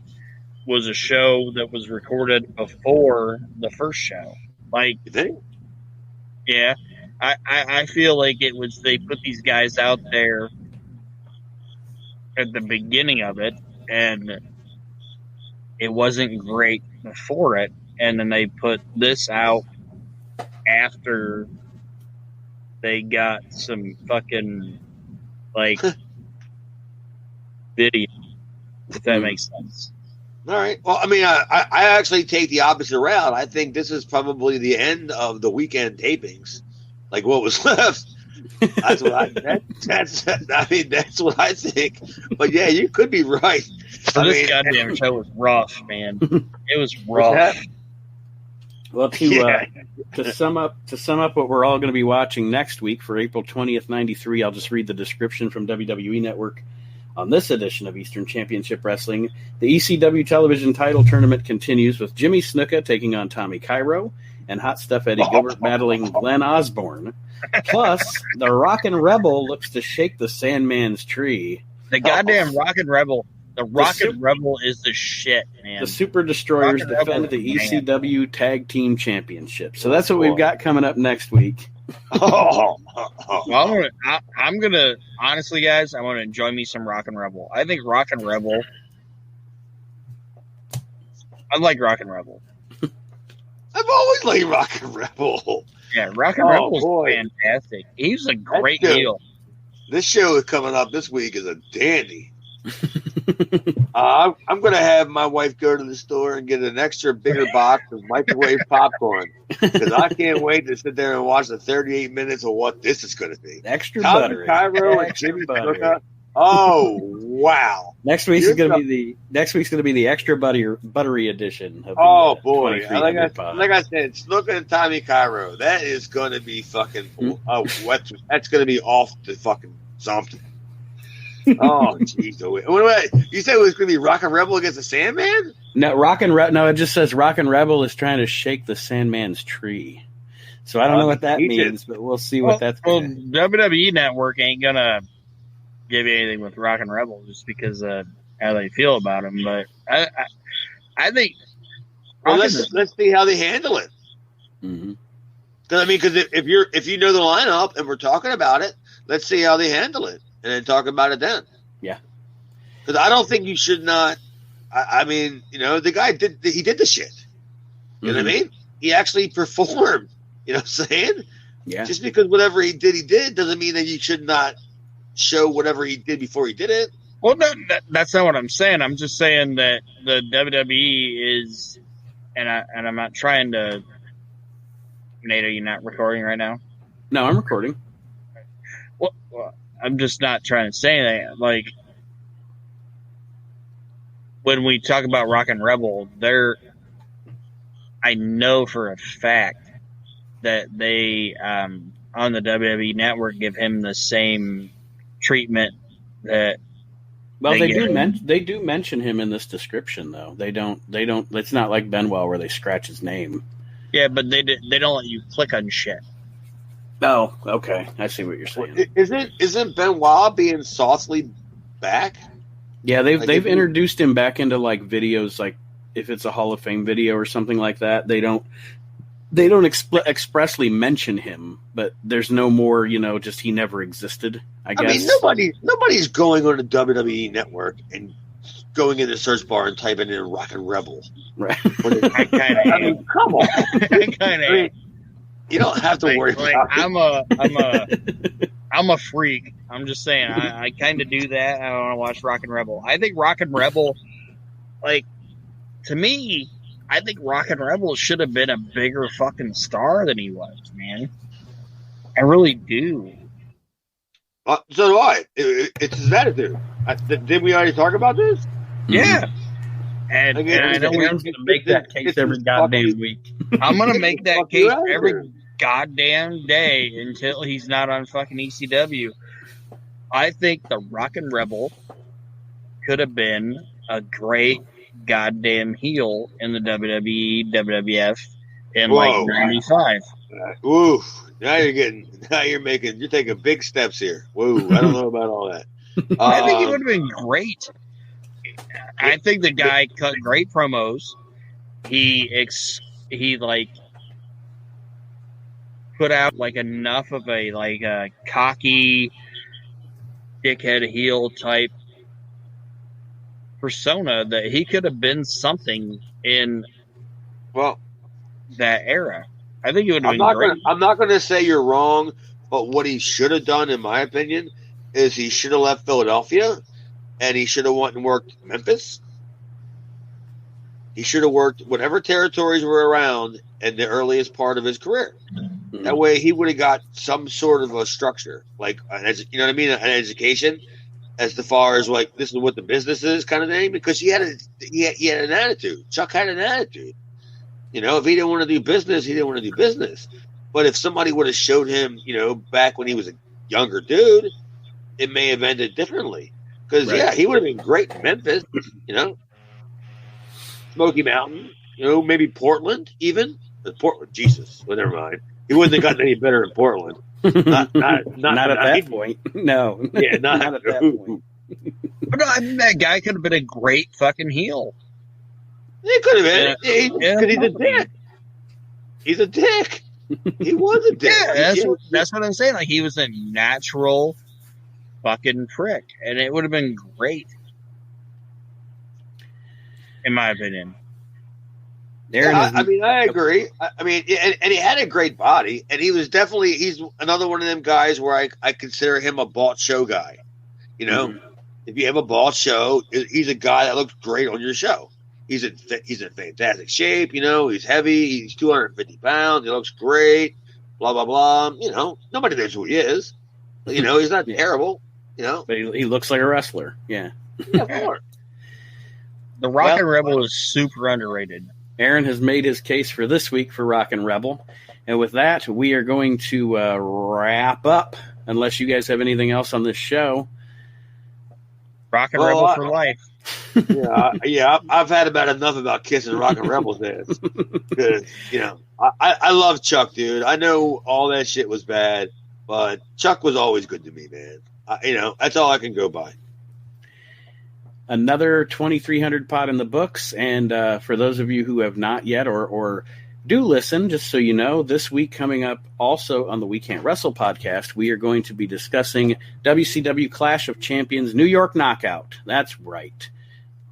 was a show that was recorded before the first show. Like, You think? yeah, I feel like it was they put these guys out there at the beginning of it, and it wasn't great before it, and then they put this out after they got some fucking like video, if that makes sense. All right. Well, I mean, I actually take the opposite route. I think this is probably the end of the weekend tapings, like what was left. That's what that's what I think. But yeah, you could be right. This goddamn show was rough, man. It was rough. Well, to sum up what we're all going to be watching next week for April 20th, 93, I'll just read the description from WWE Network. On this edition of Eastern Championship Wrestling, the ECW television title tournament continues with Jimmy Snuka taking on Tommy Cairo and Hot Stuff Eddie Gilbert battling Glenn Osborne. Plus, the Rockin' Rebel looks to shake the Sandman's tree. The goddamn Rockin' Rebel. The Rockin' Rebel is the shit, man. The Super Destroyers defend the ECW Tag Team Championship. So that's what we've got coming up next week. Well, I'm gonna honestly, guys, I want to enjoy me some Rockin' Rebel. I think Rockin' Rebel. I like Rockin' Rebel. I've always liked Rockin' Rebel. Yeah, Rockin' Rebel is fantastic. He's a great heel. This show is coming up this week is a dandy. I'm going to have my wife go to the store and get an extra bigger box of microwave popcorn because I can't wait to sit there and watch the 38 minutes of what this is going to be. Extra butter. Cairo and Jimmy Snuka. Oh wow! Next week's going to be the extra buttery edition. Of the, boy! Like I said, Snuka and Tommy Cairo. That is going to be fucking. That's going to be off the fucking something. Oh, jeez. You said it was going to be Rockin' Rebel against the Sandman? No, it just says Rockin' Rebel is trying to shake the Sandman's tree. So I don't know what that means, but we'll see what that's going to WWE Network ain't going to give you anything with Rockin' Rebel just because how they feel about him. But I think... Well, let's see how they handle it. Mm-hmm. Because if you know the lineup and we're talking about it, let's see how they handle it. And then talk about it then. Yeah. Because I don't think you should not. I mean, the guy did the shit. You know what I mean? He actually performed. You know what I'm saying? Yeah. Just because whatever he did doesn't mean that you should not show whatever he did before he did it. Well, that's not what I'm saying. I'm just saying that the WWE is, and I'm not trying to. Nate, are you not recording right now? No, I'm recording. Well, I'm just not trying to say that. Like, when we talk about Rockin' Rebel, I know for a fact that they, on the WWE Network, give him the same treatment that. Well, they do mention him in this description, though. They don't. It's not like Benoit where they scratch his name. Yeah, but they don't let you click on shit. Oh, okay. I see what you're saying. Isn't Benoit being saucily back? Yeah, they've introduced him back into like videos, like if it's a Hall of Fame video or something like that. They don't expressly mention him, but there's no more, just he never existed. I guess. I mean, nobody's going on the WWE Network and going in the search bar and typing in Rockin' Rebel. Right. I kind of am. Come on. I kind of am. You don't have to worry about it. I'm a freak. I'm just saying. I kind of do that. I want to watch Rockin' Rebel. I think Rockin' Rebel, to me, I think Rockin' Rebel should have been a bigger fucking star than he was, man. I really do. So do I. It's his attitude. Did we already talk about this? Yeah. And I know we're going to make that case every goddamn week. I'm going to make that case goddamn day until he's not on fucking ECW. I think the Rockin' Rebel could have been a great goddamn heel in the WWE, WWF in like 95. Ooh, you're taking big steps here. Whoa, I don't know about all that. I think it would have been great. I think the guy cut great promos. He like put out like enough of a cocky dickhead heel type persona that he could have been something in that era. I think it would have been great. I'm not going to say you're wrong, but what he should have done, in my opinion, is he should have left Philadelphia and he should have went and worked Memphis. He should have worked whatever territories were around in the earliest part of his career. Mm-hmm. That way he would have got some sort of a structure, like, you know what I mean, an education as far as like, this is what the business is kind of thing, because he had an attitude. Chuck had an attitude. You know, if he didn't want to do business, he didn't want to do business. But if somebody would have showed him, you know, back when he was a younger dude, it may have ended differently. Because, yeah, he would have been great in Memphis, you know. Smoky Mountain, you know, maybe Portland even. Portland, Jesus. Well, never mind. He wouldn't have gotten any better in Portland. Not at that point. No. Yeah, not at that point. But no, I mean, that guy could have been a great fucking heel. He could have been. Because he's a dick. He's a dick. He was a dick. Yeah, that's what I'm saying. Like, he was a natural fucking prick. And it would have been great. In my opinion. Yeah, I mean, I agree. I mean, and he had a great body. And he was definitely, he's another one of them guys where I consider him a bought show guy. You know, if you have a bought show, he's a guy that looks great on your show. He's in fantastic shape, you know. He's heavy. He's 250 pounds. He looks great. Blah, blah, blah. You know, nobody knows who he is. But, you know, he's not terrible, you know. But he looks like a wrestler, yeah. Yeah, of course. The Rockin' Rebel is super underrated. Aaron has made his case for this week for Rockin' Rebel. And with that, we are going to wrap up, unless you guys have anything else on this show. Rockin' Rebel for life. Yeah, I've had about enough about kissing Rockin' Rebel's ass. Because, you know, I love Chuck, dude. I know all that shit was bad, but Chuck was always good to me, man. You know, that's all I can go by. Another 2300 pod in the books, and for those of you who have not yet or do listen, just so you know, this week coming up also on the We Can't Wrestle podcast, we are going to be discussing WCW Clash of Champions New York Knockout. That's right.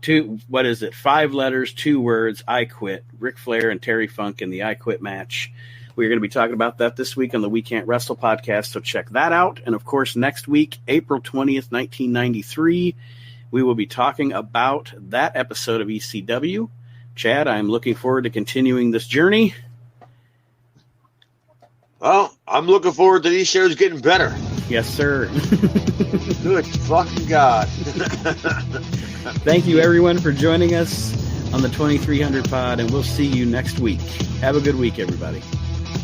5 letters, 2 words, I Quit. Ric Flair and Terry Funk in the I Quit match. We're going to be talking about that this week on the We Can't Wrestle podcast, so check that out. And, of course, next week, April 20th, 1993, we will be talking about that episode of ECW. Chad, I'm looking forward to continuing this journey. Well, I'm looking forward to these shows getting better. Yes, sir. Good fucking God. Thank you, everyone, for joining us on the 2300 pod, and we'll see you next week. Have a good week, everybody.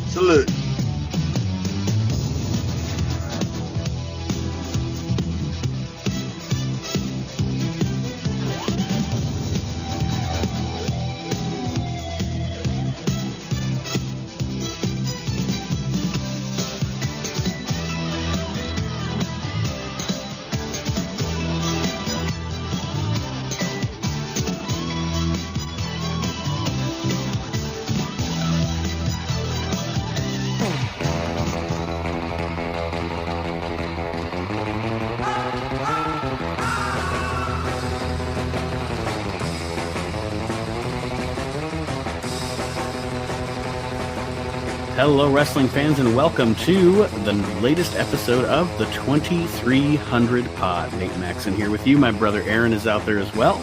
Salute. Hello, wrestling fans, and welcome to the latest episode of the 2300 pod. Nate Maxon here with you. My brother Aaron is out there as well.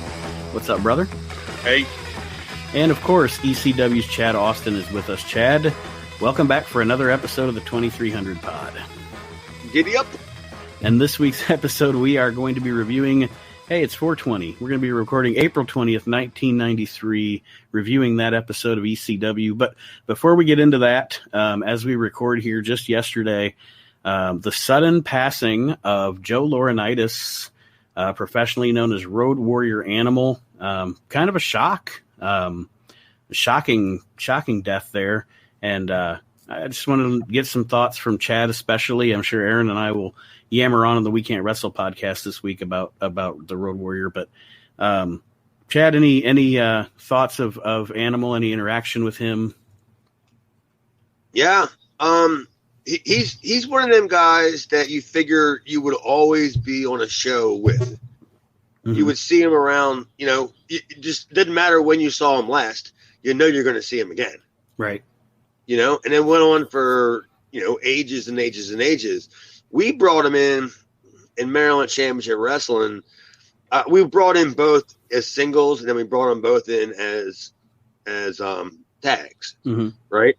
What's up, brother? Hey. And, of course, ECW's Chad Austin is with us. Chad, welcome back for another episode of the 2300 pod. Giddy up. And this week's episode, we are going to be reviewing Hey, it's 420. We're going to be recording April 20th, 1993, reviewing that episode of ECW. But before we get into that, as we record here just yesterday, the sudden passing of Joe Laurinaitis, professionally known as Road Warrior Animal, kind of a shock, shocking death there. And I just wanted to get some thoughts from Chad, especially. I'm sure Aaron and I will yammer on the We Can't Wrestle podcast this week about the Road Warrior. But Chad, any thoughts of Animal? Any interaction with him? Yeah, he's one of them guys that you figure you would always be on a show with. Mm-hmm. You would see him around. It just didn't matter when you saw him last. You're going to see him again, right? And it went on for ages and ages and ages. We brought him in Maryland Championship Wrestling. We brought in both as singles, and then we brought them both in as tags, mm-hmm. right?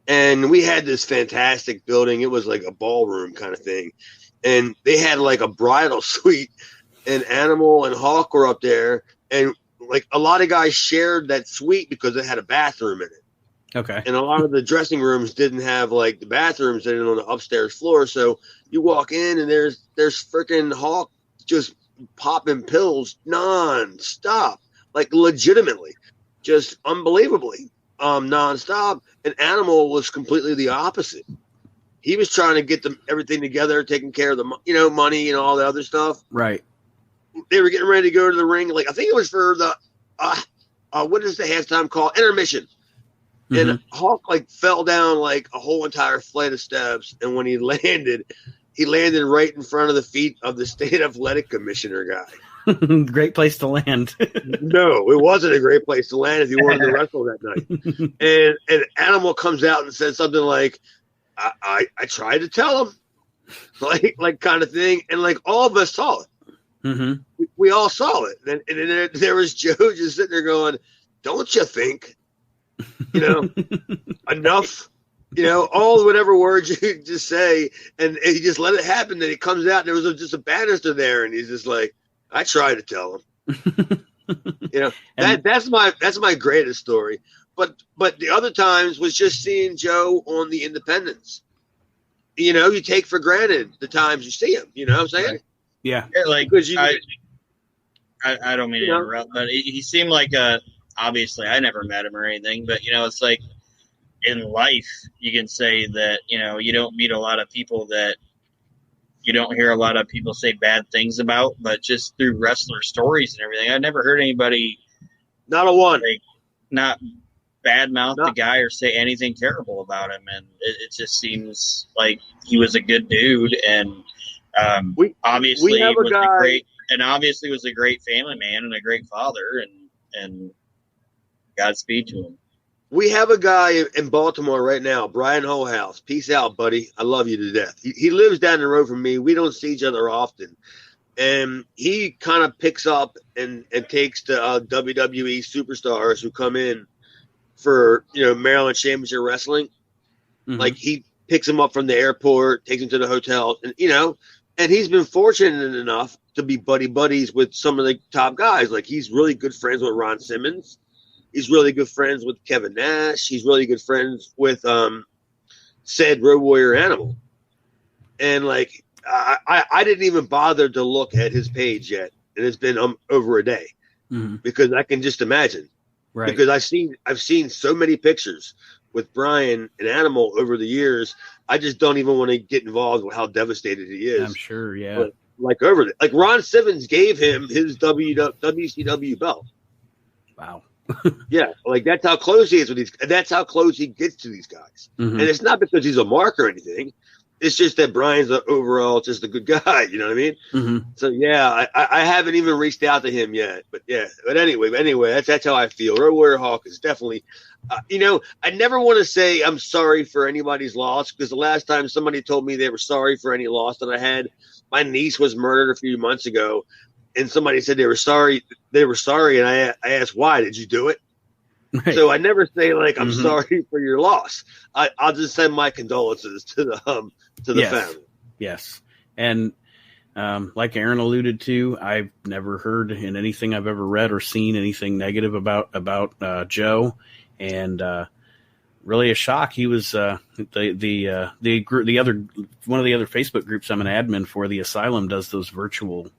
And we had this fantastic building. It was like a ballroom kind of thing, and they had like a bridal suite, and Animal and Hawk were up there, and like a lot of guys shared that suite because it had a bathroom in it. Okay. And a lot of the dressing rooms didn't have like the bathrooms in on the upstairs floor. So you walk in and there's freaking Hawk just popping pills nonstop, like legitimately, just unbelievably, nonstop. And Animal was completely the opposite. He was trying to get everything together, taking care of the money and all the other stuff. Right. They were getting ready to go to the ring. Like I think it was for the what is the halftime call? Intermission. Mm-hmm. And Hawk fell down like a whole entire flight of steps, and when he landed right in front of the feet of the state athletic commissioner guy. Great place to land. No, it wasn't a great place to land if you wanted to wrestle that night. And Animal comes out and says something like, "I tried to tell him," like kind of thing, and like all of us saw it. Mm-hmm. We all saw it, and there was Joe just sitting there going, "Don't you think?" Enough, all whatever words you just say, and he just let it happen. Then he comes out, and there was just a banister there, and he's just like, "I tried to tell him." That's my greatest story. But the other times was just seeing Joe on the independents. You take for granted the times you see him. You know what I'm saying? Right. Yeah. Like I don't mean to interrupt, but he seemed like obviously, I never met him or anything, but, it's like in life, you can say that, you don't meet a lot of people that you don't hear a lot of people say bad things about, but just through wrestler stories and everything, I never heard anybody not a one, not badmouth the guy or say anything terrible about him. And it just seems like he was a good dude. And obviously was a great family man and a great father and Godspeed to him. We have a guy in Baltimore right now, Brian Holehouse. Peace out, buddy. I love you to death. He lives down the road from me. We don't see each other often. And he kind of picks up and takes the WWE superstars who come in for, Maryland Championship Wrestling. Mm-hmm. Like he picks them up from the airport, takes them to the hotel, and, and he's been fortunate enough to be buddies with some of the top guys. Like he's really good friends with Ron Simmons. He's really good friends with Kevin Nash. He's really good friends with said Road Warrior Animal. And I didn't even bother to look at his page yet, and it's been over a day because I can just imagine. Right. Because I've seen so many pictures with Brian and Animal over the years. I just don't even want to get involved with how devastated he is. I'm sure, yeah. But, Ron Simmons gave him his WCW belt. Wow. Yeah, that's how close he is with these. That's how close he gets to these guys. Mm-hmm. And it's not because he's a mark or anything. It's just that Brian's overall just a good guy. You know what I mean? Mm-hmm. So yeah, I haven't even reached out to him yet. But yeah, but anyway, that's how I feel. Road Warrior Hawk is definitely. I never want to say I'm sorry for anybody's loss because the last time somebody told me they were sorry for any loss that I had, my niece was murdered a few months ago. And somebody said they were sorry, and I asked, why did you do it? Right. So I never say I'm sorry for your loss. I'll just send my condolences to the family. Yes. And like Aaron alluded to, I've never heard in anything I've ever read or seen anything negative about Joe, and really a shock. He was the other one of the other Facebook groups I'm an admin for. The Asylum does those virtual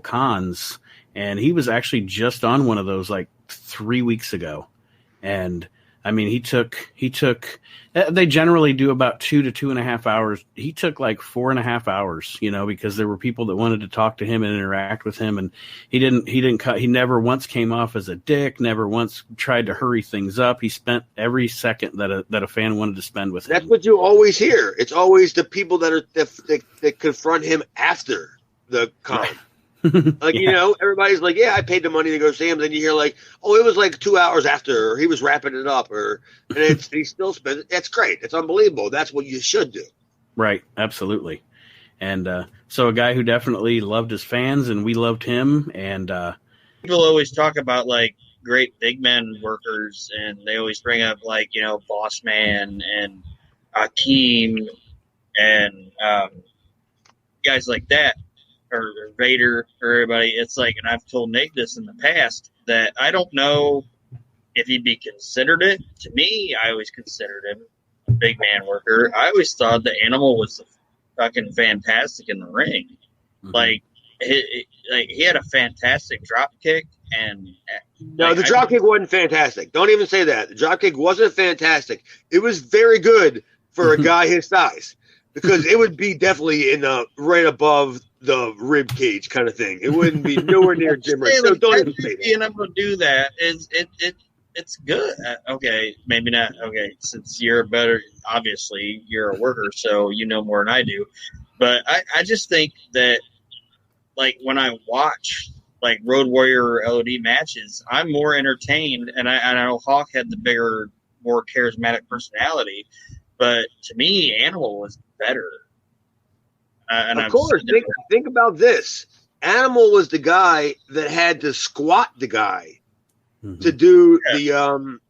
cons, and he was actually just on one of those like 3 weeks ago, and I mean, he took. They generally do about 2 to 2.5 hours. He took like 4.5 hours, because there were people that wanted to talk to him and interact with him, and he never once came off as a dick. Never once tried to hurry things up. He spent every second that a fan wanted to spend with him. That's what you always hear. It's always the people that confront him after the con. Right. Like, everybody's like, yeah, I paid the money to go see him. Then you hear like, oh, it was like 2 hours after, or he was wrapping it up, and he still spent it. That's great. It's unbelievable. That's what you should do. Right. Absolutely. And so a guy who definitely loved his fans, and we loved him. And people always talk about like great big man workers, and they always bring up like, Boss Man and Akeem and guys like that. Or Vader or everybody. It's like, and I've told Nick this in the past, that I don't know if he'd be considered it. To me, I always considered him a big man worker. I always thought the Animal was fucking fantastic in the ring. Mm-hmm. Like he had a fantastic drop kick, and no, the drop kick wasn't fantastic. Don't even say that. The drop kick wasn't fantastic. It was very good for a guy his size, because it would be definitely in right above the rib cage kind of thing. It wouldn't be nowhere near Jim Ray. So don't even say that. Being able to do that it's good. Okay, maybe not. Okay, since you're obviously you're a worker, so you know more than I do. But I just think that, like, when I watch like Road Warrior or LOD matches, I'm more entertained, and I know Hawk had the bigger, more charismatic personality, but to me, Animal was better. Of course, think about this. Animal was the guy that had to squat the guy to do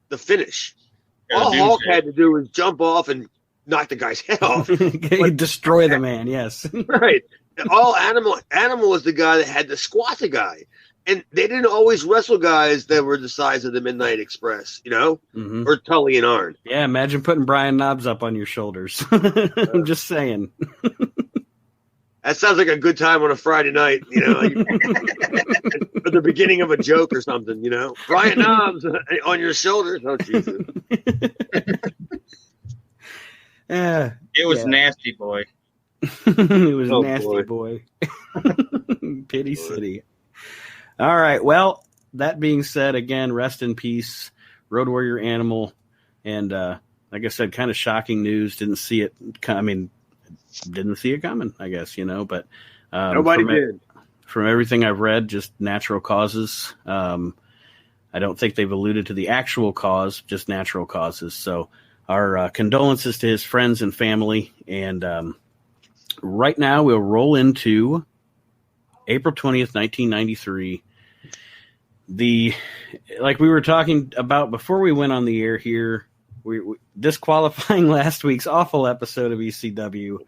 the finish. All Hulk had to do was jump off and knock the guy's head off. Destroy the man, yes. Right. All Animal was the guy that had to squat the guy. And they didn't always wrestle guys that were the size of the Midnight Express, or Tully and Arn. Yeah, imagine putting Brian Knobbs up on your shoulders. I'm just saying. That sounds like a good time on a Friday night, at the beginning of a joke or something, Brian Knobbs on your shoulders. Oh, Jesus. It was Nasty Boy. It was Nasty Boy. Pity City. All right. Well, that being said, again, rest in peace, Road Warrior Animal. And like I said, kind of shocking news. Didn't see it. Didn't see it coming, I guess, but nobody did. From everything I've read, just natural causes. I don't think they've alluded to the actual cause, just natural causes. So our condolences to his friends and family. And right now we'll roll into April 20th, 1993. Like we were talking about before we went on the air here, we disqualifying last week's awful episode of ECW.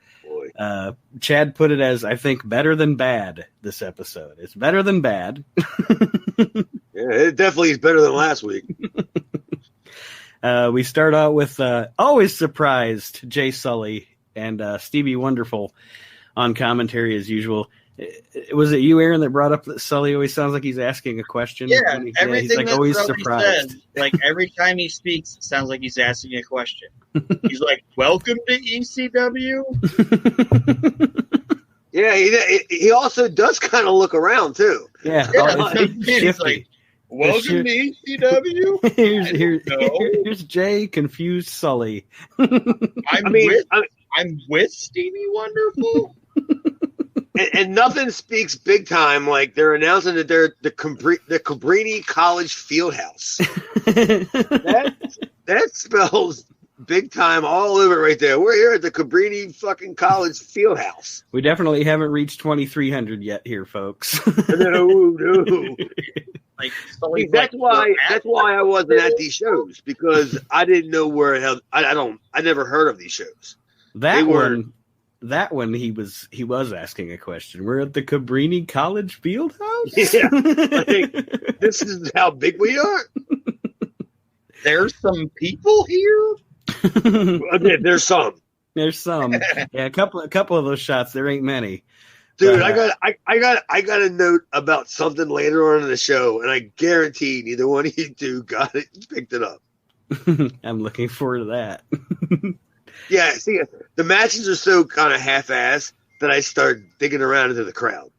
Chad put it as, I think, better than bad, this episode. It's better than bad. Yeah, it definitely is better than last week. We start out with always surprised Jay Sully and Stevie Wonderful on commentary as usual. Was it you, Aaron, that brought up that Sully always sounds like he's asking a question? Yeah, everything he's like always surprised. Says, like every time he speaks, it sounds like he's asking a question. He's like, "Welcome to ECW." Yeah, he also does kind of look around too. Yeah, he's like, "Welcome to ECW." Here's Jay, confused Sully. I'm with Stevie Wonderful. And nothing speaks big time like they're announcing that they're the Cabrini College Fieldhouse. that spells big time all over it right there. We're here at the Cabrini fucking College Fieldhouse. We definitely haven't reached 2,300 yet here, folks. No. Like, that's why I wasn't at these shows, because I didn't know where the hell I never heard of these shows. that one he was asking a question. We're at the Cabrini College Fieldhouse. Yeah, like, this is how big we are. There's some people here. Okay, there's some. There's some. Yeah, a couple of those shots. There ain't many. Dude, I got a note about something later on in the show, and I guarantee neither one of you two got it, picked it up. I'm looking forward to that. Yeah, see, the matches are so kind of half-assed that I start digging around into the crowd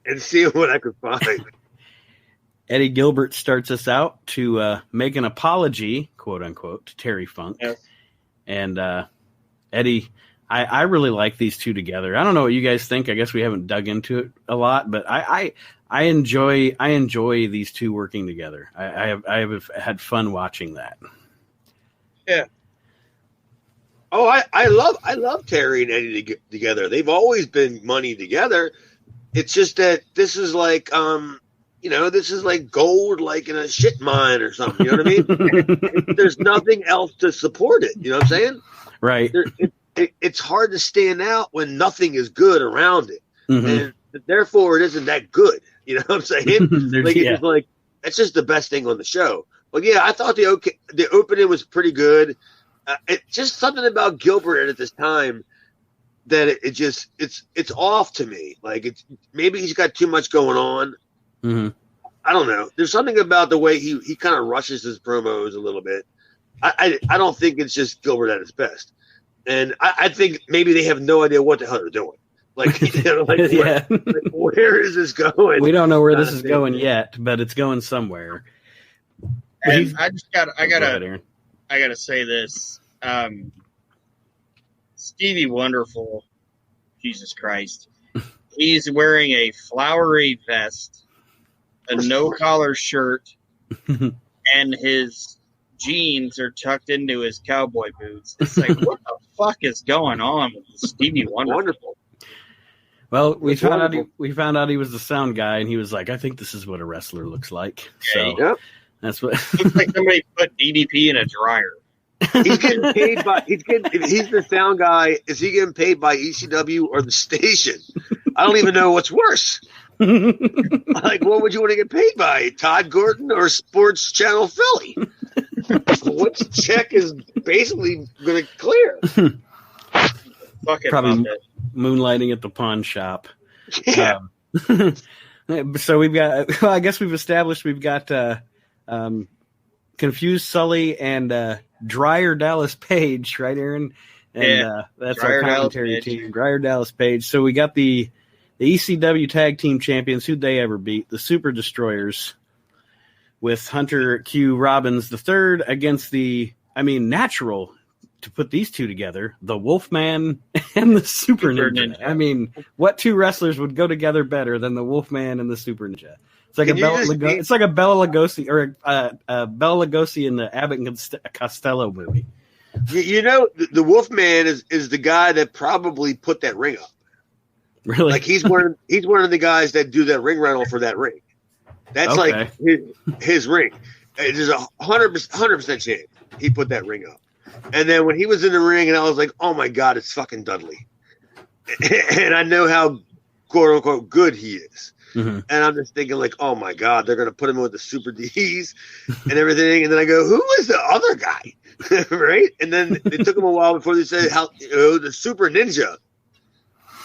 and seeing what I could find. Eddie Gilbert starts us out to make an apology, quote unquote, to Terry Funk. Yes. And Eddie, I really like these two together. I don't know what you guys think. I guess we haven't dug into it a lot, but I enjoy these two working together. I have had fun watching that. Yeah. Oh, I love Terry and Eddie together. They've always been money together. It's just that this is like this is like gold, like in a shit mine or something. You know what I mean? There's nothing else to support it. You know what I'm saying? Right. It's hard to stand out when nothing is good around it, Mm-hmm. and therefore it isn't that good. You know what I'm saying? It's just the best thing on the show. But yeah, I thought the opening was pretty good. It's just something about Gilbert at this time that it's off to me. Like maybe he's got too much going on. Mm-hmm. I don't know. There's something about the way he kind of rushes his promos a little bit. I don't think it's just Gilbert at his best. And I think maybe they have no idea what the hell they're doing. Like, Yeah. Where is this going? We don't know where this is going yet, but it's going somewhere. And I gotta say this. Stevie Wonderful, Jesus Christ. He's wearing a flowery vest, a no-collar shirt, and his jeans are tucked into his cowboy boots. It's like, what the fuck is going on with Stevie Wonderful? Well, we found out he was the sound guy, and he was like, "I think this is what a wrestler looks like." So Yep. that's what. Looks like somebody put DDP in a dryer. He's getting paid by. If he's the sound guy, is he getting paid by ECW or the station? I don't even know what's worse. Like, what would you want to get paid by? Todd Gordon or Sports Channel Philly? Which check is basically going to clear? Probably moonlighting at the pawn shop. Yeah. So we've got. Well, I guess we've established we've got Confused Sully and Dryer Dallas Page, right, Aaron? And that's Dryer our commentary team, Dryer Dallas Page. So we got the ECW Tag Team Champions. Who'd they ever beat? The Super Destroyers, with Hunter Q. Robbins III against natural to put these two together, the Wolfman and the Super Ninja. I mean, what two wrestlers would go together better than the Wolfman and the Super Ninja? It's like it's like a Bela Lugosi or a Bela Lugosi in the Abbott and Costello movie. You know, the Wolfman is the guy that probably put that ring up. Really? Like he's one of the guys that do that ring rental for that ring. That's Okay. like his ring. There's 100% chance he put that ring up. And then when he was in the ring, and I was like, "Oh my God, it's fucking Dudley," and I know how quote unquote good he is. Mm-hmm. And I'm just thinking, like, "Oh my God, they're gonna put him with the Super D's and everything." And then I go, "Who is the other guy?" Right? And then it took him a while before they said the Super Ninja.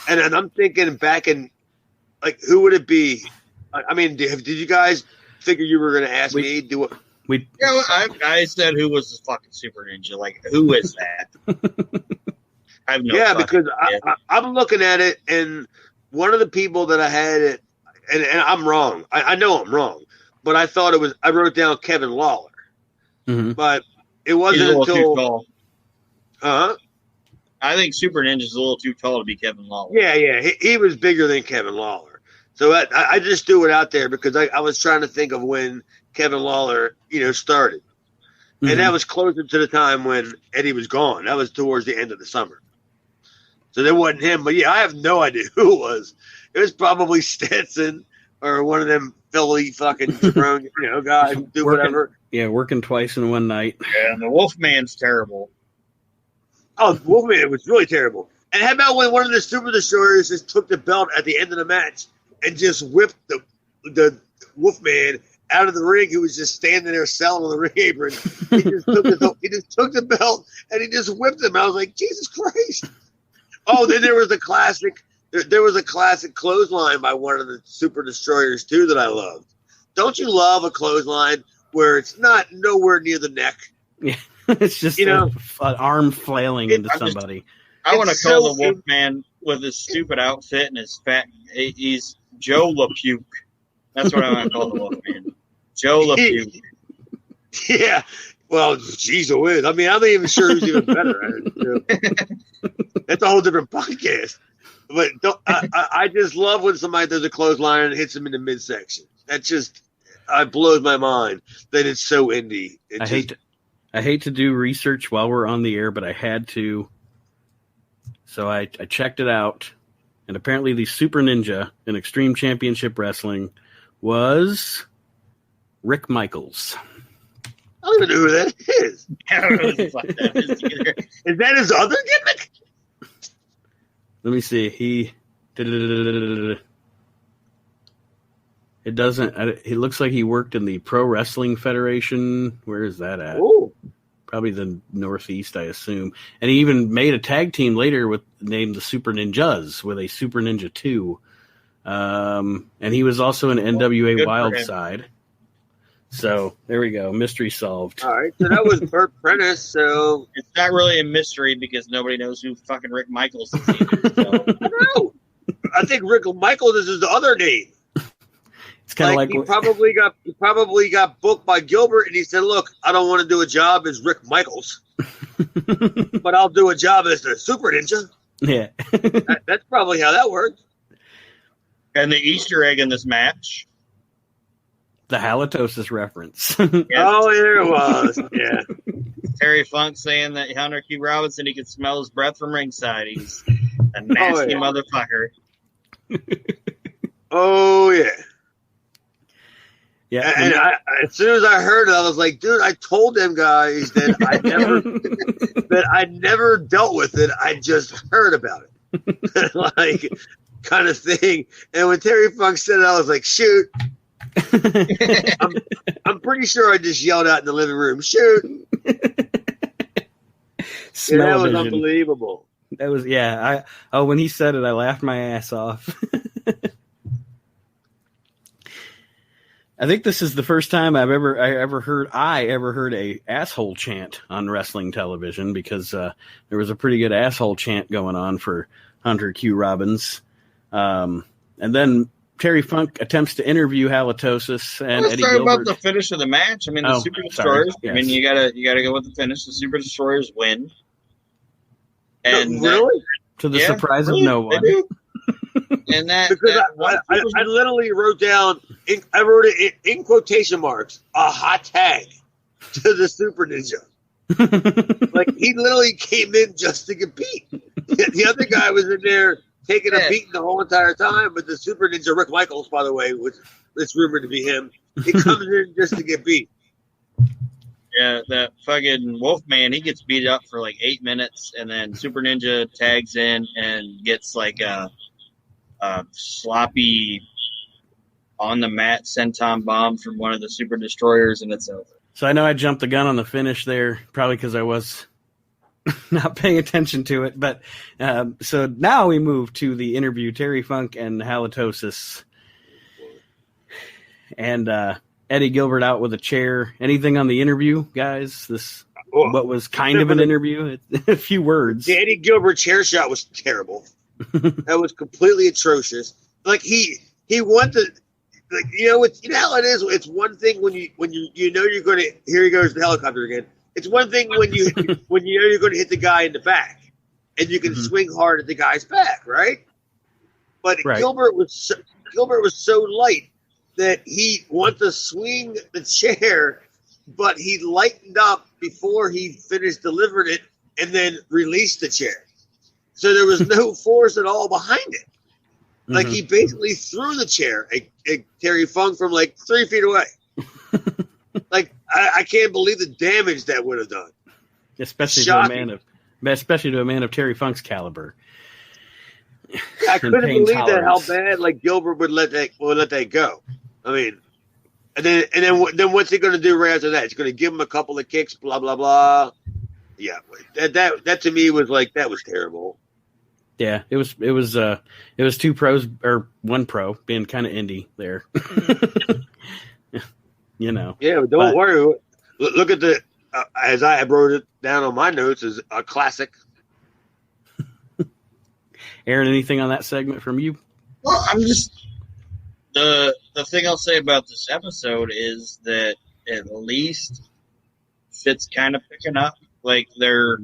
And then I'm thinking back in, like, who would it be? I mean, did you guys figure you were going to ask me? I said who was the fucking Super Ninja? Like, who is that? I have no because I'm looking at it, and one of the people that I had it, and I'm wrong. I know I'm wrong, but I thought I wrote down Kevin Lawler. Mm-hmm. But it wasn't He's a until. little too tall. Uh-huh. I think Super Ninja's a little too tall to be Kevin Lawler. Yeah. He was bigger than Kevin Lawler. So I just threw it out there because I was trying to think of when Kevin Lawler, started. Mm-hmm. And that was closer to the time when Eddie was gone. That was towards the end of the summer. So that wasn't him. But, yeah, I have no idea who it was. It was probably Stetson or one of them Philly fucking strong, guys who do whatever. Yeah, working twice in one night. Yeah, and the Wolfman's terrible. Oh, Wolfman was really terrible. And how about when one of the Super Destroyers just took the belt at the end of the match and just whipped the Wolfman out of the ring, who was just standing there selling on the ring apron. He just took the belt and he just whipped him. I was like, Jesus Christ. Oh, then there was a classic. There was a classic clothesline by one of the Super Destroyers too that I loved. Don't you love a clothesline where it's not nowhere near the neck? Yeah, it's just an arm flailing into somebody. I want to call the Wolfman with his stupid outfit and his fat. He's Joe LaPuke. That's what I want to call the Wolfman. Joe LaPuke. Yeah. Well, geez, whiz. I mean, I'm not even sure who's even better at it. That's a whole different podcast. But I just love when somebody does a clothesline and hits him in the midsection. That just blows my mind that it's so indie. I hate to do research while we're on the air, but I had to. So I checked it out, and apparently the Super Ninja in Extreme Championship Wrestling was Rick Michaels. I don't even know who that is. I don't know what the fuck that is either. Is that his other gimmick? Let me see. It doesn't. It looks like he worked in the Pro Wrestling Federation. Where is that at? Ooh. Probably the Northeast, I assume. And he even made a tag team later named the Super Ninjas with a Super Ninja 2. And he was also in NWA Wildside. So there we go. Mystery solved. All right. So that was Burt Prentice. So it's not really a mystery because nobody knows who fucking Rick Michaels is either. So. No. I think Rick Michaels is his other name. It's kind of like he probably got booked by Gilbert, and he said, "Look, I don't want to do a job as Rick Michaels, but I'll do a job as the Super Ninja." Yeah, that's probably how that worked. And the Easter egg in this match, the halitosis reference. Yes. Oh, there it was. Yeah, Terry Funk saying that Hunter Q. Robinson, he could smell his breath from ringside. He's a nasty motherfucker. Oh yeah. Yeah, and as soon as I heard it, I was like, "Dude, I told them guys that I never dealt with it. I just heard about it, like kind of thing." And when Terry Funk said it, I was like, "Shoot!" I'm pretty sure I just yelled out in the living room, "Shoot!" That was unbelievable. That was when he said it, I laughed my ass off. I think this is the first time I ever heard a asshole chant on wrestling television, because there was a pretty good asshole chant going on for Hunter Q. Robbins. And then Terry Funk attempts to interview Halitosis and Eddie Gilbert. About the finish of the match. I mean, the Super Destroyers. Yes. I mean, you gotta go with the finish. The Super Destroyers win. And really, to the surprise of no one. And that because I literally wrote down. I wrote it in quotation marks, a hot tag to the Super Ninja. Like, he literally came in just to get beat. The other guy was in there taking a beating the whole entire time, but the Super Ninja, Rick Michaels, by the way, which it's rumored to be him, he comes in just to get beat. Yeah, that fucking Wolfman, he gets beat up for like 8 minutes, and then Super Ninja tags in and gets like a sloppy on the mat senton bomb from one of the Super Destroyers, and it's over. So I know I jumped the gun on the finish there, probably because I was not paying attention to it. But so now we move to the interview, Terry Funk and Halitosis. And Eddie Gilbert out with a chair. Anything on the interview, guys? What was kind of an interview? A few words. The Eddie Gilbert chair shot was terrible. That was completely atrocious. Like he wanted, like, you know how it is. It's one thing when you know you're going to, here he goes the helicopter again. It's one thing when you know you're going to hit the guy in the back, and you can swing hard at the guy's back, right? But Gilbert was so light that he wanted to swing the chair, but he lightened up before he finished delivering it, and then released the chair. So there was no force at all behind it. Like, he basically threw the chair at Terry Funk from like 3 feet away. Like, I can't believe the damage that would have done. Especially for a especially to a man of Terry Funk's caliber. I couldn't believe that how tolerance. bad like Gilbert would let that go. I mean, and then what's he going to do right after that? He's going to give him a couple of kicks, blah blah blah. Yeah, that to me was like that was terrible. Yeah, it was two pros or one pro being kind of indie there. You know. Yeah, but don't worry. Look at the as I wrote it down on my notes is a classic. Aaron, anything on that segment from you? Well, I'm just the thing I'll say about this episode is that at least Fitz kind of picking up, like they're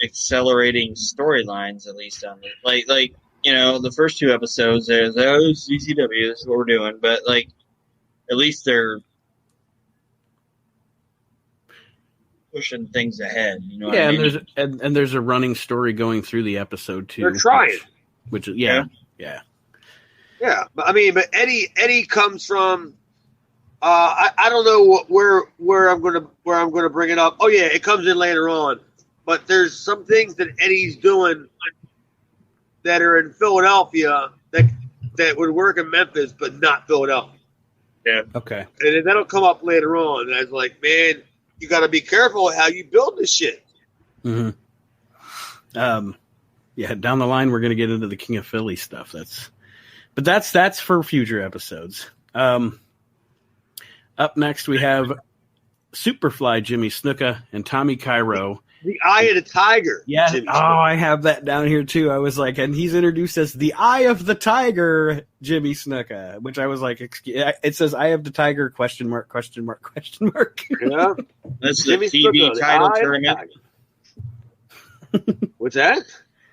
accelerating storylines at least on the like you know the first two episodes there's CCW, this is what we're doing, but like at least they're pushing things ahead. You know, Yeah, what I mean? and there's a running story going through the episode too. They're trying, which is yeah. But I mean, but Eddie comes from. I don't know where I'm gonna bring it up. Oh yeah, it comes in later on. But there's some things that Eddie's doing that are in Philadelphia that would work in Memphis, but not Philadelphia. Yeah. Okay. And that'll come up later on. And I was like, man, you got to be careful how you build this shit. Mm-hmm. Yeah, down the line we're going to get into the King of Philly stuff. That's for future episodes. Up next we have Superfly Jimmy Snuka and Tommy Cairo. The Eye of the Tiger. Yeah. Jimmy Oh, Snuka. I have that down here too. I was like, and he's introduced as the Eye of the Tiger, Jimmy Snuka, which I was like, it says Eye of the Tiger, question mark, question mark, question mark. Yeah. This is Jimmy a TV Snuka, the title Eye of the tournament. Tiger. What's that?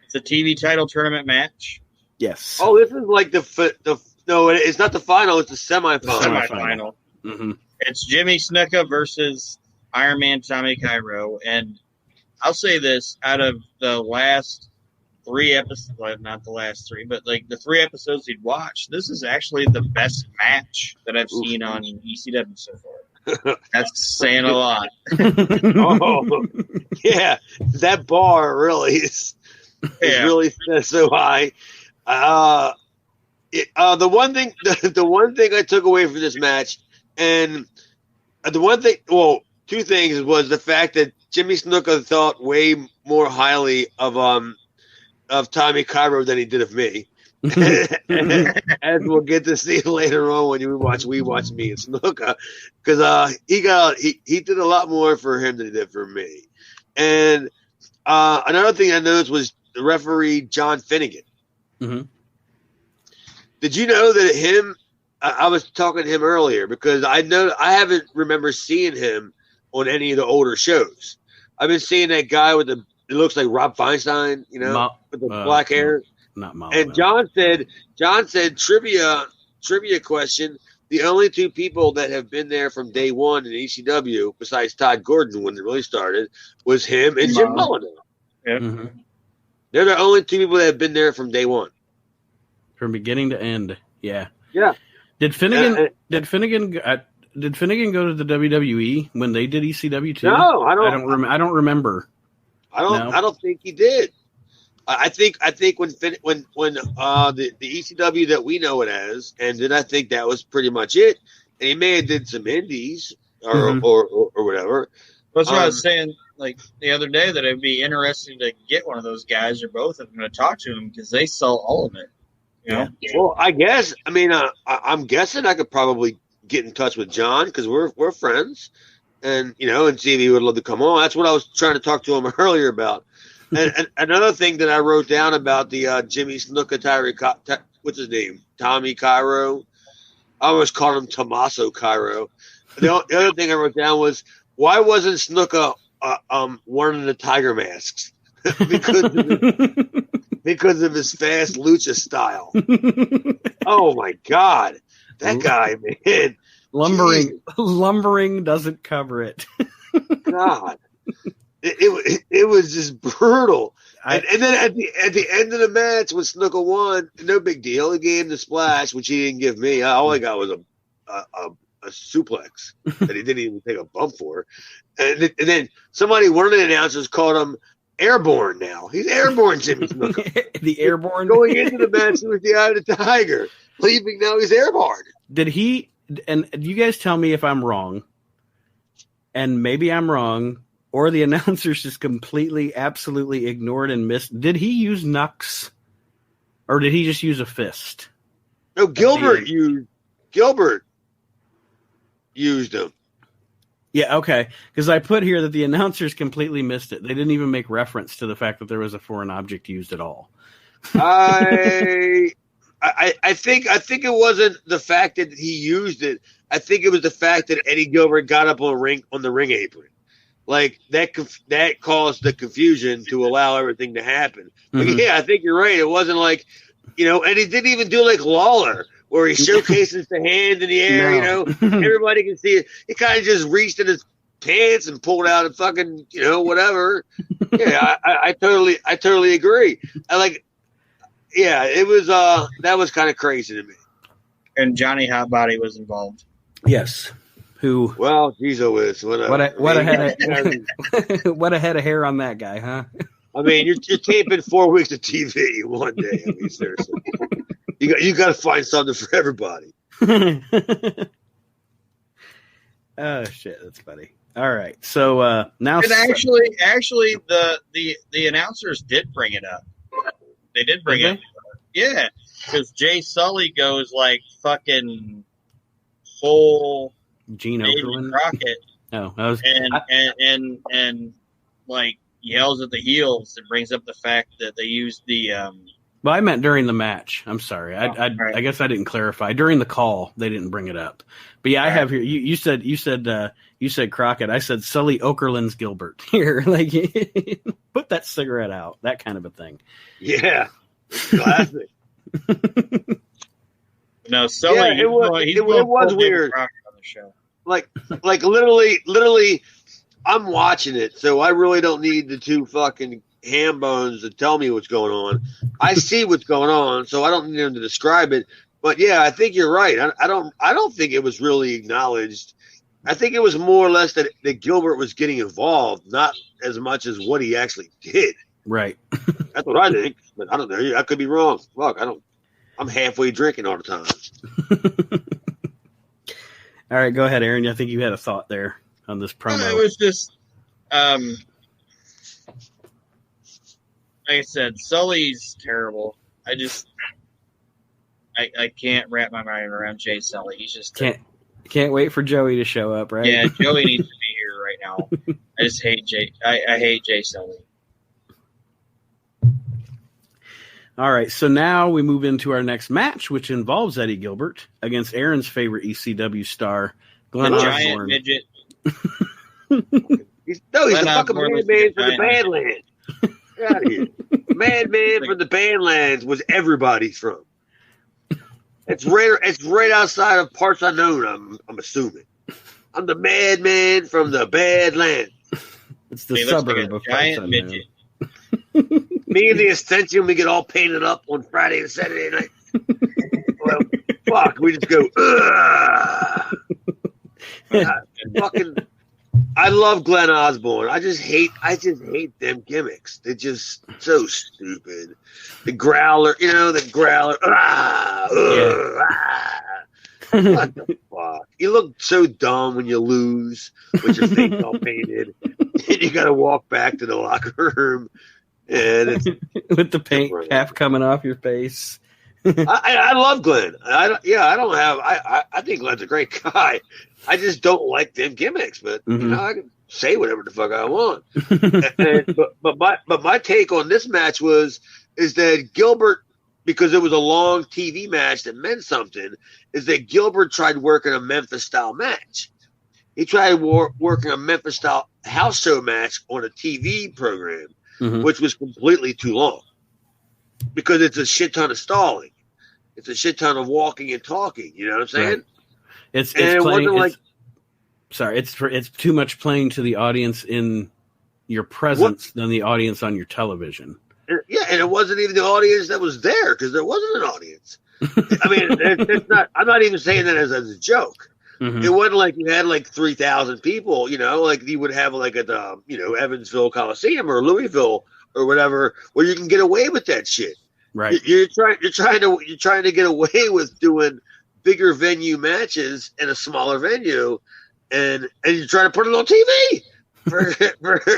It's a TV title tournament match. Yes. Oh, this is like no, it's not the final. It's the semifinal. Semifinal. Mm-hmm. It's Jimmy Snuka versus Iron Man Tommy Cairo. And I'll say this, out of the last 3 episodes, well, not the last 3, but like the 3 episodes you'd watch, this is actually the best match that I've seen on ECW so far. That's saying a lot. Oh, yeah. That bar really is really so high. The one thing I took away from this match, and two things was the fact that Jimmy Snuka thought way more highly of Tommy Cairo than he did of me. As we'll get to see later on when we watch me and Snuka, because he did a lot more for him than he did for me. And another thing I noticed was the referee John Finnegan. Mm-hmm. Did you know that him? I was talking to him earlier because I haven't remember seeing him on any of the older shows. I've been seeing that guy it looks like Rob Feinstein, with the black hair. Not Mo. And John said trivia question. The only 2 people that have been there from day one in ECW, besides Todd Gordon when it really started, was him and Jim Mulliner. Yeah. Mm-hmm. They're the only 2 people that have been there from day one. From beginning to end. Yeah. Yeah. Did Finnegan go to the WWE when they did ECW too? No, I don't remember. I don't think he did. I think when the ECW that we know it as ended, I think that was pretty much it. And he may have did some indies or whatever. That's what I was saying like the other day, that it'd be interesting to get one of those guys or both of them to talk to him because they sell all of it. You know? Well, I guess. I mean, I'm guessing I could probably get in touch with John because we're friends, and and see if he would love to come on. That's what I was trying to talk to him earlier about. And another thing that I wrote down about the Jimmy Snuka what's his name? Tommy Cairo. I always called him Tommaso Cairo. The other thing I wrote down was, why wasn't Snuka wearing the tiger masks? because of his fast lucha style. Oh my God, that guy, man! Lumbering doesn't cover it. God, it was just brutal. And then at the end of the match, when Snuka won, no big deal. He gave him the splash, which he didn't give me. All I got was a suplex that he didn't even take a bump for. And then one of the announcers called him Airborne now. He's Airborne Jimmy Snuka. The Airborne? Going into the match with the Eye of the Tiger. Leaving now he's Airborne. Did he, and you guys tell me if I'm wrong, and maybe I'm wrong, or the announcers just completely, absolutely ignored and missed. Did he use Nux? Or did he just use a fist? No, Gilbert used him. Yeah, okay. Because I put here that the announcers completely missed it. They didn't even make reference to the fact that there was a foreign object used at all. I think it wasn't the fact that he used it. I think it was the fact that Eddie Gilbert got up on the ring apron. Like that caused the confusion to allow everything to happen. But yeah, I think you're right. It wasn't like, and he didn't even do like Lawler, where he showcases the hand in the air. No. Everybody can see it. He kind of just reached in his pants and pulled out a fucking, whatever. Yeah, I totally agree. It was that was kind of crazy to me. And Johnny Hotbody was involved. Yes. Who? Well, Gizo is what a head of hair on that guy, huh? I mean, you're taping 4 weeks of TV one day. I mean, seriously, you got to find something for everybody. Oh shit, that's funny. All right, so now, and actually, the announcers did bring it up. They did bring it up. Yeah, because Jay Sully goes like fucking full Gene Okerlund. Crockett. Oh, and like yells at the heels and brings up the fact that they used the. Well, I meant during the match. I'm sorry. I guess I didn't clarify. During the call, they didn't bring it up. But yeah, I have here. You said Crockett. I said Sully Okerlund's Gilbert here. Like, put that cigarette out. That kind of a thing. Yeah, classic. No, Sully. Yeah, it was weird. On the show. Like literally, I'm watching it, so I really don't need the two fucking ham bones to tell me what's going on. I see what's going on, so I don't need them to describe it. But yeah, I think you're right. I don't think it was really acknowledged. I think it was more or less that Gilbert was getting involved, not as much as what he actually did. Right. That's what I think. But I don't know. I could be wrong. Fuck, I'm halfway drinking all the time. All right, go ahead, Aaron. I think you had a thought there on this promo. It was just, like I said, Sully's terrible. I can't wrap my mind around Jay Sully. He's just can't wait for Joey to show up, right? Yeah, Joey needs to be here right now. I just hate Jay. I hate Jay Sully. All right, so now we move into our next match, which involves Eddie Gilbert against Aaron's favorite ECW star, Glenn Osborne. Giant midget. He's the fucking madman from the Badlands. Get out of here. Madman from the Badlands was everybody's from. It's right outside of parts unknown, I'm assuming. I'm the madman from the Badlands. It's the suburb of giant midget. Me and the Ascension, we get all painted up on Friday and Saturday night. Well, fuck, we just go, I love Glenn Osborne. I just hate them gimmicks. They're just so stupid. The growler, What the fuck? You look so dumb when you lose with your face all painted. And you got to walk back to the locker room. And it's with the paint half coming off your face. I love Glenn. I think Glenn's a great guy. I just don't like them gimmicks, but I can say whatever the fuck I want. But my take on this match is that Gilbert, because it was a long TV match that meant something, is that Gilbert tried working a Memphis style match. He tried working a Memphis style house show match on a TV program. Which was completely too long because it's a shit ton of stalling. It's a shit ton of walking and talking. You know what I'm saying? Right. It's too much playing to the audience in your presence than the audience on your television. Yeah, and it wasn't even the audience that was there because there wasn't an audience. I mean, it's not. I'm not even saying that as a joke. It wasn't like you had like 3,000 people, like you would have like at the, Evansville Coliseum or Louisville or whatever, where you can get away with that shit. Right. You're trying to get away with doing bigger venue matches in a smaller venue, and you're trying to put it on TV for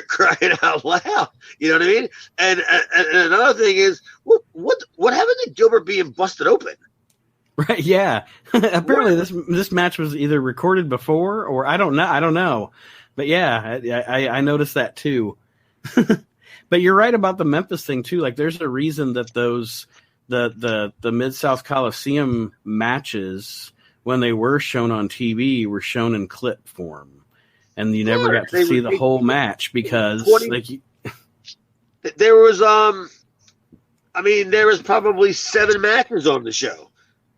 crying out loud. You know what I mean? And another thing is, what happened to Gilbert being busted open? Right. Yeah. Apparently, this match was either recorded before or I don't know. But yeah, I noticed that too. But you're right about the Memphis thing too. Like, there's a reason that those the Mid-South Coliseum matches, when they were shown on TV, were shown in clip form, and you never got to see the whole match because there was there was probably 7 matches on the show,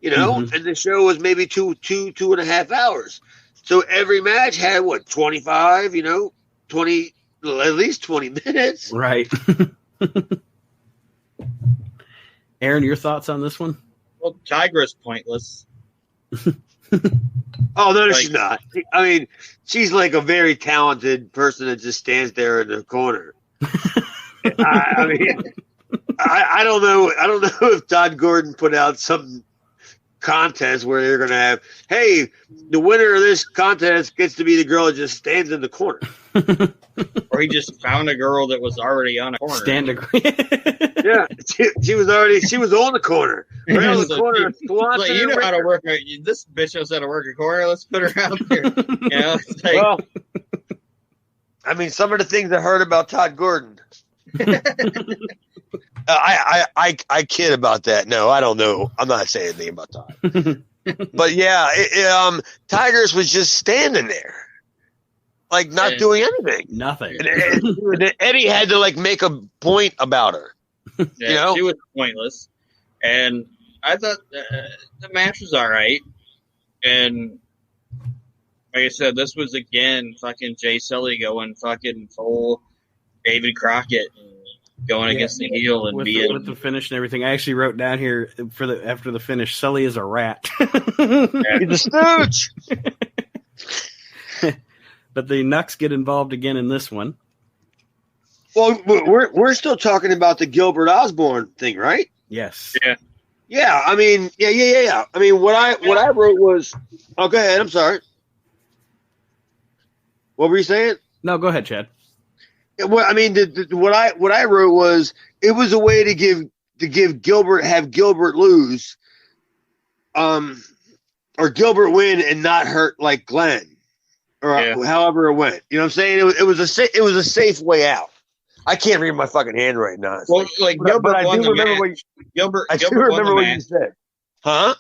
and the show was maybe 2.5 hours. So every match had 25, 20, at least 20 minutes. Right. Aaron, your thoughts on this one? Well, Tigra's pointless. Oh, no, she's not. I mean, she's like a very talented person that just stands there in the corner. I mean, I don't know. I don't know if Todd Gordon put out some contest where they're going to have, hey, the winner of this contest gets to be the girl that just stands in the corner. Or he just found a girl that was already on a corner. Yeah, she was on the corner. Right on the corner. Like, you know how to work. This bitch knows how to work a corner. Let's put her out there. Well, I mean, some of the things I heard about Todd Gordon. I kid about that. No, I don't know. I'm not saying anything about Todd. But yeah, Tigers was just standing there, like not doing anything. Nothing. And Eddie had to like make a point about her. Yeah, she was pointless. And I thought the match was all right. And like I said, this was again fucking Jay Sully going fucking full David Crockett and going against the heel and with the finish and everything. I actually wrote down here after the finish, Sully is a rat. He's a stooge. But the Knucks get involved again in this one. Well, we're still talking about the Gilbert Osborne thing, right? Yes. Yeah. Yeah. I mean, yeah. I mean, what I wrote was, oh, go ahead. I'm sorry. What were you saying? No, go ahead, Chad. Well, I mean, what I wrote was it was a way to give Gilbert lose, or Gilbert win and not hurt like Glenn, or however it went. You know what I'm saying? It was a safe way out. I can't read my fucking handwriting now. Well, like Gilbert won the match. I do remember what you said. Huh?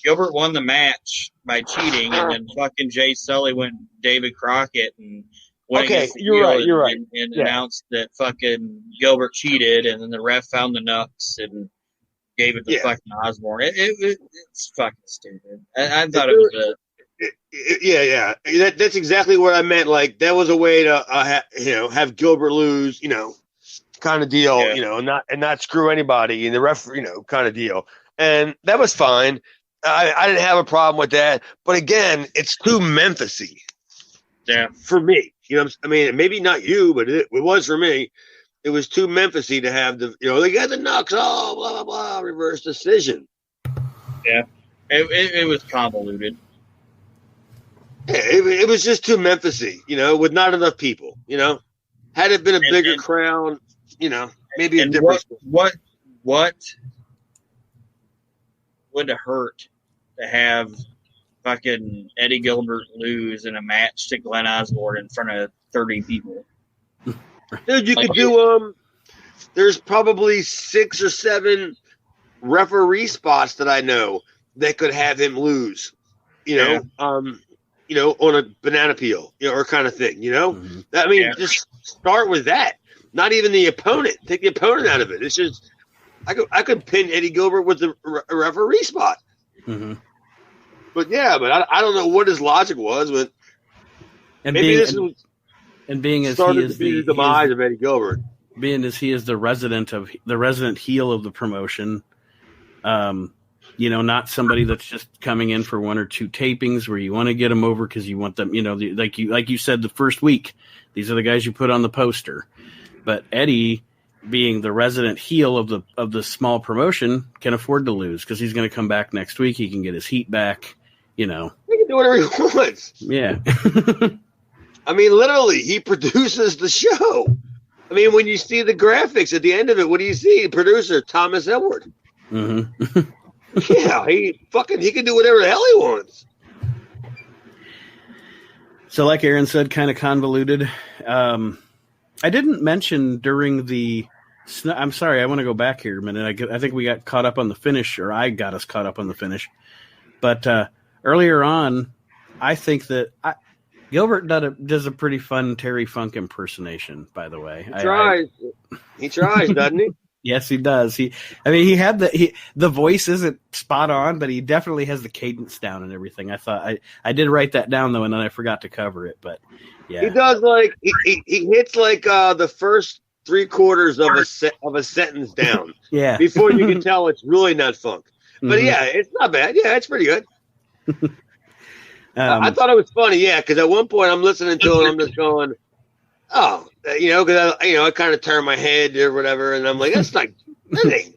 Gilbert won the match by cheating, and then fucking Jay Sully went David Crockett and went you're right. And announced that fucking Gilbert cheated, and then the ref found the Knucks and gave it to fucking Osborne. It's fucking stupid. I thought it was Yeah. That's exactly what I meant. Like, that was a way to have Gilbert lose, kind of deal, and not screw anybody in the ref, kind of deal. And that was fine. I didn't have a problem with that. But again, it's too Memphis-y. Yeah. For me. I mean, maybe not you, but it was for me. It was too Memphis-y to have they got the Knucks, blah, blah, blah, reverse decision. Yeah. It was convoluted. Yeah, it was just too Memphis-y, with not enough people, Had it been a bigger crowd, maybe a different. What would it hurt to have fucking Eddie Gilbert lose in a match to Glenn Osborne in front of 30 people? Dude, you could do there's probably 6 or 7 referee spots that I know that could have him lose, on a banana peel, or kind of thing, Mm-hmm. I mean, just start with that. Not even the opponent. Take the opponent out of it. It's just I could pin Eddie Gilbert with a referee spot. Mm-hmm. But I don't know what his logic was, but maybe being as he is the demise of Eddie Gilbert. Being as he is the resident heel of the promotion, not somebody that's just coming in for one or two tapings where you want to get them over because you want them, like you said the first week, these are the guys you put on the poster. But Eddie, being the resident heel of the small promotion, can afford to lose because he's going to come back next week. He can get his heat back. He can do whatever he wants. Yeah. I mean, literally, he produces the show. I mean, when you see the graphics at the end of it, what do you see? Producer Thomas Edward. Mm-hmm. Yeah, he can do whatever the hell he wants. So, like Aaron said, kind of convoluted. I didn't mention during the. I'm sorry, I want to go back here a minute. I think we got caught up on the finish, or I got us caught up on the finish. But earlier on, I think that Gilbert does a pretty fun Terry Funk impersonation. By the way, He tries, doesn't he? Yes, he does. He had the voice isn't spot on, but he definitely has the cadence down and everything. I thought I did write that down though, and then I forgot to cover it. But yeah, he does he hits the first 3/4 of a sentence down. Yeah, before you can tell it's really not funk. But yeah, it's not bad. Yeah, it's pretty good. I thought it was funny. Yeah, because at one point I'm listening to it, I'm just going, oh, because I kind of turn my head or whatever, and I'm like, that ain't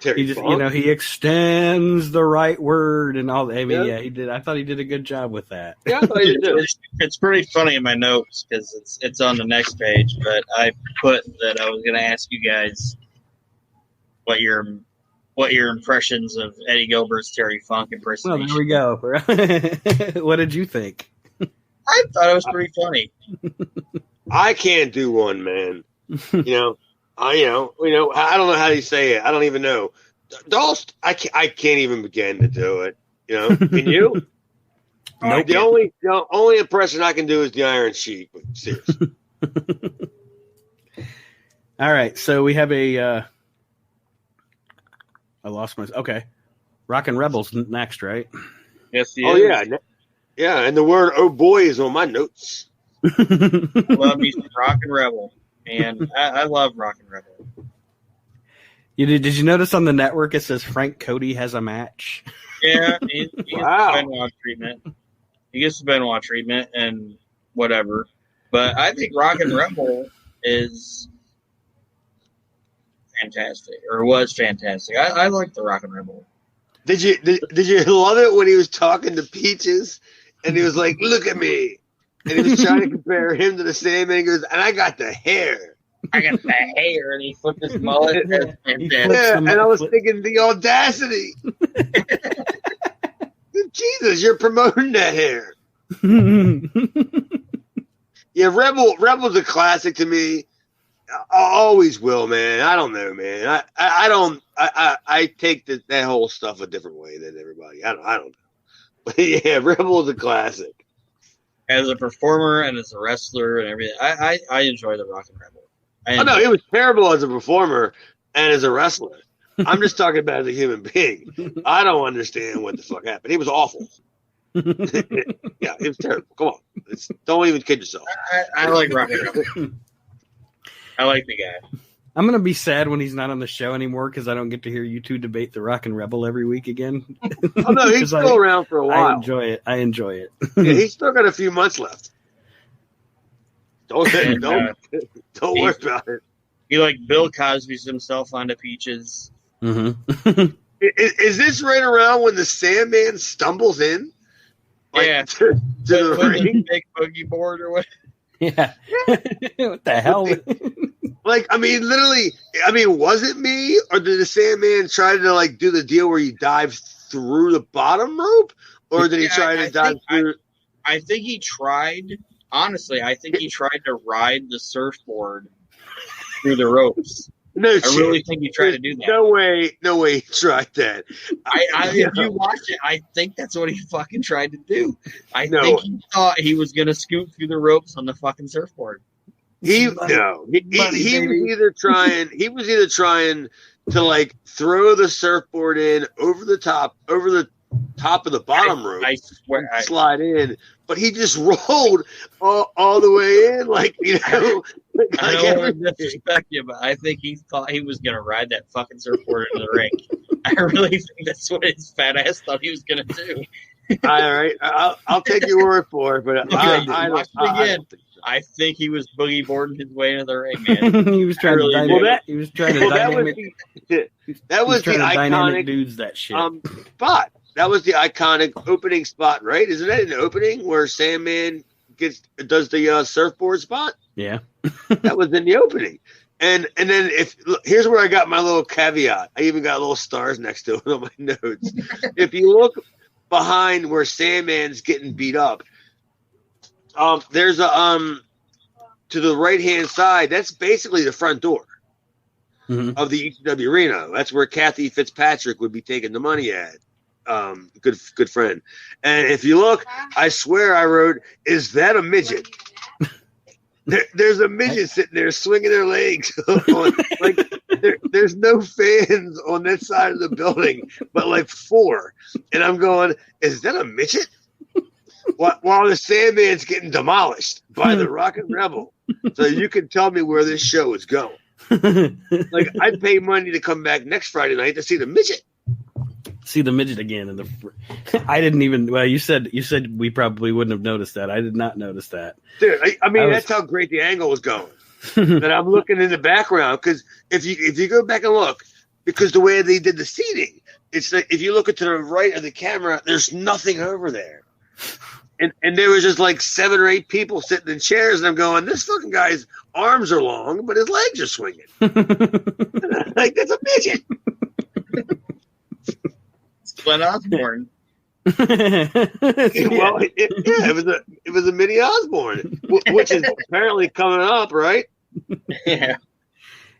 Terry Funk. He extends the right word and all. I mean, yeah, he did. I thought he did a good job with that. Yeah, I thought he did too. It's pretty funny in my notes because it's on the next page, but I put that I was going to ask you guys what your impressions of Eddie Gilbert's Terry Funk impersonation. Well, there we go. What did you think? I thought it was pretty funny. I can't do one, man. I don't know how you say it. I don't even know. Dolst, I can't even begin to do it. Can you? Nope. The only impression I can do is the Iron Sheik. Seriously. All right, so we have I lost my. Okay, Rockin' Rebels next, right? Yes, he is. Yeah. Yeah, and the word "oh boy" is on my notes. Love me some Rockin' Rebel, and I love Rockin' Rebel. Did you notice on the network it says Frank Cody has a match? Yeah, he gets the Benoit treatment. He gets the Benoit treatment and whatever. But I think Rockin' Rebel is fantastic, or was fantastic. I like the Rockin' Rebel. Did you love it when he was talking to Peaches and he was like, "Look at me," and he was trying to compare him to the Sandman? He goes, "And I got the hair." I got the hair, and he flipped his mullet. And I was thinking, the audacity. Jesus, you're promoting that hair. Yeah, Rebel's a classic to me. I always will, man. I don't know, man. I take that whole stuff a different way than everybody. I don't know. But yeah, Rebel's a classic. As a performer and as a wrestler and everything, I enjoy the Rockin' Rebel. No, it was terrible as a performer and as a wrestler. I'm just talking about as a human being. I don't understand what the fuck happened. He was awful. Yeah, it was terrible. Come on. Don't even kid yourself. I like Rockin' Rebel. I like the guy. I'm going to be sad when he's not on the show anymore because I don't get to hear you two debate the Rockin' Rebel every week again. Oh, no, he's still around for a while. I enjoy it. Yeah, he's still got a few months left. Don't worry about it. He Bill Cosby's himself onto Peaches. Mm-hmm. Is this right around when the Sandman stumbles in? To the ring? Big boogie board or what? Yeah. What the hell? Literally, was it me or did the Sandman try to do the deal where he dives through the bottom rope, or did he try to dive through? I think he tried. Honestly, I think he tried to ride the surfboard through the ropes. No, I really think he tried to do that. No way he tried that. If you watch it, I think that's what he fucking tried to do. I think he thought he was going to scoot through the ropes on the fucking surfboard. He was either trying to throw the surfboard in over the top of the bottom rope. I swear, slide in, but he just rolled all the way in, I don't want to disrespect you, but I think he thought he was going to ride that fucking surfboard into the ring. I really think that's what his fat ass thought he was going to do. All right, I'll take your word for it, but I think he was boogie boarding his way into the ring, man. He was trying to that was the iconic dudes that shit. Spot. That was the iconic opening spot, right? Isn't that an opening where Sandman does the surfboard spot? Yeah, that was in the opening. And then here's where I got my little caveat. I even got little stars next to it on my notes. If you look behind where Sandman's getting beat up, there's a to the right hand side. That's basically the front door of the ECW arena. That's where Kathy Fitzpatrick would be taking the money at. Good friend. And if you look, I swear I wrote, "Is that a midget?" There's a midget sitting there swinging their legs. There's no fans on that side of the building, but like 4. And I'm going, "Is that a midget?" While the Sandman's getting demolished by the Rockin' Rebel. So you can tell me where this show is going. Like, I'd pay money to come back next Friday night to see the midget. See the midget again. I didn't even. Well, you said we probably wouldn't have noticed that. I did not notice that. Dude, that's how great the angle was going. That I'm looking in the background, because if you go back and look, because the way they did the seating, it's like if you look to the right of the camera, there's nothing over there. And there was just like 7 or 8 people sitting in chairs, and I'm going, this fucking guy's arms are long, but his legs are swinging. Like, that's a midget. It's Glenn Osborne. Well, it was a mini Osborne, which is apparently coming up, right? Yeah.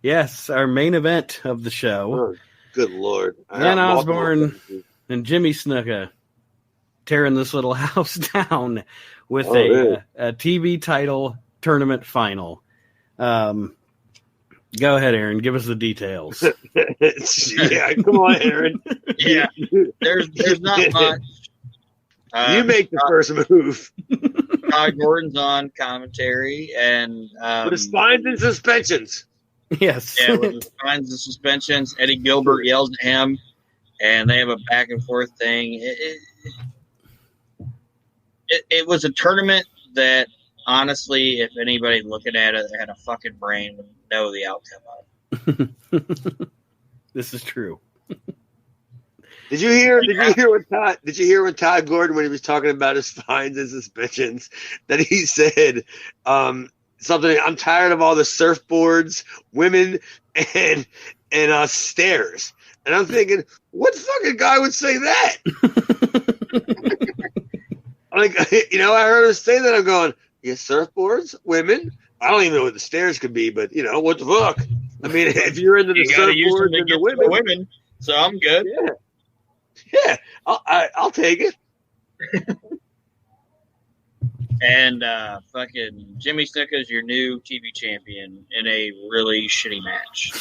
Yes, our main event of the show. Oh, good Lord. Glenn Osborne and Jimmy Snuka tearing this little house down with a TV title tournament final. Go ahead, Aaron. Give us the details. Yeah, come on, Aaron. Yeah, there's not much. You make the first move. Todd Gordon's on commentary, and with the spines and suspensions. Yes. Yeah, with the spines and suspensions. Eddie Gilbert yells at him, and they have a back and forth thing. It was a tournament that, honestly, if anybody looking at it had a fucking brain, would know the outcome of. This is true. Did you hear when Todd Gordon, when he was talking about his fines and suspensions, that he said something? I'm tired of all the surfboards, women, and stairs. And I'm thinking, what fucking guy would say that? Like, I heard him say that. I'm going, yeah, surfboards, women. I don't even know what the stairs could be, but what the fuck? I mean, if you're into the surfboards and the women, so I'm good. Yeah, I'll take it. And fucking Jimmy Snuka is your new TV champion in a really shitty match.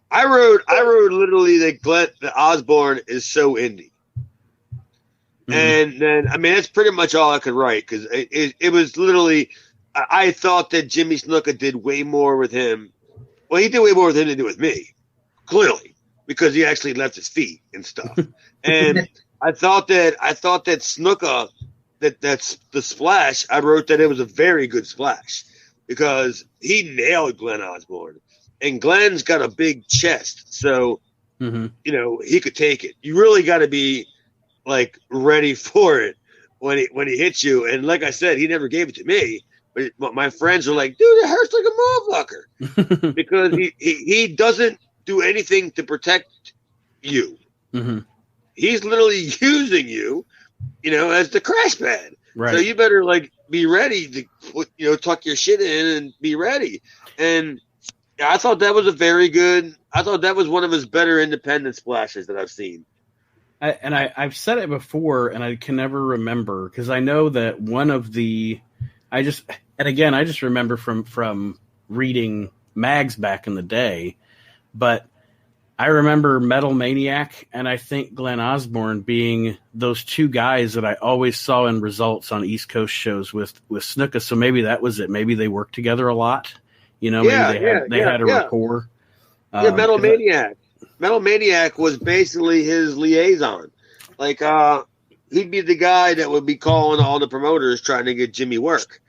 I wrote literally that Osborne is so indie. And then, that's pretty much all I could write, because it was literally, I thought that Jimmy Snuka did way more with him. Well, he did way more with him than he did with me, clearly, because he actually left his feet and stuff. And I thought that Snuka, that's the splash, I wrote that it was a very good splash, because he nailed Glenn Osborne. And Glenn's got a big chest, so, he could take it. You really got to be like ready for it when he hits you. And like I said, he never gave it to me, but my friends are like, dude, it hurts like a motherfucker. Because he doesn't do anything to protect you. He's literally using you, as the crash pad. Right. So you better be ready to tuck your shit in and be ready. And I thought that was that was one of his better independent splashes that I've seen. I've said it before, and I can never remember, because I know that one of the I just remember from reading mags back in the day, but I remember Metal Maniac and I think Glenn Osborne being those two guys that I always saw in results on East Coast shows with Snuka. So maybe that was it. Maybe they worked together a lot. Maybe they had a rapport. Metal Maniac. Metal Maniac was basically his liaison. Like, he'd be the guy that would be calling all the promoters trying to get Jimmy work.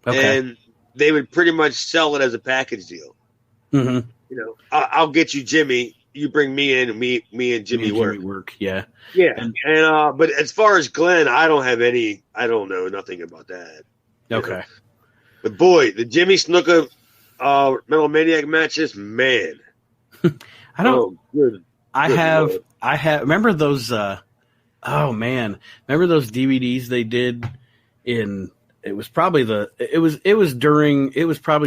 Okay. And they would pretty much sell it as a package deal. Mm-hmm. You know, I'll get you Jimmy. You bring me in, and me and Jimmy work. Yeah. Yeah. And but as far as Glenn, I don't know nothing about that. Okay. You know? But boy, the Jimmy Snuka Metal Maniac matches, man. I don't. Good. I have. Remember those? Remember those DVDs they did in? It was probably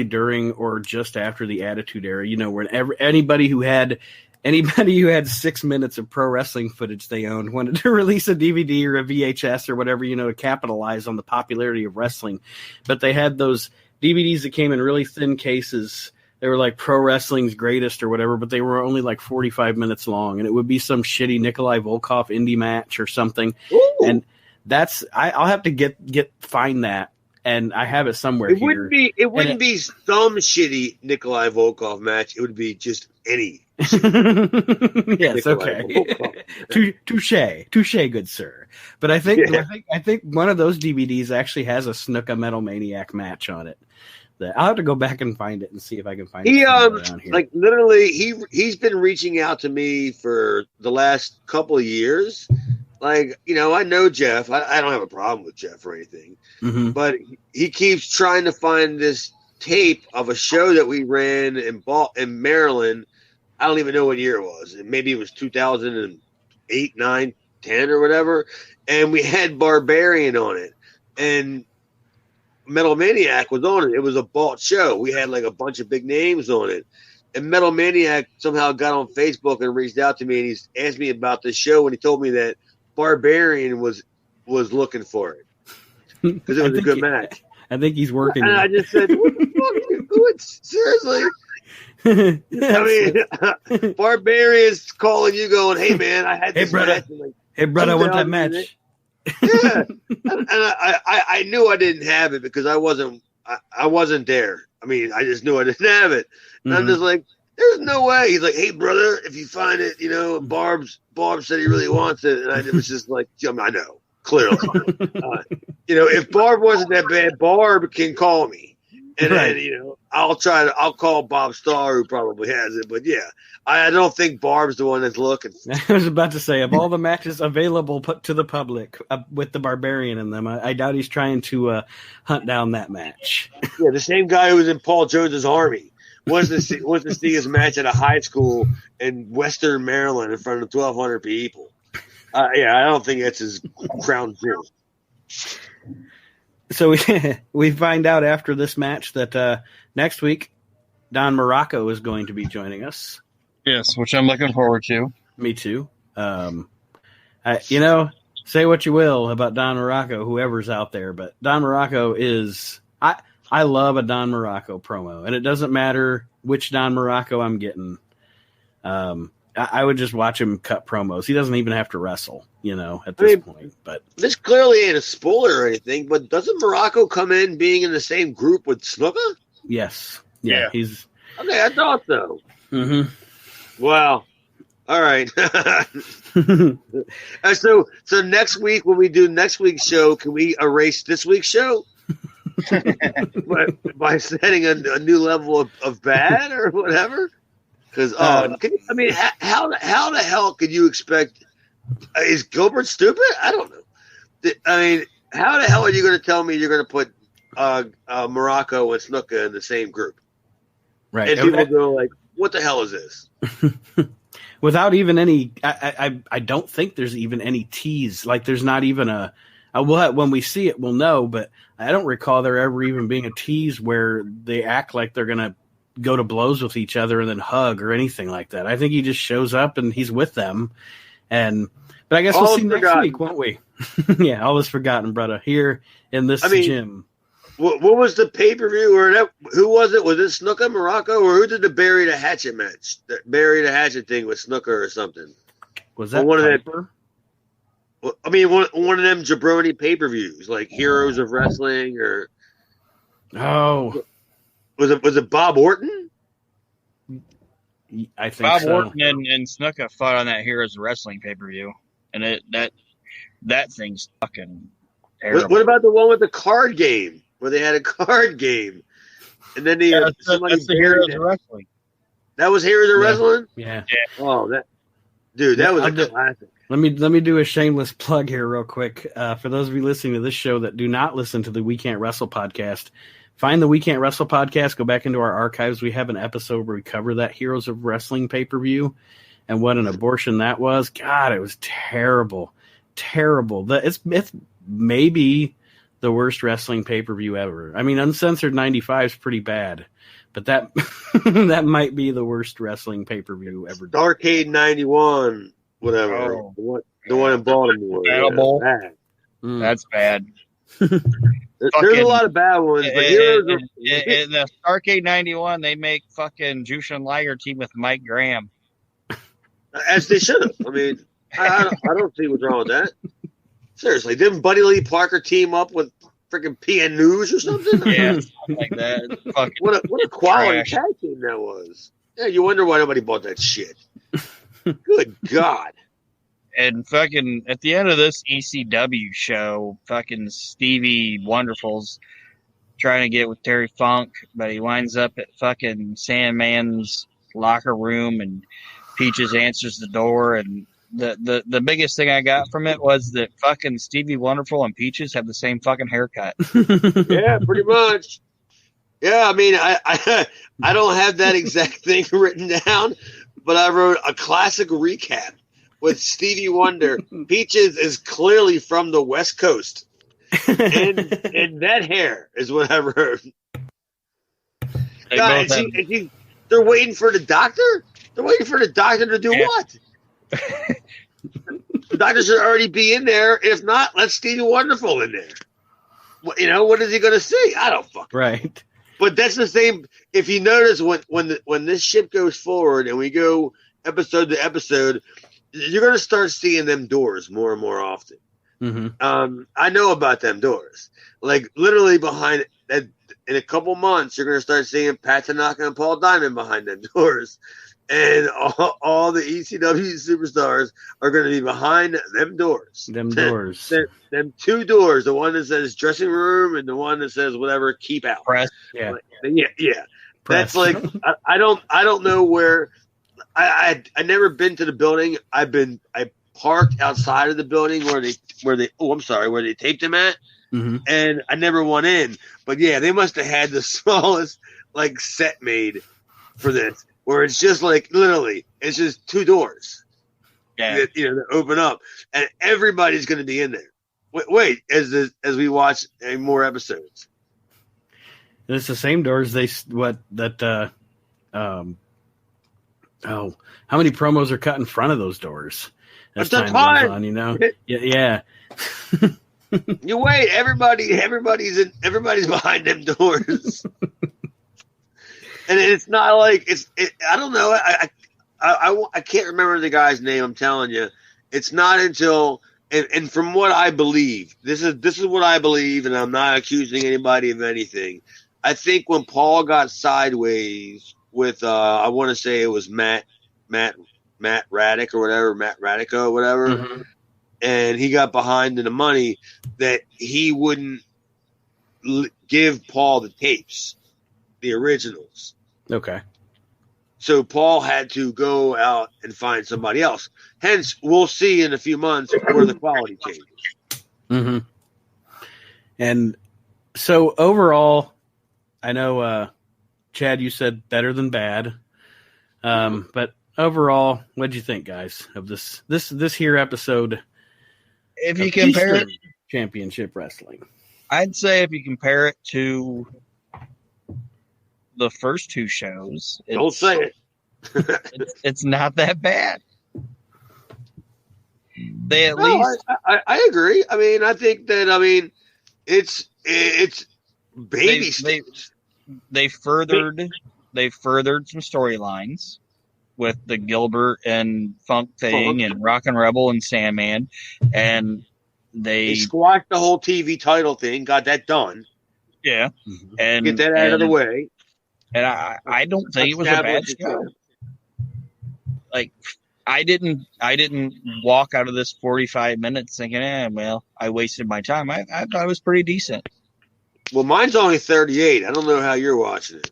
during or just after the Attitude Era. You know, where anybody who had 6 minutes of pro wrestling footage they owned wanted to release a DVD or a VHS or whatever, you know, to capitalize on the popularity of wrestling. But they had those DVDs that came in really thin cases. They were like Pro Wrestling's Greatest or whatever, but they were only like 45 minutes long, and it would be some shitty Nikolai Volkov indie match or something. Ooh. And that's I'll have to find that, and I have it somewhere. It wouldn't be some shitty Nikolai Volkov match. It would be just any. Yes, okay. Touche, good sir. But I think one of those DVDs actually has a Snuka Metal Maniac match on it. I'll have to go back and find it and see if I can find it around here. Like literally, he's been reaching out to me for the last couple of years. Like, you know, I know Jeff. I don't have a problem with Jeff or anything, Mm-hmm. but he keeps trying to find this tape of a show that we ran in Maryland. I don't even know what year it was. Maybe it was 2008, 9, 10 or whatever. And we had Barbarian on it. And Metal Maniac was on it. It was a bought show. We had like a bunch of big names on it. And Metal Maniac somehow got on Facebook and reached out to me, and he's asked me about this show, and he told me that Barbarian was looking for it because it was a good match. I think he's working. And I just said, what the fuck are you doing? Seriously? I mean, Barbarian's calling you going, hey, man, I had this match. Like, hey, brother, I want that match. Yeah. And I knew I didn't have it because I wasn't there. I mean, I just knew I didn't have it. And I'm just like, there's no way. He's like, hey, brother, if you find it, you know, Barb said he really wants it. And I was just like, I know, clearly. You know, if Barb wasn't that bad, Barb can call me. And then, you know, I'll call Bob Starr, who probably has it. But yeah, I don't think Barb's the one that's looking. I was about to say, of all the matches available put to the public with the Barbarian in them, I doubt he's trying to hunt down that match. Yeah, the same guy who was in Paul Jones's Army wants to see his match at a high school in Western Maryland in front of 1,200 people. Yeah, I don't think that's his crown jewel. So we find out after this match that next week Don Morocco is going to be joining us. Yes, which I'm looking forward to. Me too. You know, say what you will about Don Morocco, whoever's out there, but Don Morocco is I love a Don Morocco promo, and it doesn't matter which Don Morocco I'm getting. I would just watch him cut promos. He doesn't even have to wrestle, you know, at this point. But this clearly ain't a spoiler or anything, but doesn't Morocco come in being in the same group with Snuka? Yes. Yeah. He's okay. I thought so. Mm-hmm. Wow. All right. So next week, when we do next week's show, can we erase this week's show? by setting a new level of bad or whatever? Because how the hell could you expect? Is Gilbert stupid? I don't know. I mean, how the hell are you going to tell me you're going to put Morocco and Snuka in the same group? Right. And people go like, "What the hell is this?" Without even any, I don't think there's even any tease. Like, there's not even a. When we see it, we'll know. But I don't recall there ever even being a tease where they act like they're going to go to blows with each other and then hug or anything like that. I think he just shows up and he's with them. But I guess we'll see next week, won't we? Yeah, all is forgotten, brother. Here in this gym. What was the pay-per-view? Or who was it? Was it Snuka, Morocco, or who did the Bury the Hatchet match? The Bury the Hatchet thing with Snuka or something? Was that one Piper? Of them? I mean, one of them jabroni pay-per-views, like Heroes of Wrestling, or was it Bob Orton? I think Bob so. Orton and Snuka fought on that Heroes of Wrestling pay-per-view, and that thing's fucking terrible. What about the one with the card game where they had a card game, and then that's the Heroes of Wrestling. That was Heroes of Wrestling. Yeah. Oh, that was a classic. Let me do a shameless plug here real quick. For those of you listening to this show that do not listen to the We Can't Wrestle podcast, find the We Can't Wrestle podcast, go back into our archives. We have an episode where we cover that Heroes of Wrestling pay-per-view and what an abortion that was. God, it was terrible. Terrible. It's maybe the worst wrestling pay-per-view ever. I mean, Uncensored 95 is pretty bad, but that that might be the worst wrestling pay-per-view ever done. Arcade 91, whatever. Oh, the one in Baltimore. Bad. That's bad. There's a lot of bad ones, but in the Arcade 91, they make fucking Jushin Liger team with Mike Graham. As they should have. I mean, I don't see what's wrong with that. Seriously, didn't Buddy Lee Parker team up with freaking PN News or something? Yeah, something like that. Fucking what a quality trash. tag team that was. Yeah, you wonder why nobody bought that shit. Good God. And fucking at the end of this ECW show, fucking Stevie Wonderful's trying to get with Terry Funk, but he winds up at fucking Sandman's locker room, and Peaches answers the door. And the biggest thing I got from it was that fucking Stevie Wonderful and Peaches have the same fucking haircut. Yeah, pretty much. Yeah, I mean, I don't have that exact thing written down, but I wrote a classic recap with Stevie Wonder. Peaches is clearly from the West Coast, and that hair is what I wrote. God, they're waiting for the doctor? They're waiting for the doctor to do what? The doctor should already be in there. If not, let Stevie Wonderful in there. What is he going to see? I don't fucking Right. But that's the same. If you notice, when this ship goes forward and we go episode to episode, you're going to start seeing them doors more and more often. Mm-hmm. I know about them doors. Like, literally behind in a couple months, you're going to start seeing Pat Tanaka and Paul Diamond behind them doors. And all the ECW superstars are going to be behind them doors. Them doors. Them two doors. The one that says dressing room and the one that says whatever, keep out. Press. Yeah. Yeah. Press. That's like, I don't know where. I never been to the building. I parked outside of the building where they taped him at, Mm-hmm. and I never went in. But yeah, they must have had the smallest like set made for this, where it's just like literally it's just two doors, that open up, and everybody's going to be in there. Wait, as we watch more episodes, And it's the same doors. How many promos are cut in front of those doors as That's time goes on? Yeah. You wait. Everybody's behind them doors, and it's not like I don't know. I can't remember the guy's name. I'm telling you, it's not until and from what I believe, this is what I believe, and I'm not accusing anybody of anything. I think when Paul got sideways with I want to say it was Matt Raddick or whatever, Matt Radico or whatever. Mm-hmm. And he got behind in the money that he wouldn't give Paul the tapes, the originals. Okay. So Paul had to go out and find somebody else. Hence, we'll see in a few months where the quality changes. Mm-hmm. And so overall, I know, Chad, you said better than bad. But overall, what'd you think, guys, of this here episode? If you compare it, Championship Wrestling, I'd say if you compare it to the first two shows, Don't say it. It's not that bad. They at No, least I agree. I mean, I think that it's baby steps. they furthered some storylines with the Gilbert and Funk thing and Rock and Rebel and Sandman, and They squashed the whole TV title thing, got that done. Yeah, mm-hmm. and get that out of the way. And I don't think it was a bad show. like I didn't walk out of this 45 minutes thinking, well, I wasted my time. I thought it was pretty decent. Well, mine's only 38. I don't know how you're watching it.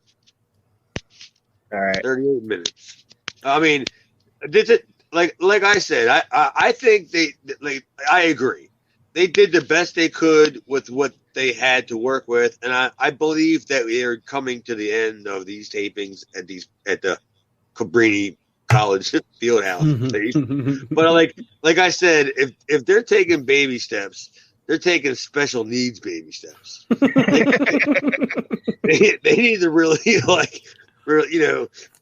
All right. 38 minutes. I mean, did it like I said, I think I agree. They did the best they could with what they had to work with, and I believe that we are coming to the end of these tapings at the Cabrini College Fieldhouse. But like I said, if they're taking baby steps, they're taking special needs baby steps. they need to really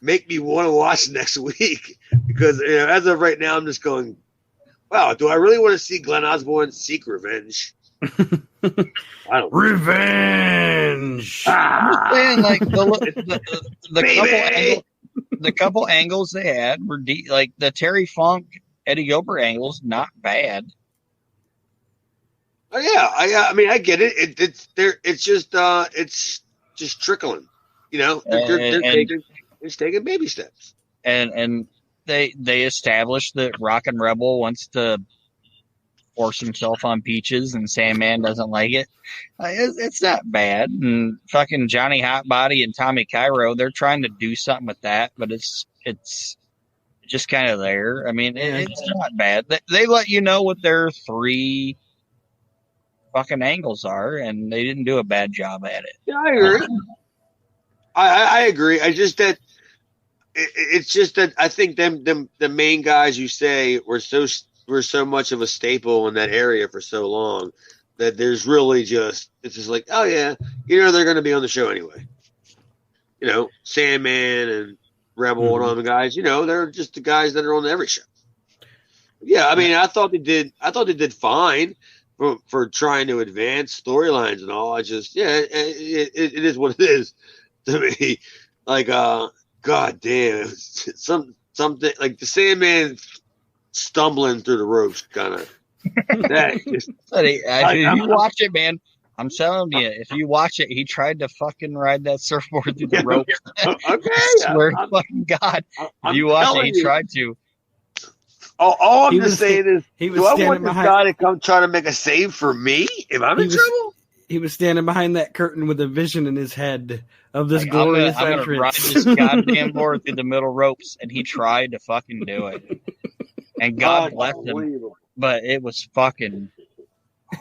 make me want to watch next week, because as of right now, I'm just going, wow, do I really want to see Glenn Osborne seek revenge? I don't. Revenge. I'm saying, like the couple angles they had were like the Terry Funk, Eddie Gilbert angles, not bad. Oh yeah, I mean, I get it. It's there. It's just trickling. They're taking baby steps. And they established that Rockin' Rebel wants to force himself on Peaches, and Sandman doesn't like it. It's not bad. And fucking Johnny Hotbody and Tommy Cairo, they're trying to do something with that, but it's just kind of there. I mean, it's not bad. They let you know what their 3 fucking angles are, and they didn't do a bad job at it. Yeah, I agree. I agree. It's just that I think the main guys you say were so much of a staple in that area for so long that there's really it's just like, oh yeah, they're going to be on the show anyway. Sandman and Rebel and all the guys, they're just the guys that are on every show. Yeah, I mean, I thought they did fine for trying to advance storylines and all. It is what it is to me. Like, god damn, something like the Sandman stumbling through the ropes, kind of. If you watch it, man, I'm telling you, if you watch it, he tried to fucking ride that surfboard through the ropes. Okay, I swear to fucking God, if you watch it, he tried to. All I'm just saying is, do I want this behind... guy to come try to make a save for me if I'm in trouble? He was standing behind that curtain with a vision in his head of this glorious I'm gonna ride this goddamn board through the middle ropes, and he tried to fucking do it. And God bless him, but it was fucking.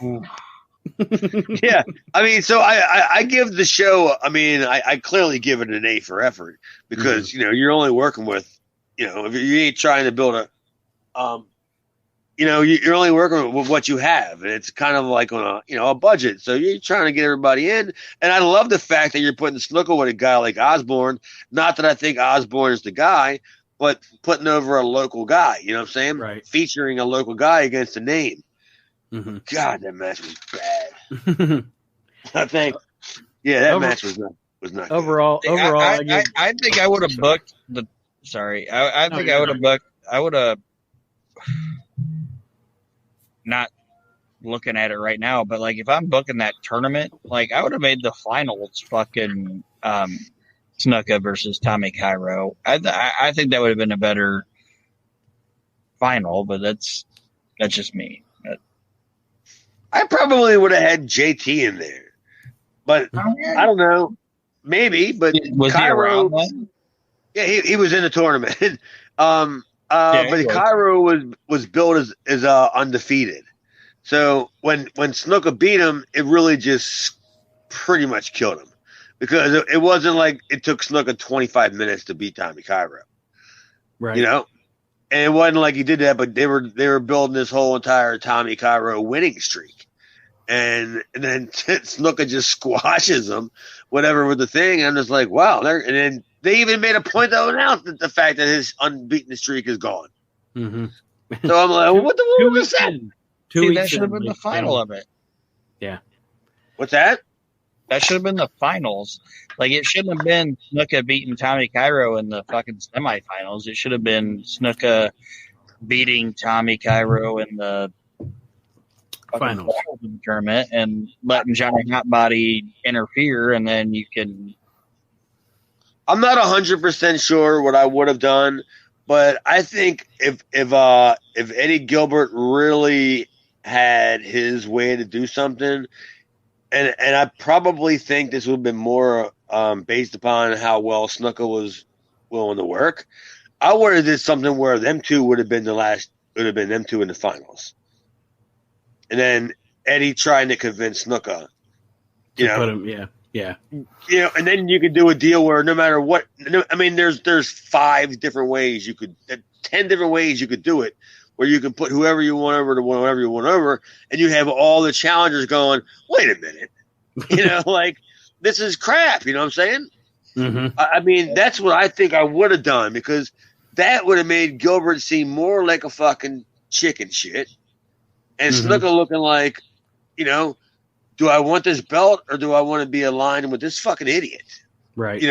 Yeah, I mean, so I give the show. I mean, I clearly give it an A for effort, because you're only working with, if you ain't trying to build a, you're only working with what you have, and it's kind of like on a budget. So you're trying to get everybody in, and I love the fact that you're putting Snooker with a guy like Osborne. Not that I think Osborne is the guy, but putting over a local guy. You know what I'm saying? Right. Featuring a local guy against a name. Mm-hmm. God, that match was bad. I think, that match was not overall. Good. I think I would have booked the. Sorry, I think I would have booked. I would have. Not looking at it right now, but like if I'm booking that tournament, like I would have made the finals fucking Snuka versus Tommy Cairo. I think that would have been a better final, but that's just me. I probably would have had JT in there, but I don't know, maybe. But was Cairo, he around? Yeah, he was in the tournament. But Cairo was billed as undefeated. So when Snuka beat him, it really just pretty much killed him, because it wasn't like it took Snuka 25 minutes to beat Tommy Cairo, right? And it wasn't like he did that, but they were building this whole entire Tommy Cairo winning streak, and then Snuka just squashes him, whatever with the thing. And I'm just like, wow, and then. They even made a point to announce the fact that his unbeaten streak is gone. Mm-hmm. So I'm like, what the fuck was that? That should have been the final of it. Yeah. What's that? That should have been the finals. Like, it shouldn't have been Snuka beating Tommy Cairo in the fucking semifinals. It should have been Snuka beating Tommy Cairo in the finals of the tournament and letting Johnny Hotbody interfere, and then you can. I'm not 100% sure what I would have done, But I think if Eddie Gilbert really had his way to do something, and I probably think this would have been more based upon how well Snuka was willing to work. I would have did something where them two would have been them two in the finals, and then Eddie trying to convince Snuka, and then you could do a deal where no matter what, I mean, there's 5 different ways 10 different ways you could do it, where you can put whoever you want over to whoever you want over, and you have all the challengers going, wait a minute, like this is crap. You know what I'm saying? Mm-hmm. I mean, that's what I think I would have done, because that would have made Gilbert seem more like a fucking chicken shit, and Snuka looking like, do I want this belt or do I want to be aligned with this fucking idiot? Right.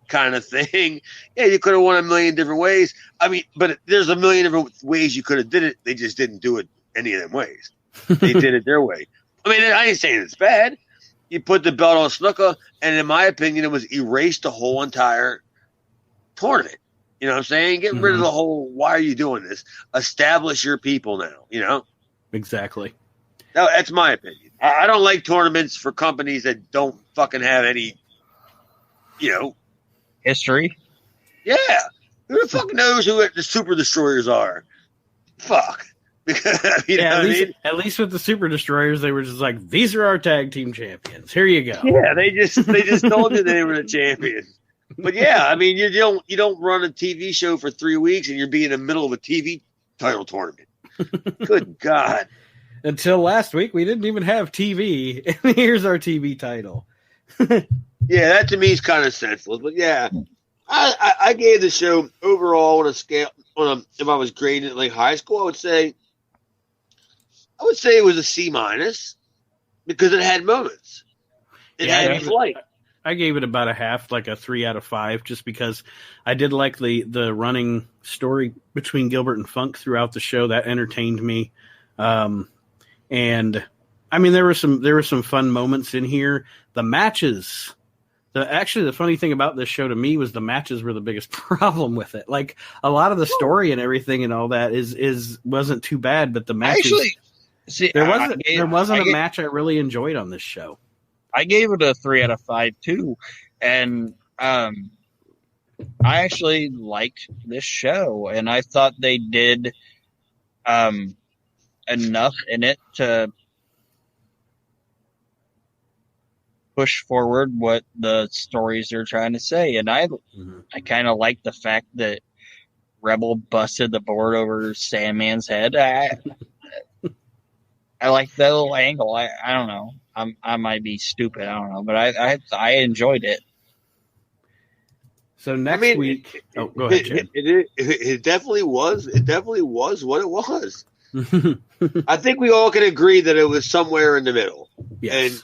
Kind of thing. Yeah, you could have won a million different ways. I mean, but there's a million different ways you could have did it. They just didn't do it any of them ways. They did it their way. I mean, I ain't saying it's bad. You put the belt on Snuka, and in my opinion, it was erased the whole entire tournament. You know what I'm saying? Get rid of the whole, why are you doing this? Establish your people now, Exactly. That's my opinion. I don't like tournaments for companies that don't fucking have any, history. Yeah. Who the fuck knows who the Super Destroyers are? Fuck. At least with the Super Destroyers, they were just like, these are our tag team champions. Here you go. Yeah, they just told you they were the champions. But yeah, I mean, you don't run a TV show for 3 weeks and you're being in the middle of a TV title tournament. Good God. Until last week, we didn't even have TV. And here's our TV title. Yeah, that to me is kind of senseless. But yeah, I gave the show overall on a scale, if I was grading it like high school, I would say it was a C- because it had moments. It had flight. I gave it about a half, like a 3 out of 5, just because I did like the running story between Gilbert and Funk throughout the show. That entertained me. And I mean, there were some fun moments in here. The matches, the funny thing about this show to me was the matches were the biggest problem with it. Like a lot of the story and everything and all that wasn't too bad, but the matches. There wasn't a match I really enjoyed on this show. I gave it a 3 out of 5 too, and I actually liked this show, and I thought they did enough in it to push forward what the stories are trying to say. And I kind of like the fact that Rebel busted the board over Sandman's head. I like that little angle. I don't know. I might be stupid. I don't know, but I enjoyed it. So next week, go ahead, Jim. It definitely was. It definitely was what it was. I think we all can agree that it was somewhere in the middle. Yes. And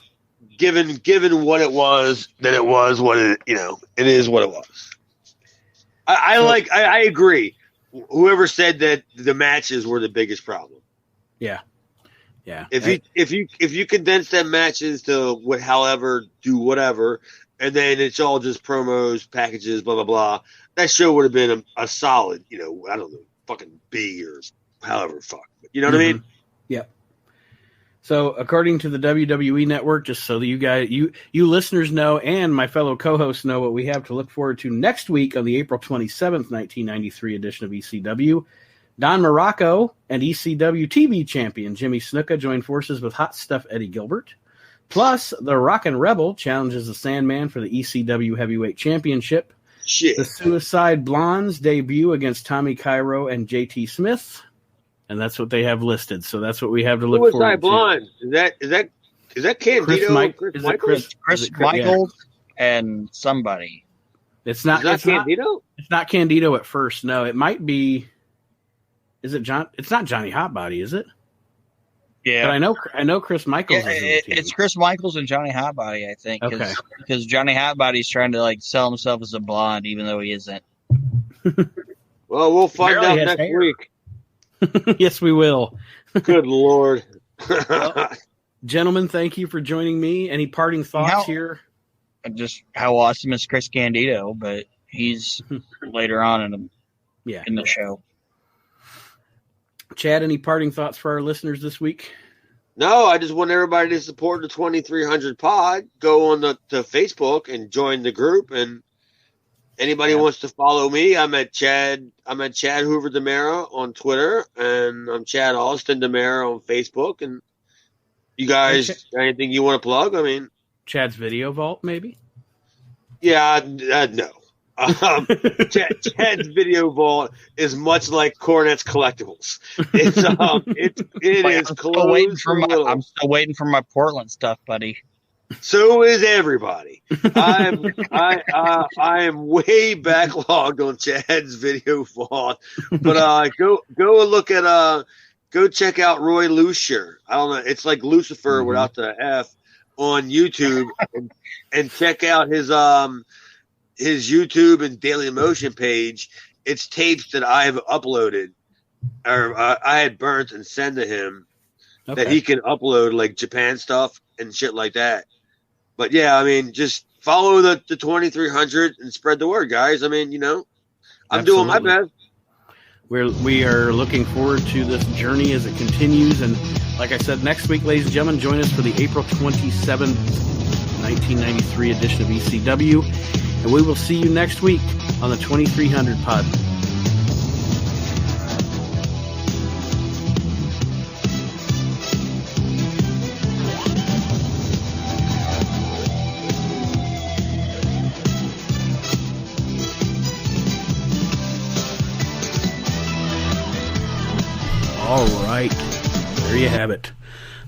given what it was, that it was what it is what it was. I agree. Whoever said that the matches were the biggest problem. Yeah. Yeah. If you condense them matches to do whatever, and then it's all just promos, packages, blah blah blah, that show would have been a solid, I don't know, fucking B or however fuck. You know what I mean? Yep. So according to the WWE Network, just so that you guys, you listeners know, and my fellow co-hosts know what we have to look forward to next week on the April 27th, 1993 edition of ECW. Don Morocco and ECW TV champion Jimmy Snuka join forces with Hot Stuff Eddie Gilbert. Plus, the Rockin' Rebel challenges the Sandman for the ECW Heavyweight Championship. Shit. The Suicide Blondes debut against Tommy Cairo and JT Smith. And that's what they have listed. So that's what we have to look forward to. Suicide Blondes. Is that Candido? Chris Michaels and somebody. It's not Candido? It's not Candido at first. No, it might be. Is it John? It's not Johnny Hotbody, is it? Yeah, but I know Chris Michaels. It's Chris Michaels and Johnny Hotbody, I think. Okay. Because Johnny Hotbody's trying to sell himself as a blonde, even though he isn't. Well, we'll find out next week. Yes, we will. Good Lord. Well, gentlemen, thank you for joining me. Any parting thoughts here? Just how awesome is Chris Candido, but he's later on in in the show. Chad, any parting thoughts for our listeners this week? No, I just want everybody to support the 2300 pod. Go on to Facebook and join the group. And anybody who wants to follow me, I'm at Chad Hoover DeMera on Twitter, and I'm Chad Austin DeMera on Facebook. And you guys, anything you want to plug? I mean, Chad's Video Vault, maybe? Yeah, no. Chad's Video Vault is much like Cornette's Collectibles. It is closed. I'm still waiting for my Portland stuff, buddy. So is everybody. I am way backlogged on Chad's Video Vault, but go and look at go check out Roy Lucier. I don't know, it's like Lucifer without the F on YouTube, and check out his YouTube and Daily Motion page. It's tapes that I've uploaded or I had burnt and sent to him that he can upload, like Japan stuff and shit like that. But yeah, I mean, just follow the 2300 and spread the word, guys. I mean, I'm doing my best. We are looking forward to this journey as it continues. And like I said, next week, ladies and gentlemen, join us for the April 27th, 1993 edition of ECW. And we will see you next week on the 2300 pod. All right, there you have it.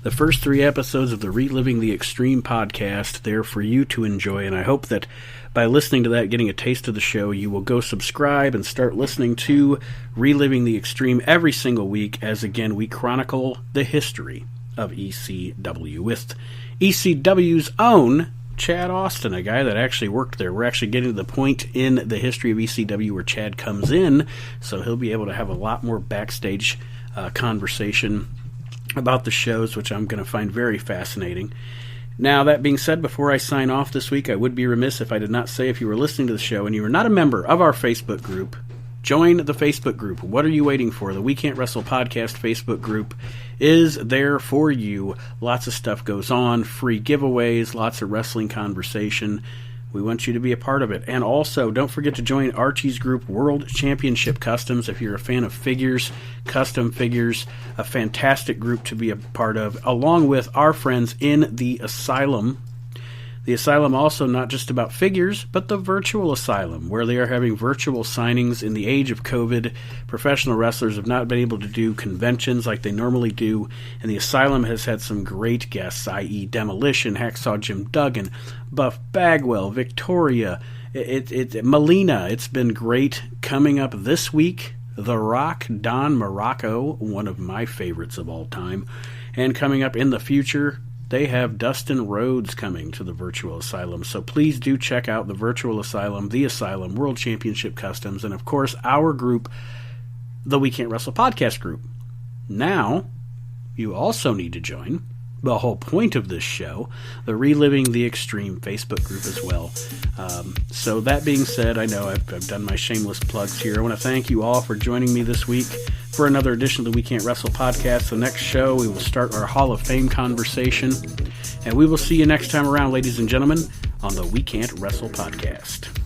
The first 3 episodes of the Reliving the Extreme podcast, there for you to enjoy, and I hope that by listening to that, getting a taste of the show, you will go subscribe and start listening to Reliving the Extreme every single week, as again, we chronicle the history of ECW with ECW's own Chad Austin, a guy that actually worked there. We're actually getting to the point in the history of ECW where Chad comes in, so he'll be able to have a lot more backstage conversation about the shows, which I'm going to find very fascinating. Now, that being said, before I sign off this week, I would be remiss if I did not say, if you were listening to the show and you are not a member of our Facebook group, join the Facebook group. What are you waiting for? The We Can't Wrestle Podcast Facebook group is there for you. Lots of stuff goes on, free giveaways, lots of wrestling conversation. We want you to be a part of it. And also, don't forget to join Archie's group, World Championship Customs. If you're a fan of figures, custom figures, a fantastic group to be a part of, along with our friends in the Asylum. The Asylum also not just about figures, but the Virtual Asylum, where they are having virtual signings in the age of COVID. Professional wrestlers have not been able to do conventions like they normally do, and the Asylum has had some great guests, i.e. Demolition, Hacksaw Jim Duggan, Buff Bagwell, Victoria, Melina. It's been great. Coming up this week, The Rock, Don Morocco, one of my favorites of all time. And coming up in the future, they have Dustin Rhodes coming to the Virtual Asylum. So please do check out the Virtual Asylum, the Asylum, World Championship Customs, and of course our group, the We Can't Wrestle Podcast group. Now, you also need to join the whole point of this show, the Reliving the Extreme Facebook group as well. So that being said, I know I've done my shameless plugs here. I want to thank you all for joining me this week for another edition of the We Can't Wrestle Podcast. The next show, we will start our Hall of Fame conversation, and we will see you next time around, ladies and gentlemen, on the We Can't Wrestle Podcast.